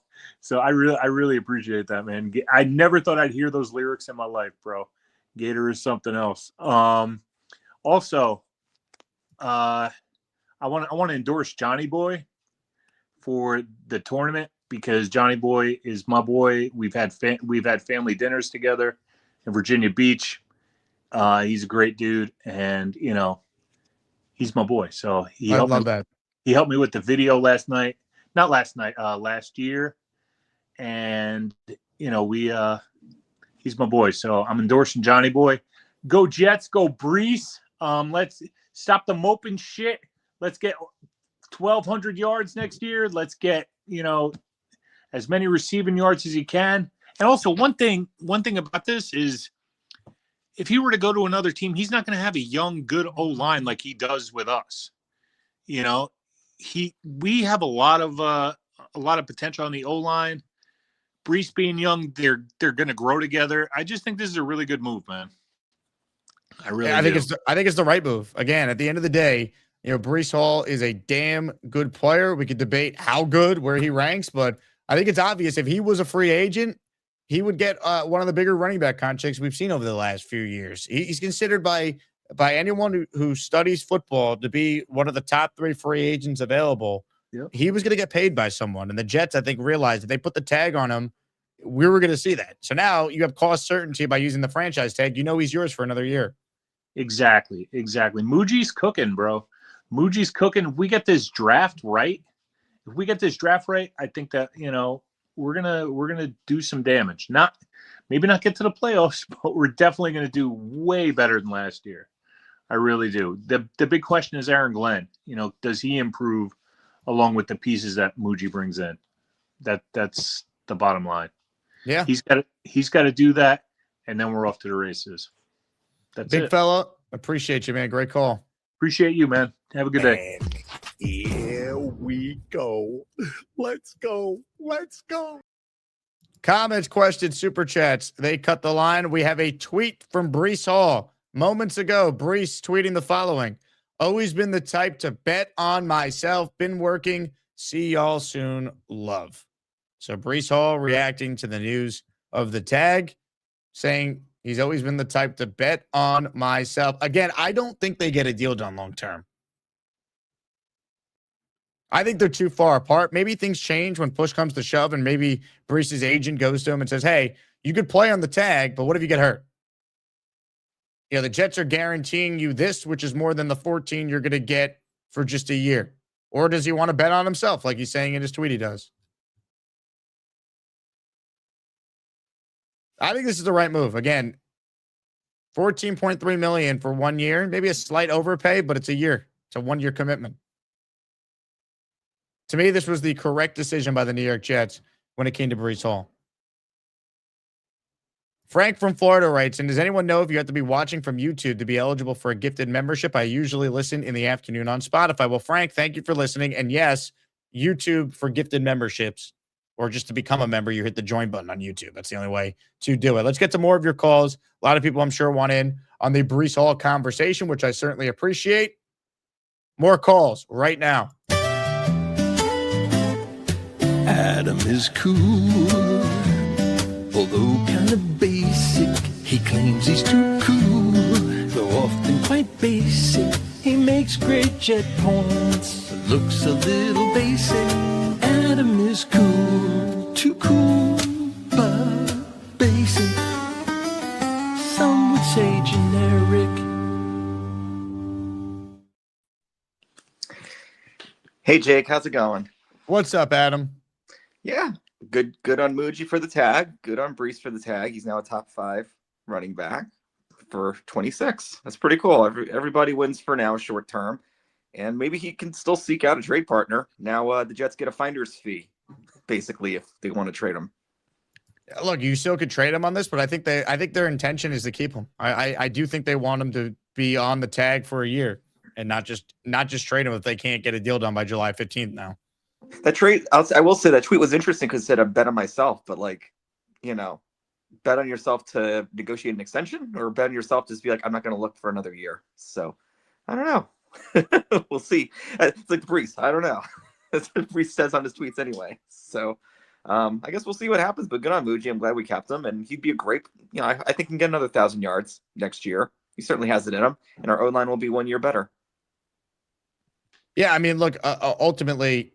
I really appreciate that, man. I never thought I'd hear those lyrics in my life, bro. Gator is something else. Also, I want to endorse Johnny Boy for the tournament, because Johnny Boy is my boy. We've had family dinners together in Virginia Beach. He's a great dude, and he's my boy. So he helped me with the video last night. Not last night, last year. And he's my boy. So I'm endorsing Johnny Boy. Go Jets, go Breece. Let's stop the moping shit. Let's get 1,200 yards next year. Let's get, as many receiving yards as he can. And also one thing about this is, if he were to go to another team, he's not going to have a young, good O-line like he does with us. We have a lot of potential on the O-line. Breece being young, they're going to grow together. I just think this is a really good move, man. I think it's the right move. Again, at the end of the day, You know, Breece Hall is a damn good player. We could debate how good, where he ranks, but I think it's obvious if he was a free agent, he would get one of the bigger running back contracts we've seen over the last few years. He's considered by anyone who studies football to be one of the top 3 free agents available. Yep. He was going to get paid by someone, and the Jets, I think, realized if they put the tag on him, we were going to see that. So now you have cost certainty by using the franchise tag. You know he's yours for another year. Exactly. Muji's cooking, bro. Muji's cooking. If we get this draft right, I think that, you know, we're gonna do some damage. Maybe not get to the playoffs, but we're definitely gonna do way better than last year. I really do. The big question is Aaron Glenn. You know, does he improve along with the pieces that Muji brings in? That's the bottom line. Yeah, he's got to do that, and then we're off to the races. That's big it. fella. Appreciate you, man. Great call. Appreciate you, man. Have a good day. Here we go. Let's go. Let's go. Comments, questions, super chats. They cut the line. We have a tweet from Breece Hall moments ago. Breece tweeting the following: always been the type to bet on myself. Been working. See y'all soon. Love. So Breece Hall reacting to the news of the tag, saying he's always been the type to bet on myself. Again, I don't think they get a deal done long term. I think they're too far apart. Maybe things change when push comes to shove, and maybe Breece's agent goes to him and says, hey, you could play on the tag, but what if you get hurt? You know, the Jets are guaranteeing you this, which is more than the 14 you're going to get for just a year. Or does he want to bet on himself like he's saying in his tweet he does? I think this is the right move. Again, $14.3 million for 1 year, maybe a slight overpay, but it's a year. It's a 1-year commitment. To me, this was the correct decision by the New York Jets when it came to Breece Hall. Frank from Florida writes, and does anyone know if you have to be watching from YouTube to be eligible for a gifted membership? I usually listen in the afternoon on Spotify. Well, Frank, thank you for listening. And yes, YouTube for gifted memberships, or just to become a member, you hit the join button on YouTube. That's the only way to do it. Let's get to more of your calls. A lot of people, I'm sure, want in on the Breece Hall conversation, which I certainly appreciate. More calls right now. Adam is cool, although kind of basic. He claims he's too cool, though often quite basic. He makes great jet points, looks a little basic. Adam is cool, too cool, but basic. Some would say generic. Hey Jake, how's it going? What's up, Adam? Yeah, good on Muji for the tag. Good on Breece for the tag. He's now a top 5 running back for 26. That's pretty cool. Everybody wins for now, short term, and maybe he can still seek out a trade partner. Now the Jets get a finder's fee, basically, if they want to trade him. Look, you still could trade him on this, but I think their intention is to keep him. I do think they want him to be on the tag for a year and not just trade him if they can't get a deal done by July 15th now. That trade, I will say that tweet was interesting because it said, I bet on myself, but bet on yourself to negotiate an extension, or bet on yourself to just be like, I'm not going to look for another year. So I don't know. We'll see. It's like Breece. I don't know. That's what Breece says on his tweets anyway. So I guess we'll see what happens, but good on Muji. I'm glad we kept him, and he'd be a great, I think he can get another 1,000 yards next year. He certainly has it in him, and our O-line will be 1 year better. Yeah. I mean, look, ultimately,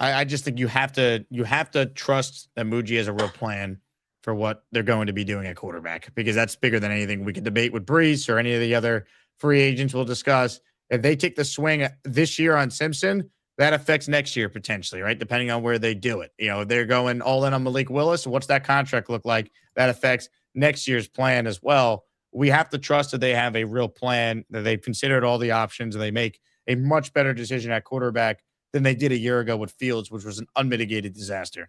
I just think you have to trust that Muji has a real plan for what they're going to be doing at quarterback, because that's bigger than anything we could debate with Breece or any of the other free agents we'll discuss. If they take the swing this year on Simpson, that affects next year potentially, right? Depending on where they do it. They're going all in on Malik Willis. What's that contract look like? That affects next year's plan as well. We have to trust that they have a real plan, that they've considered all the options, and they make a much better decision at quarterback than they did a year ago with Fields, which was an unmitigated disaster.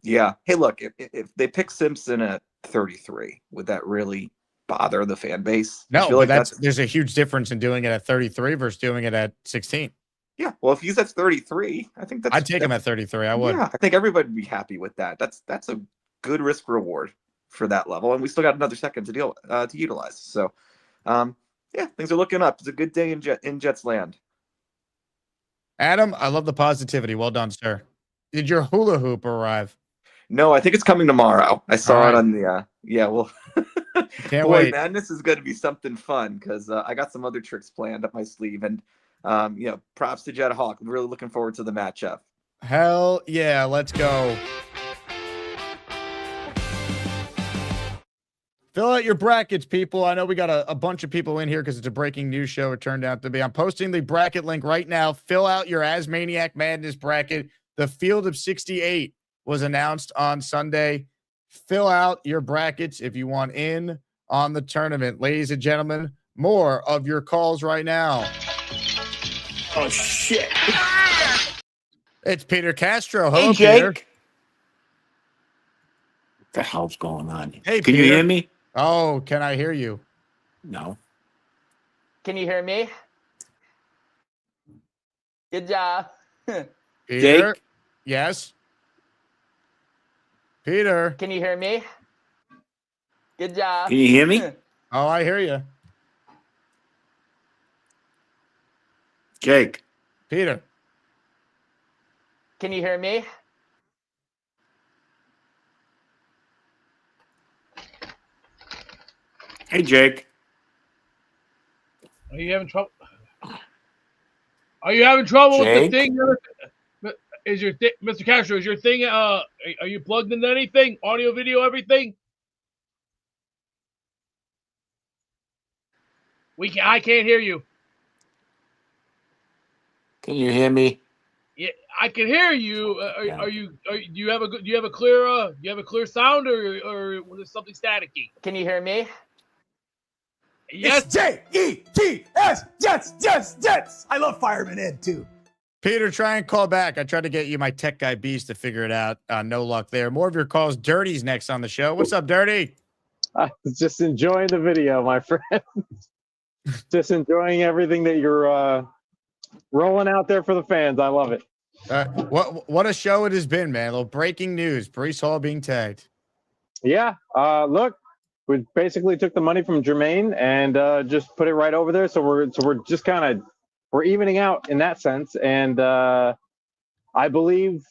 Yeah. Hey, look, if they pick Simpson at 33, would that really bother the fan base? No, but there's a huge difference in doing it at 33 versus doing it at 16. Yeah. Well, if he's at 33, I think I'd take him at 33. I would. Yeah, I think everybody would be happy with that. That's a good risk reward for that level, and we still got another second to utilize. So, yeah, things are looking up. It's a good day in Jets land. Adam, I love the positivity. Well done, sir. Did your hula hoop arrive? No, I think it's coming tomorrow. I saw it on the well. Can't Boy, wait. man, this is going to be something fun because I got some other tricks planned up my sleeve, and props to Jed Hawk. I'm really looking forward to the matchup. Hell yeah, let's go. Fill out your brackets, people. I know we got a bunch of people in here because it's a breaking news show. It turned out to be. I'm posting the bracket link right now. Fill out your ASMANIAC Madness bracket. The field of 68 was announced on Sunday. Fill out your brackets if you want in on the tournament. Ladies and gentlemen, more of your calls right now. Oh, shit. It's Peter Castro. Hey, Hello, Jake. Peter. What the hell's going on? Hey, Can you Peter. hear me? Oh, can I hear you? No. Can you hear me? Good job. Peter? Jake? Yes? Peter? Can you hear me? Good job. Can you hear me? Oh, I hear you. Jake. Peter? Can you hear me? Hey, Jake. Are you having trouble? Are you having trouble with the Jake? thing? Is your Mr. Castro? Is your thing? Are you plugged into anything? Audio, video, everything? I can't hear you. Can you hear me? Yeah, I can hear you. Do you have a clear sound or was it something staticky? Can you hear me? Yes. It's J-E-T-S, Jets. I love Fireman Ed too. Peter, try and call back. I tried to get you my tech guy Beast to figure it out. No luck there. More of your calls. Dirty's next on the show. What's up, Dirty? I was just enjoying the video, my friend. Just enjoying everything that you're rolling out there for the fans. I love it. What a show it has been, man. A little breaking news. Breece Hall being tagged. Yeah. Look, we basically took the money from Jermaine and just put it right over there. So we're just kind of we're evening out in that sense. And I believe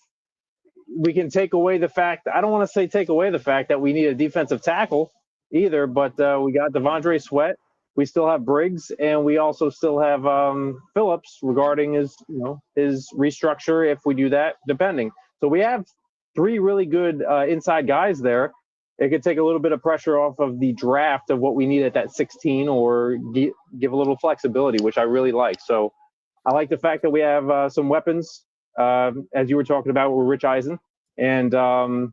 we can take away the fact. I don't want to say take away the fact that we need a defensive tackle either, but we got Devondre Sweat. We still have Briggs, and we also still have Phillips regarding his restructure if we do that, depending. So we have three really good inside guys there. It could take a little bit of pressure off of the draft of what we need at that 16 or give a little flexibility, which I really like. So I like the fact that we have some weapons, as you were talking about with Rich Eisen, and, on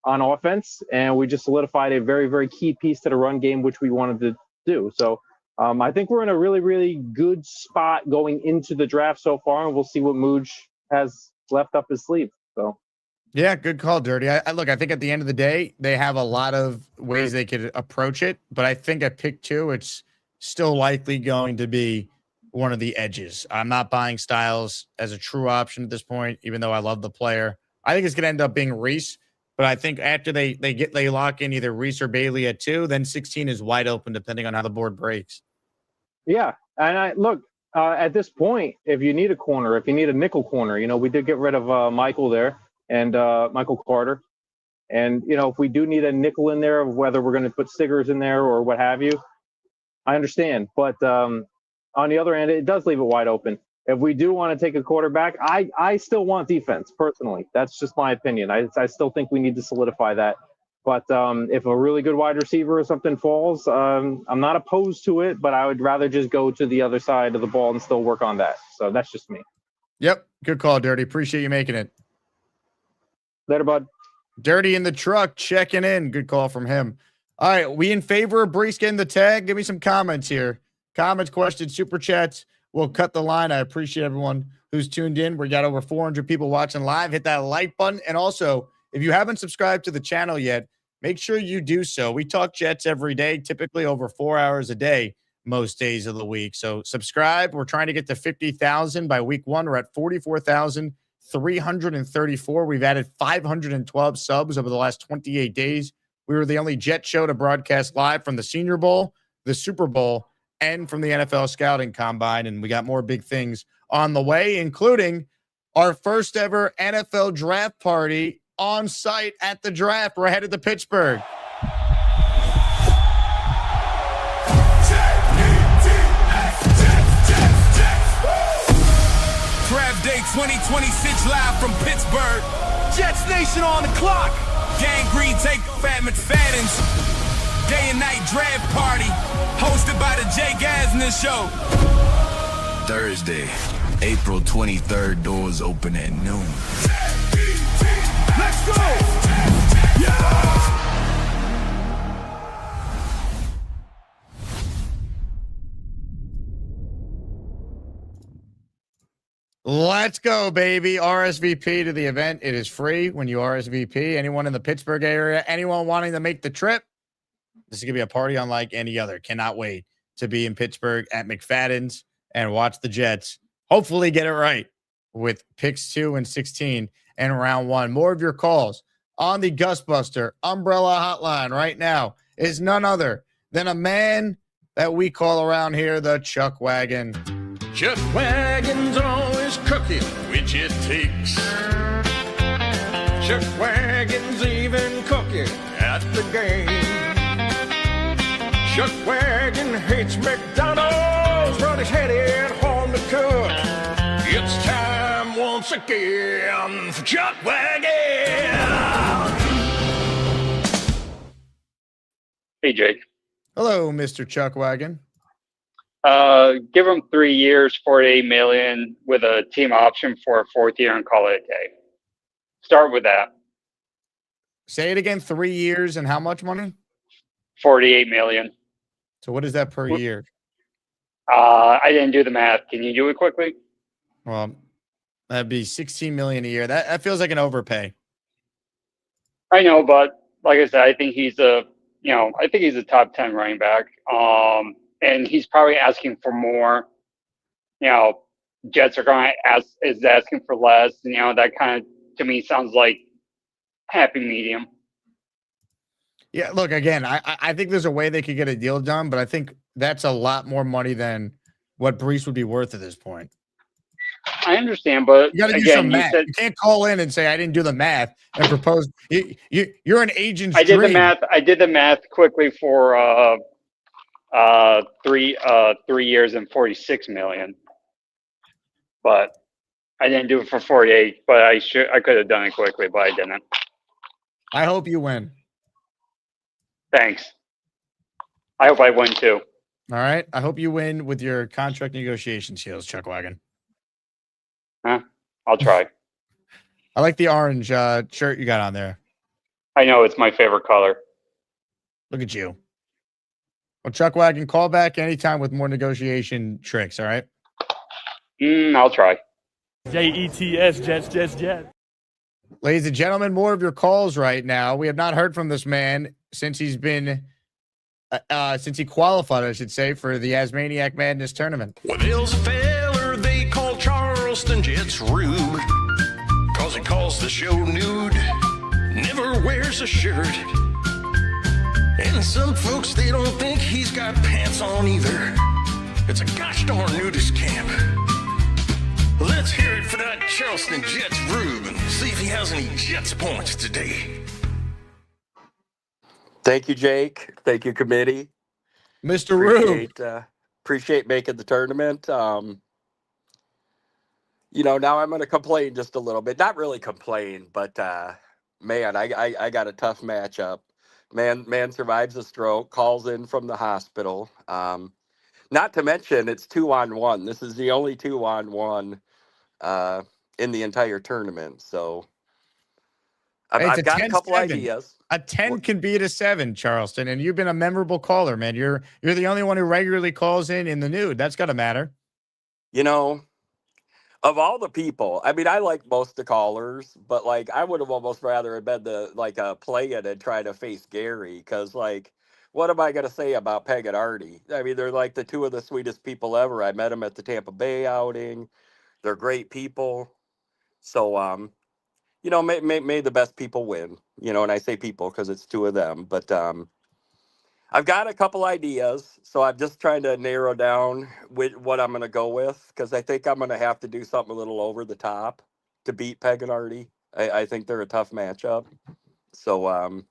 offense. And we just solidified a very, very key piece to the run game, which we wanted to do. So I think we're in a really, really good spot going into the draft so far, and we'll see what Mooj has left up his sleeve. So. Yeah, good call, Dirty. I think at the end of the day, they have a lot of ways they could approach it, but I think at pick 2, it's still likely going to be one of the edges. I'm not buying Styles as a true option at this point, even though I love the player. I think it's going to end up being Reese, but I think after they lock in either Reese or Bailey at 2, then 16 is wide open depending on how the board breaks. Yeah, and look, at this point, if you need a corner, if you need a nickel corner, we did get rid of Michael there. And Michael Carter. And, if we do need a nickel in there, whether we're going to put Stiggers in there or what have you, I understand. But on the other end, it does leave it wide open. If we do want to take a quarterback, I still want defense, personally. That's just my opinion. I still think we need to solidify that. But if a really good wide receiver or something falls, I'm not opposed to it, but I would rather just go to the other side of the ball and still work on that. So that's just me. Yep. Good call, Dirty. Appreciate you making it. Later, bud. Dirty in the truck checking in. Good call from him. All right. We in favor of Breece getting the tag? Give me some comments here. Comments, questions, super chats. We'll cut the line. I appreciate everyone who's tuned in. We got over 400 people watching live. Hit that like button. And also, if you haven't subscribed to the channel yet, make sure you do so. We talk Jets every day, typically over 4 hours a day, most days of the week. So subscribe. We're trying to get to 50,000 by week 1. We're at 44,334. We've added 512 subs over the last 28 days. We were the only Jet show to broadcast live from the Senior Bowl, the Super Bowl, and from the NFL Scouting Combine, and we got more big things on the way, including our first ever NFL draft party on site at the draft. We're headed to Pittsburgh. Draft Day 2026 live from Pittsburgh. Jets Nation on the clock. Gang Green take Fat McFadden's day and night draft party hosted by the Jay Gasner Show. Thursday, April 23rd, doors open at noon. Let's go! Let's go, baby. RSVP to the event. It is free when you RSVP. Anyone in the Pittsburgh area, anyone wanting to make the trip, this is going to be a party unlike any other. Cannot wait to be in Pittsburgh at McFadden's and watch the Jets hopefully get it right with picks 2 and 16 and round 1. More of your calls on the Gusbuster Umbrella Hotline right now is none other than a man that we call around here the Chuck Wagon. Chuck Wagon's always cooking, which it takes. Chuck Wagon's even cooking at the game. Chuck Wagon hates McDonald's, but he's headed home to cook. It's time once again for Chuck Wagon. Hey, Jake. Hello, Mr. Chuck Wagon. Give him 3 years, $48 million with a team option for a 4th year and call it a day. Start with that. Say it again. 3 years and how much money? $48 million. So what is that per year? I didn't do the math. Can you do it quickly? Well, that'd be $16 million a year. That feels like an overpay. I know, but like I said, I think he's a top 10 running back. And he's probably asking for more. Jets are going to asking for less. That kind of, to me, sounds like happy medium. Yeah, look, again, I think there's a way they could get a deal done, but I think that's a lot more money than what Breece would be worth at this point. I understand, but you got to do some math. You can't call in and say I didn't do the math and propose. You're an agent's dream. I did the math quickly for 3 years and $46 million, but I didn't do it for 48. But I could have done it quickly, but I didn't. I hope you win. Thanks. I hope I win too. All right. I hope you win with your contract negotiation skills, Chuck Wagon. Huh? I'll try. I like the orange shirt you got on there. I know it's my favorite color. Look at you. Well, Chuck Wagon, call back anytime with more negotiation tricks, all right? I'll try. Jets, Jets. Ladies and gentlemen, more of your calls right now. We have not heard from this man since he's been, since he qualified, I should say, for the ASMANIAC Madness tournament. Well, there's a feller they call Charleston Jets Rube, 'cause he calls the show nude, never wears a shirt. And some folks, they don't think he's got pants on either. It's a gosh darn nudist camp. Let's hear it for that Charleston Jets Rube and see if he has any Jets points today. Thank you, Jake. Thank you, committee. Mr. Rube. Appreciate making the tournament. Now I'm going to complain just a little bit. Not really complain, but man, I got a tough matchup. Man survives a stroke, calls in from the hospital. Not to mention it's 2-on-1. This is the only 2-on-1 in the entire tournament. So I've got a couple ideas. A 10 can beat a 7, Charleston, and you've been a memorable caller, man. You're the only one who regularly calls in the nude. That's got to matter. Of all the people, I mean, I like most of the callers, but I would have almost rather have been play it and try to face Gary, because what am I going to say about Peg and Artie? I mean, they're the two of the sweetest people ever. I met them at the Tampa Bay outing. They're great people. So, may the best people win, and I say people because it's two of them, but I've got a couple ideas, so I'm just trying to narrow down what I'm going to go with, because I think I'm going to have to do something a little over the top to beat Peg and Artie. I think they're a tough matchup. So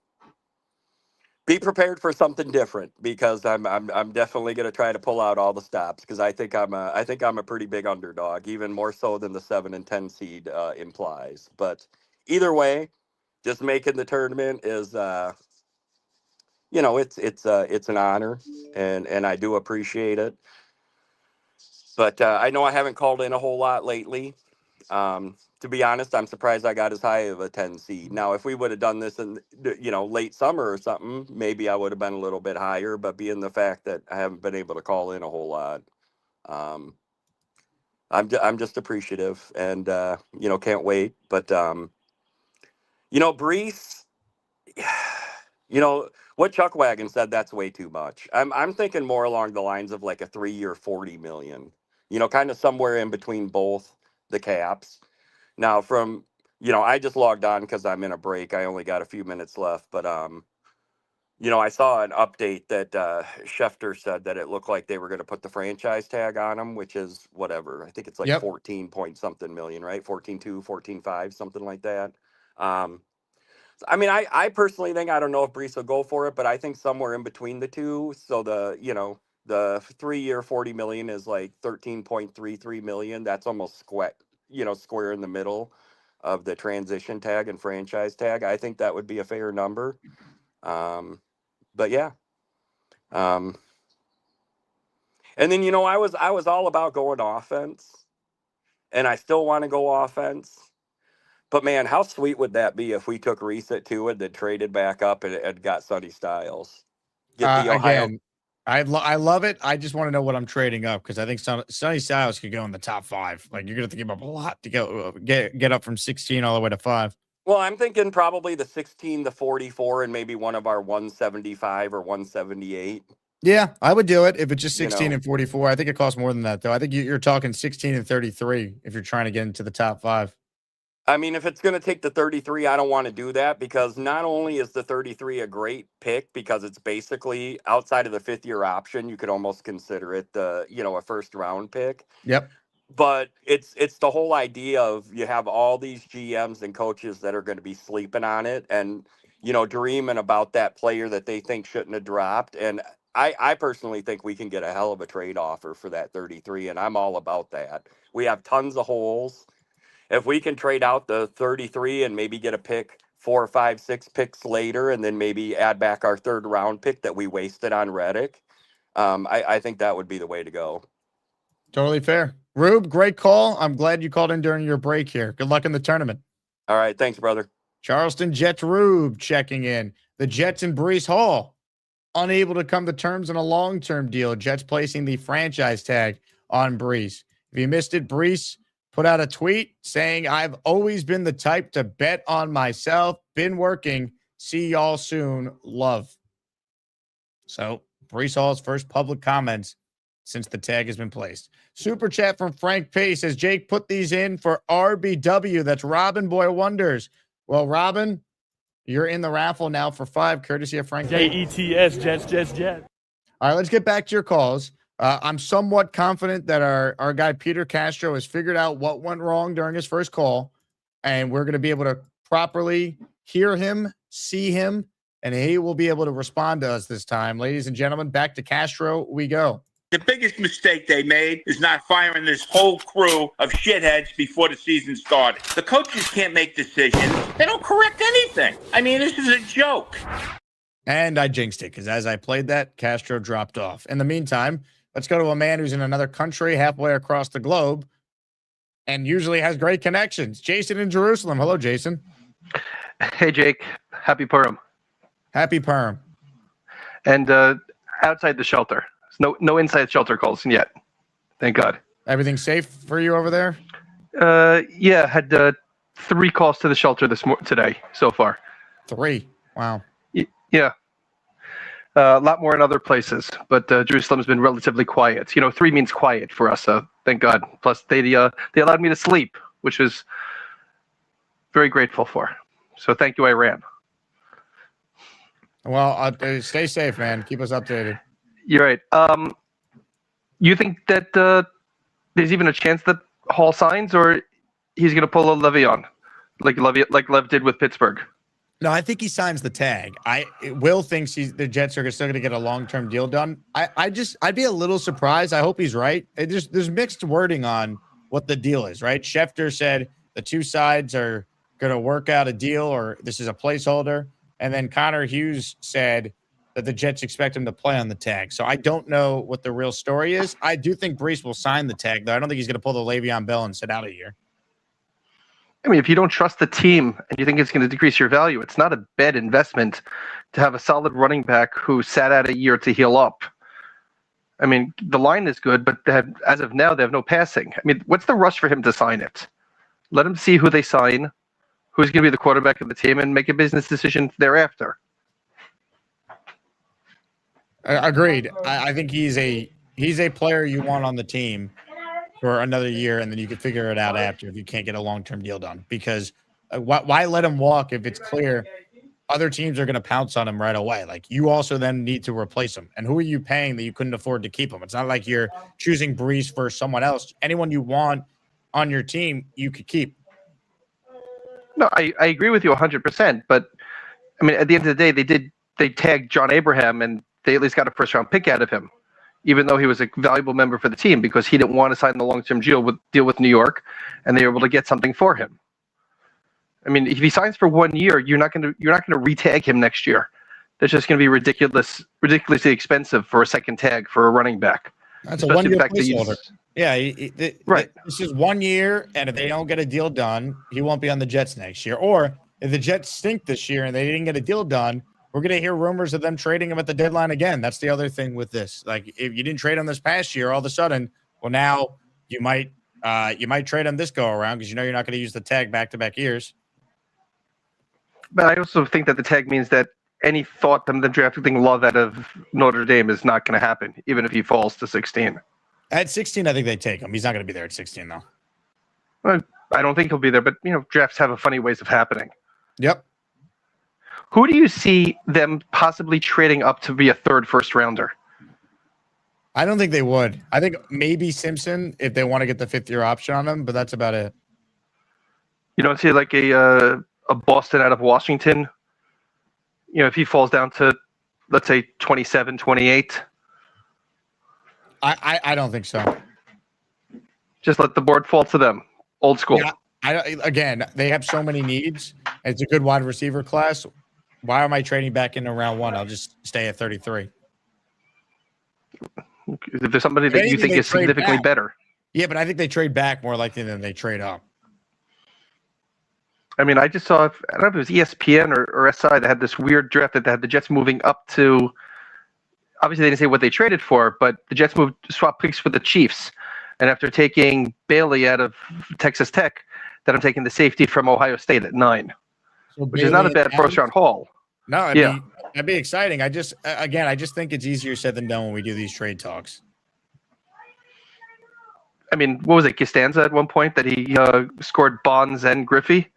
be prepared for something different, because I'm definitely going to try to pull out all the stops, because I think I'm a pretty big underdog, even more so than the 7 and 10 seed implies. But either way, just making the tournament is it's an honor, and I do appreciate it. But I know I haven't called in a whole lot lately. To be honest, I'm surprised I got as high of a 10 seed. Now, if we would have done this in late summer or something, maybe I would have been a little bit higher. But being the fact that I haven't been able to call in a whole lot, I'm just appreciative, and can't wait. But Breece. What Chuckwagon said, that's way too much. I'm thinking more along the lines of like a 3-year $40 million. Kind of somewhere in between both the caps. Now, I just logged on because I'm in a break. I only got a few minutes left, but I saw an update that Schefter said that it looked like they were going to put the franchise tag on him, which is whatever. I think it's like 14 point something million, right? 14.2, 14.5, something like that. I personally think, I don't know if Breece will go for it, but I think somewhere in between the two. So the 3-year $40 million is like 13.33 million. That's almost square in the middle of the transition tag and franchise tag. I think that would be a fair number. But yeah. And then, I was all about going offense, and I still want to go offense. But man, how sweet would that be if we took Reese at 2 and then traded back up and got Sonny Styles? Get the Ohio. Again, I love it. I just want to know what I'm trading up, because I think Sonny Styles could go in the top 5. Like, you're gonna have to give up a lot to get up from 16 all the way to 5. Well, I'm thinking probably the 16, the 44, and maybe one of our 175 or 178. Yeah, I would do it if it's just 16 and 44. I think it costs more than that, though. I think you're talking 16 and 33 if you're trying to get into the top 5. If it's going to take the 33, I don't want to do that, because not only is the 33 a great pick, because it's basically outside of the 5th-year option, you could almost consider it a first-round pick. Yep. But it's the whole idea of you have all these GMs and coaches that are going to be sleeping on it and, dreaming about that player that they think shouldn't have dropped. And I personally think we can get a hell of a trade offer for that 33, and I'm all about that. We have tons of holes. If we can trade out the 33 and maybe get a pick 4, 5, 6 picks later, and then maybe add back our 3rd-round pick that we wasted on Reddick, I think that would be the way to go. Totally fair. Rube, great call. I'm glad you called in during your break here. Good luck in the tournament. All right. Thanks, brother. Charleston Jets Rube checking in. The Jets and Breece Hall unable to come to terms on a long-term deal. Jets placing the franchise tag on Breece. If you missed it, Breece put out a tweet saying, "I've always been the type to bet on myself. Been working. See y'all soon. Love." So Breece Hall's first public comments since the tag has been placed. Super chat from Frank P says, "Jake, put these in for RBW." That's Robin Boy Wonders. Well, Robin, you're in the raffle now for 5, courtesy of Frank P. Jets, Jets. All right, let's get back to your calls. I'm somewhat confident that our guy Peter Castro has figured out what went wrong during his first call, and we're going to be able to properly hear him, see him, and he will be able to respond to us this time. Ladies and gentlemen, back to Castro we go. The biggest mistake they made is not firing this whole crew of shitheads before the season started. The coaches can't make decisions. They don't correct anything. This is a joke. And I jinxed it, because as I played that, Castro dropped off. In the meantime, let's go to a man who's in another country halfway across the globe and usually has great connections. Jason in Jerusalem. Hello, Jason. Hey, Jake. Happy Purim. Happy Purim. And outside the shelter. No inside shelter calls yet. Thank God. Everything safe for you over there? Yeah, had 3 calls to the shelter today so far. 3? Wow. Yeah. A lot more in other places, but Jerusalem's been relatively quiet. 3 means quiet for us, thank God. Plus, they allowed me to sleep, which is very grateful for. So thank you, Iran. Well, stay safe, man. Keep us updated. You're right. You think that there's even a chance that Hall signs, or he's going to pull a Le'Veon, like Lev did with Pittsburgh? No, I think he signs the tag. Will thinks the Jets are still going to get a long-term deal done. I'd be a little surprised. I hope he's right. There's mixed wording on what the deal is, right? Schefter said the two sides are going to work out a deal, or this is a placeholder. And then Connor Hughes said that the Jets expect him to play on the tag. So I don't know what the real story is. I do think Breece will sign the tag, though. I don't think he's going to pull the Le'Veon Bell and sit out a year. I mean, if you don't trust the team and you think it's going to decrease your value, it's not a bad investment to have a solid running back who sat out a year to heal up. I mean, the line is good, but as of now, they have no passing. I mean, what's the rush for him to sign it? Let him see who they sign, who's going to be the quarterback of the team, and make a business decision thereafter. Agreed. I think he's a player you want on the team for another year, and then you can figure it out after if you can't get a long-term deal done. Because why let him walk if it's clear other teams are going to pounce on him right away? Like, you also then need to replace him. And who are you paying that you couldn't afford to keep him? It's not like you're choosing Breece for someone else. Anyone you want on your team, you could keep. No, I agree with you 100%. But I mean, at the end of the day, they tagged John Abraham, and they at least got a first-round pick out of him, even though he was a valuable member for the team, because he didn't want to sign the long-term deal with New York, and they were able to get something for him. I mean, if he signs for 1 year, you're not going to re-tag him next year. That's just going to be ridiculously expensive for a second tag for a running back. That's a 1 year fact that placeholder. Yeah, right. This is 1 year, and if they don't get a deal done, he won't be on the Jets next year. Or if the Jets stink this year and they didn't get a deal done, we're going to hear rumors of them trading him at the deadline again. That's the other thing with this. Like, if you didn't trade him this past year, all of a sudden, well, now you might trade him this go around because you know you're not going to use the tag back-to-back years. But I also think that the tag means that any thought them drafting Love out of Notre Dame is not going to happen, even if he falls to 16. At 16, I think they take him. He's not going to be there at 16, though. Well, I don't think he'll be there, but drafts have a funny ways of happening. Yep. Who do you see them possibly trading up to be a third first-rounder? I don't think they would. I think maybe Simpson if they want to get the fifth-year option on him, but that's about it. You don't see like a Boston out of Washington? If he falls down to, let's say, 27, 28? I don't think so. Just let the board fall to them. Old school. Yeah, again, they have so many needs. It's a good wide receiver class. Why am I trading back into round one? I'll just stay at 33. If there's somebody that you think is significantly better. Yeah, but I think they trade back more likely than they trade up. I mean, I just saw, I don't know if it was ESPN or SI that had this weird draft that had the Jets moving up to, obviously they didn't say what they traded for, but the Jets swap picks with the Chiefs. And after taking Bailey out of Texas Tech, then I'm taking the safety from Ohio State at 9, which is not a bad first-round haul. No, that'd be exciting. I just think it's easier said than done when we do these trade talks. I mean, what was it, Costanza at one point that he scored Bonds and Griffey?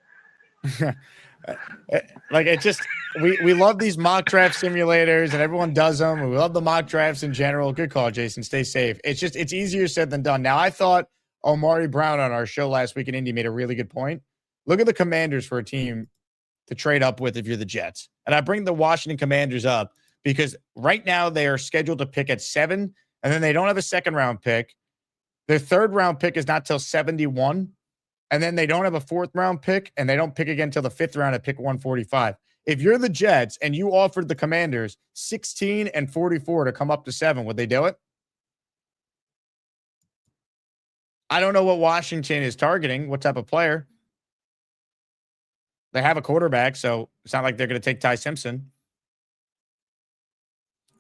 Like, it just we love these mock draft simulators and everyone does them, and we love the mock drafts in general. Good call, Jason. Stay safe. It's easier said than done. Now, I thought Omari Brown on our show last week in Indy made a really good point. Look at the Commanders for a team to trade up with if you're the Jets. And I bring the Washington Commanders up because right now they are scheduled to pick at 7, and then they don't have a second-round pick. Their third-round pick is not till 71. And then they don't have a fourth-round pick, and they don't pick again until the fifth round at pick 145. If you're the Jets and you offered the Commanders 16 and 44 to come up to 7, would they do it? I don't know what Washington is targeting, what type of player. They have a quarterback, so it's not like they're going to take Ty Simpson.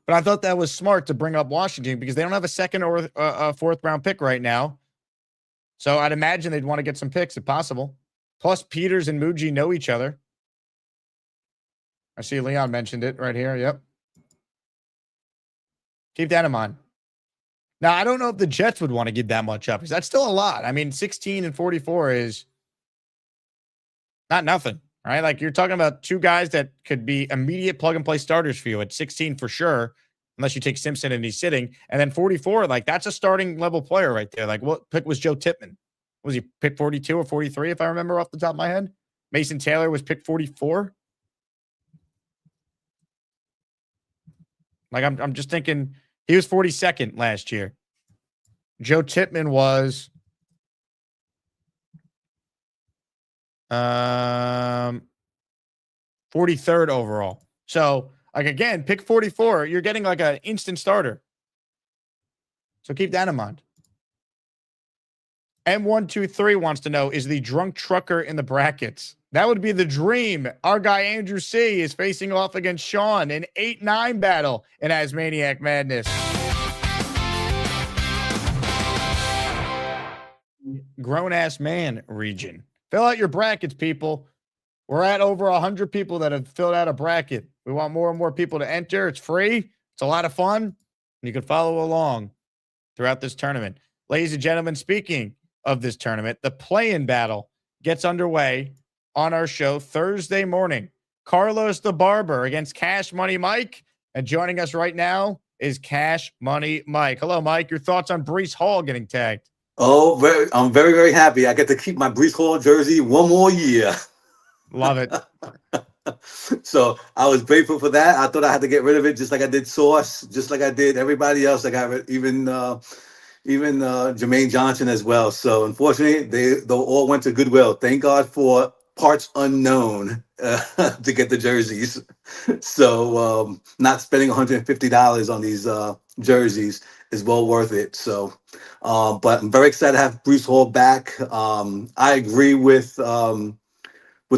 But I thought that was smart to bring up Washington because they don't have a second or a fourth-round pick right now. So I'd imagine they'd want to get some picks if possible. Plus, Peters and Muji know each other. I see Leon mentioned it right here. Yep. Keep that in mind. Now, I don't know if the Jets would want to give that much up because that's still a lot. I mean, 16 and 44 is not nothing, right? Like you're talking about two guys that could be immediate plug and play starters for you at 16 for sure, unless you take Simpson and he's sitting. And then 44, like that's a starting level player right there. Like what pick was Joe Tippmann? Was he pick 42 or 43, if I remember off the top of my head? Mason Taylor was pick 44. Like I'm just thinking he was 42nd last year. Joe Tippmann was 43rd overall. So, like again, pick 44, you're getting like an instant starter. So keep that in mind. M123 wants to know, is the drunk trucker in the brackets? That would be the dream. Our guy Andrew C is facing off against Sean in 8-9 battle in Asmaniac Madness. Grown-ass man region. Fill out your brackets, people. We're at over 100 people that have filled out a bracket. We want more and more people to enter. It's free. It's a lot of fun. And you can follow along throughout this tournament. Ladies and gentlemen, speaking of this tournament, the play-in battle gets underway on our show Thursday morning. Carlos the Barber against Cash Money Mike. And joining us right now is Cash Money Mike. Hello, Mike. Your thoughts on Breece Hall getting tagged? Oh, I'm very, very happy. I get to keep my Breece Hall jersey one more year. Love it. So I was grateful for that. I thought I had to get rid of it, just like I did Sauce, just like I did everybody else. I got rid, even Jermaine Johnson as well. So unfortunately, they all went to Goodwill. Thank God for parts unknown to get the jerseys. So not spending $150 on these jerseys is well worth it. So, but I'm very excited to have Breece Hall back. I agree with the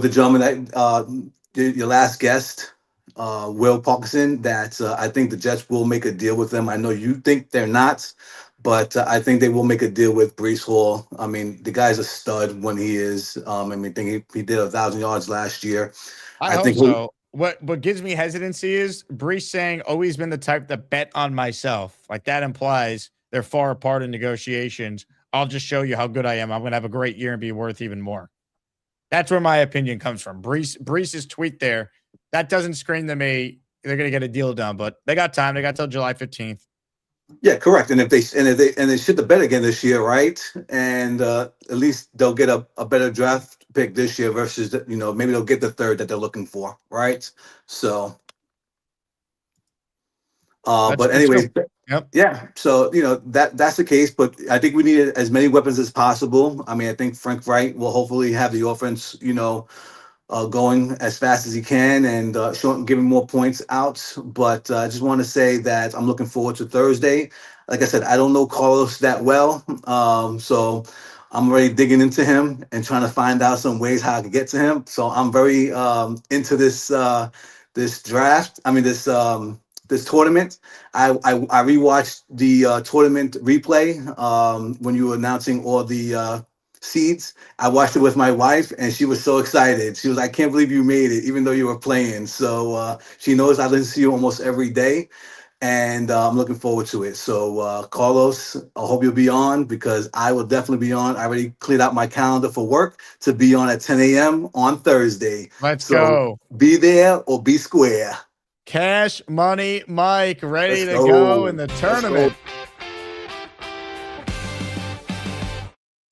gentleman that your last guest, Will Parkinson, that I think the Jets will make a deal with them. I know you think they're not, but I think they will make a deal with Breece Hall. I mean, the guy's a stud when he is. I mean, I think he did 1,000 yards last year. I hope so. What gives me hesitancy is Breece saying, always been the type to bet on myself. Like that implies they're far apart in negotiations. I'll just show you how good I am. I'm going to have a great year and be worth even more. That's where my opinion comes from. Breece's tweet there, that doesn't scream to me they're going to get a deal done, but they got time. They got till July 15th. Yeah, correct. And if they shit the bed again this year, right? And at least they'll get a better draft pick this year versus maybe they'll get the third that they're looking for, right? So, but anyway, yeah. So that's the case. But I think we need as many weapons as possible. I mean, I think Frank Wright will hopefully have the offense, going as fast as he can and giving more points out. But I just want to say that I'm looking forward to Thursday. Like I said, I don't know Carlos that well. So I'm already digging into him and trying to find out some ways how I can get to him. So I'm very into this draft. I mean, this tournament. I rewatched the tournament replay when you were announcing all the seeds. I watched it with my wife and she was so excited. She was like, I can't believe you made it, even though you were playing. So she knows I listen to you almost every day and I'm looking forward to it. So Carlos, I hope you'll be on because I will definitely be on. I already cleared out my calendar for work to be on at 10 a.m. on Thursday. Let's go. Be there or be square. Cash Money Mike ready to go in the tournament.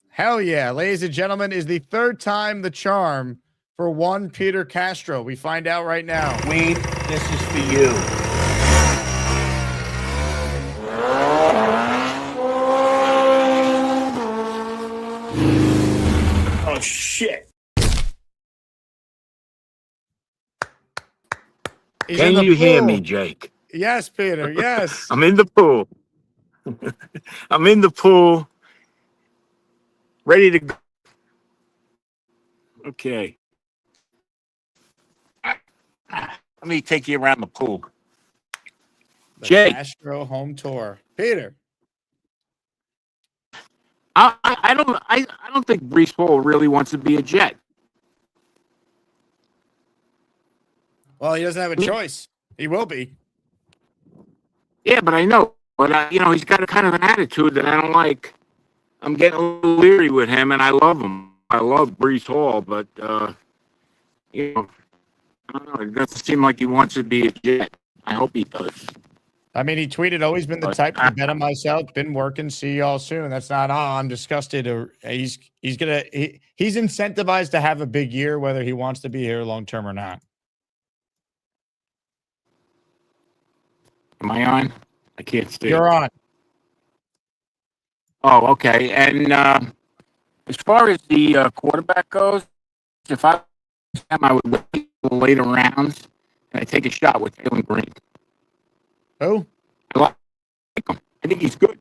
Hell yeah, ladies and gentlemen, is the third time the charm for one Peter Castro. We find out right now. Queen, this is for you. Oh, shit. Can you hear me, Jake? Yes, Peter, yes. I'm in the pool. I'm in the pool. Ready to go. Okay. Let me take you around the pool. Jake. Astro home tour. Peter. I don't think Breece Hall really wants to be a Jet. Well, he doesn't have a choice. He will be. Yeah, but I know. But he's got a kind of an attitude that I don't like. I'm getting a little leery with him, and I love him. I love Breece Hall, but you know, I don't know. It doesn't seem like he wants to be a Jet. I hope he does. I mean, he tweeted, always been the type to bet on myself, been working, see y'all soon. That's not, I'm disgusted. Or he's incentivized to have a big year, whether he wants to be here long term or not. Am I on? I can't see. You're on. Oh, okay. And as far as the quarterback goes, if I was him, I would wait for the later rounds and I take a shot with Jalen Green. Who? I like him. I think he's good.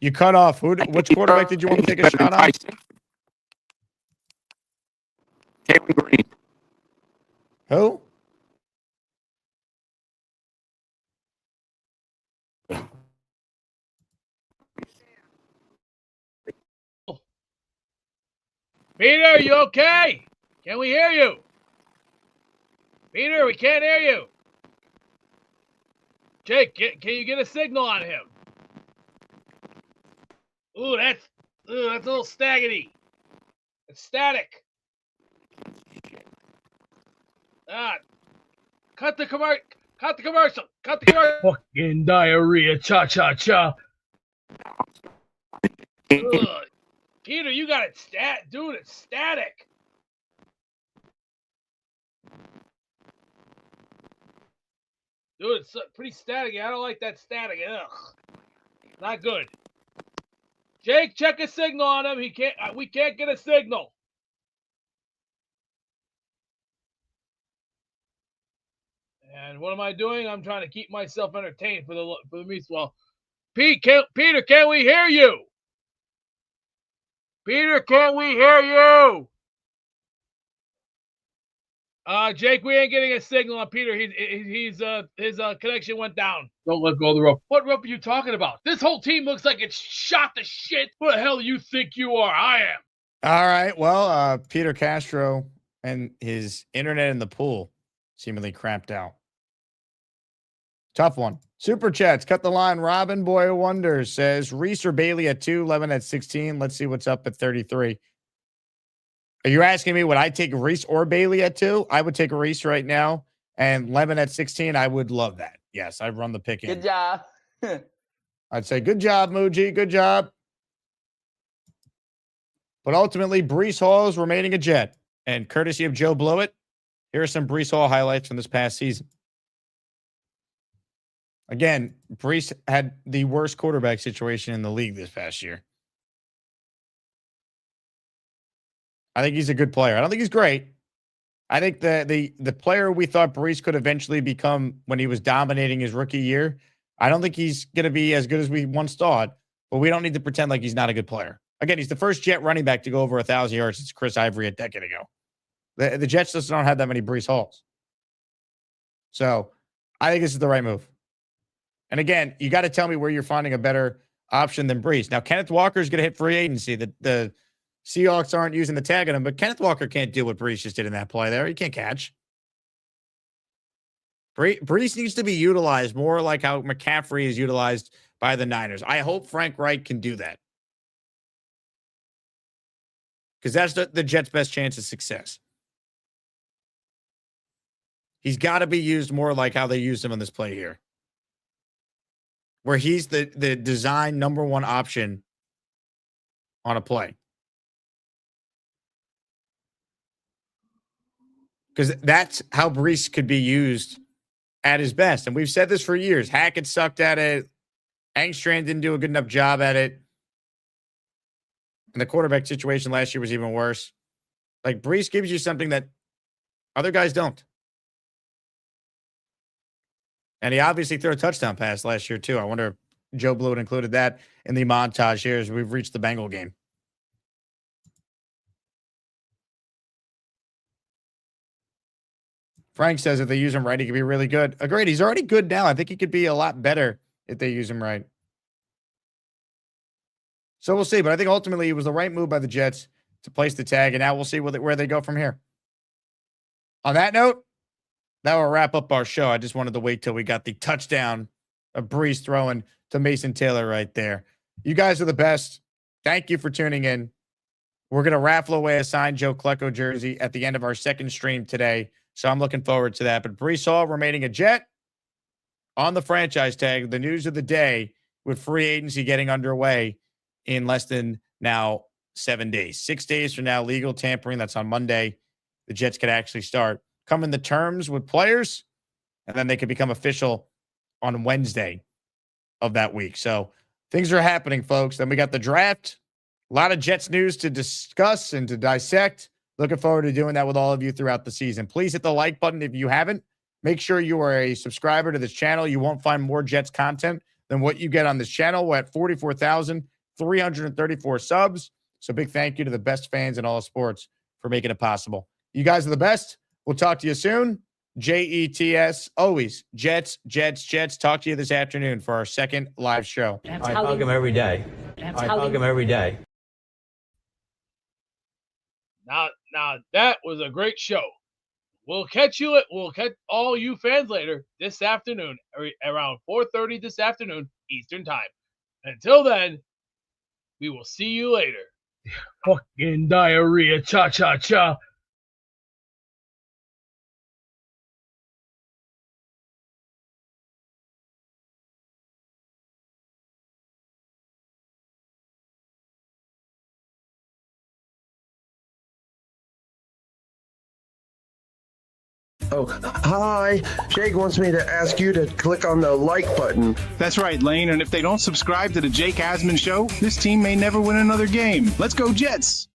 You cut off. Which quarterback did you want to take a shot on? Jalen Green. Who? Peter, you okay? Can we hear you? Peter, we can't hear you. Jake, can you get a signal on him? Ooh, that's a little staggity. It's static. Cut the commercial. Cut the commercial. Cut the commercial. Fucking diarrhea. Cha cha cha. Ugh. Peter, you got it dude, it's static. Dude, it's pretty static. I don't like that static. Ugh. Not good. Jake, check a signal on him. We can't get a signal. And what am I doing? I'm trying to keep myself entertained for the meet. Well, Peter, can we hear you? Peter, can we hear you? Jake, we ain't getting a signal on Peter. His connection went down. Don't let go of the rope. What rope are you talking about? This whole team looks like it's shot to shit. Who the hell do you think you are? I am. All right. Well, Peter Castro and his internet in the pool seemingly cramped out. Tough one. Super chats. Cut the line. Robin Boy Wonder says Reese or Bailey at 2, Levin at 16. Let's see what's up at 33. Are you asking me would I take Reese or Bailey at 2? I would take Reese right now. And Levin at 16, I would love that. Yes, I'd run the pick in. Good job. I'd say good job, Muji. Good job. But ultimately, Breece Hall is remaining a Jet. And courtesy of Joe Blowett, here are some Breece Hall highlights from this past season. Again, Breece had the worst quarterback situation in the league this past year. I think he's a good player. I don't think he's great. I think the player we thought Breece could eventually become when he was dominating his rookie year, I don't think he's going to be as good as we once thought, but we don't need to pretend like he's not a good player. Again, he's the first Jet running back to go over 1,000 yards since Chris Ivory a decade ago. The Jets just don't have that many Breece Halls. So I think this is the right move. And again, you got to tell me where you're finding a better option than Breece. Now, Kenneth Walker's going to hit free agency. The Seahawks aren't using the tag on him, but Kenneth Walker can't do what Breece just did in that play there. He can't catch. Breece needs to be utilized more like how McCaffrey is utilized by the Niners. I hope Frank Reich can do that. Because that's the Jets' best chance of success. He's got to be used more like how they used him on this play here, where he's the design number one option on a play. Because that's how Breece could be used at his best. And we've said this for years. Hackett sucked at it. Engstrand didn't do a good enough job at it. And the quarterback situation last year was even worse. Like, Breece gives you something that other guys don't. And he obviously threw a touchdown pass last year, too. I wonder if Joe Blewett included that in the montage here as we've reached the Bengal game. Frank says if they use him right, he could be really good. Agreed. He's already good now. I think he could be a lot better if they use him right. So we'll see. But I think ultimately it was the right move by the Jets to place the tag. And now we'll see where they go from here. On that note, that will wrap up our show. I just wanted to wait till we got the touchdown of Breece throwing to Mason Taylor right there. You guys are the best. Thank you for tuning in. We're going to raffle away a signed Joe Klecko jersey at the end of our second stream today. So I'm looking forward to that. But Breece Hall remaining a Jet on the franchise tag. The news of the day with free agency getting underway in less than now 7 days. 6 days from now, legal tampering. That's on Monday. The Jets could actually start coming to terms with players, and then they could become official on Wednesday of that week. So things are happening, folks. Then we got the draft. A lot of Jets news to discuss and to dissect. Looking forward to doing that with all of you throughout the season. Please hit the like button if you haven't. Make sure you are a subscriber to this channel. You won't find more Jets content than what you get on this channel. We're at 44,334 subs. So big thank you to the best fans in all of sports for making it possible. You guys are the best. We'll talk to you soon. JETS, always Jets, Jets, Jets. Talk to you this afternoon for our second live show. I hug him every day. I hug him every day. Now that was a great show. We'll catch all you fans later this afternoon, around 4:30 this afternoon, Eastern Time. Until then, we will see you later. Fucking diarrhea, cha-cha-cha. Oh, hi. Jake wants me to ask you to click on the like button. That's right, Lane. And if they don't subscribe to the Jake Asman Show, this team may never win another game. Let's go, Jets!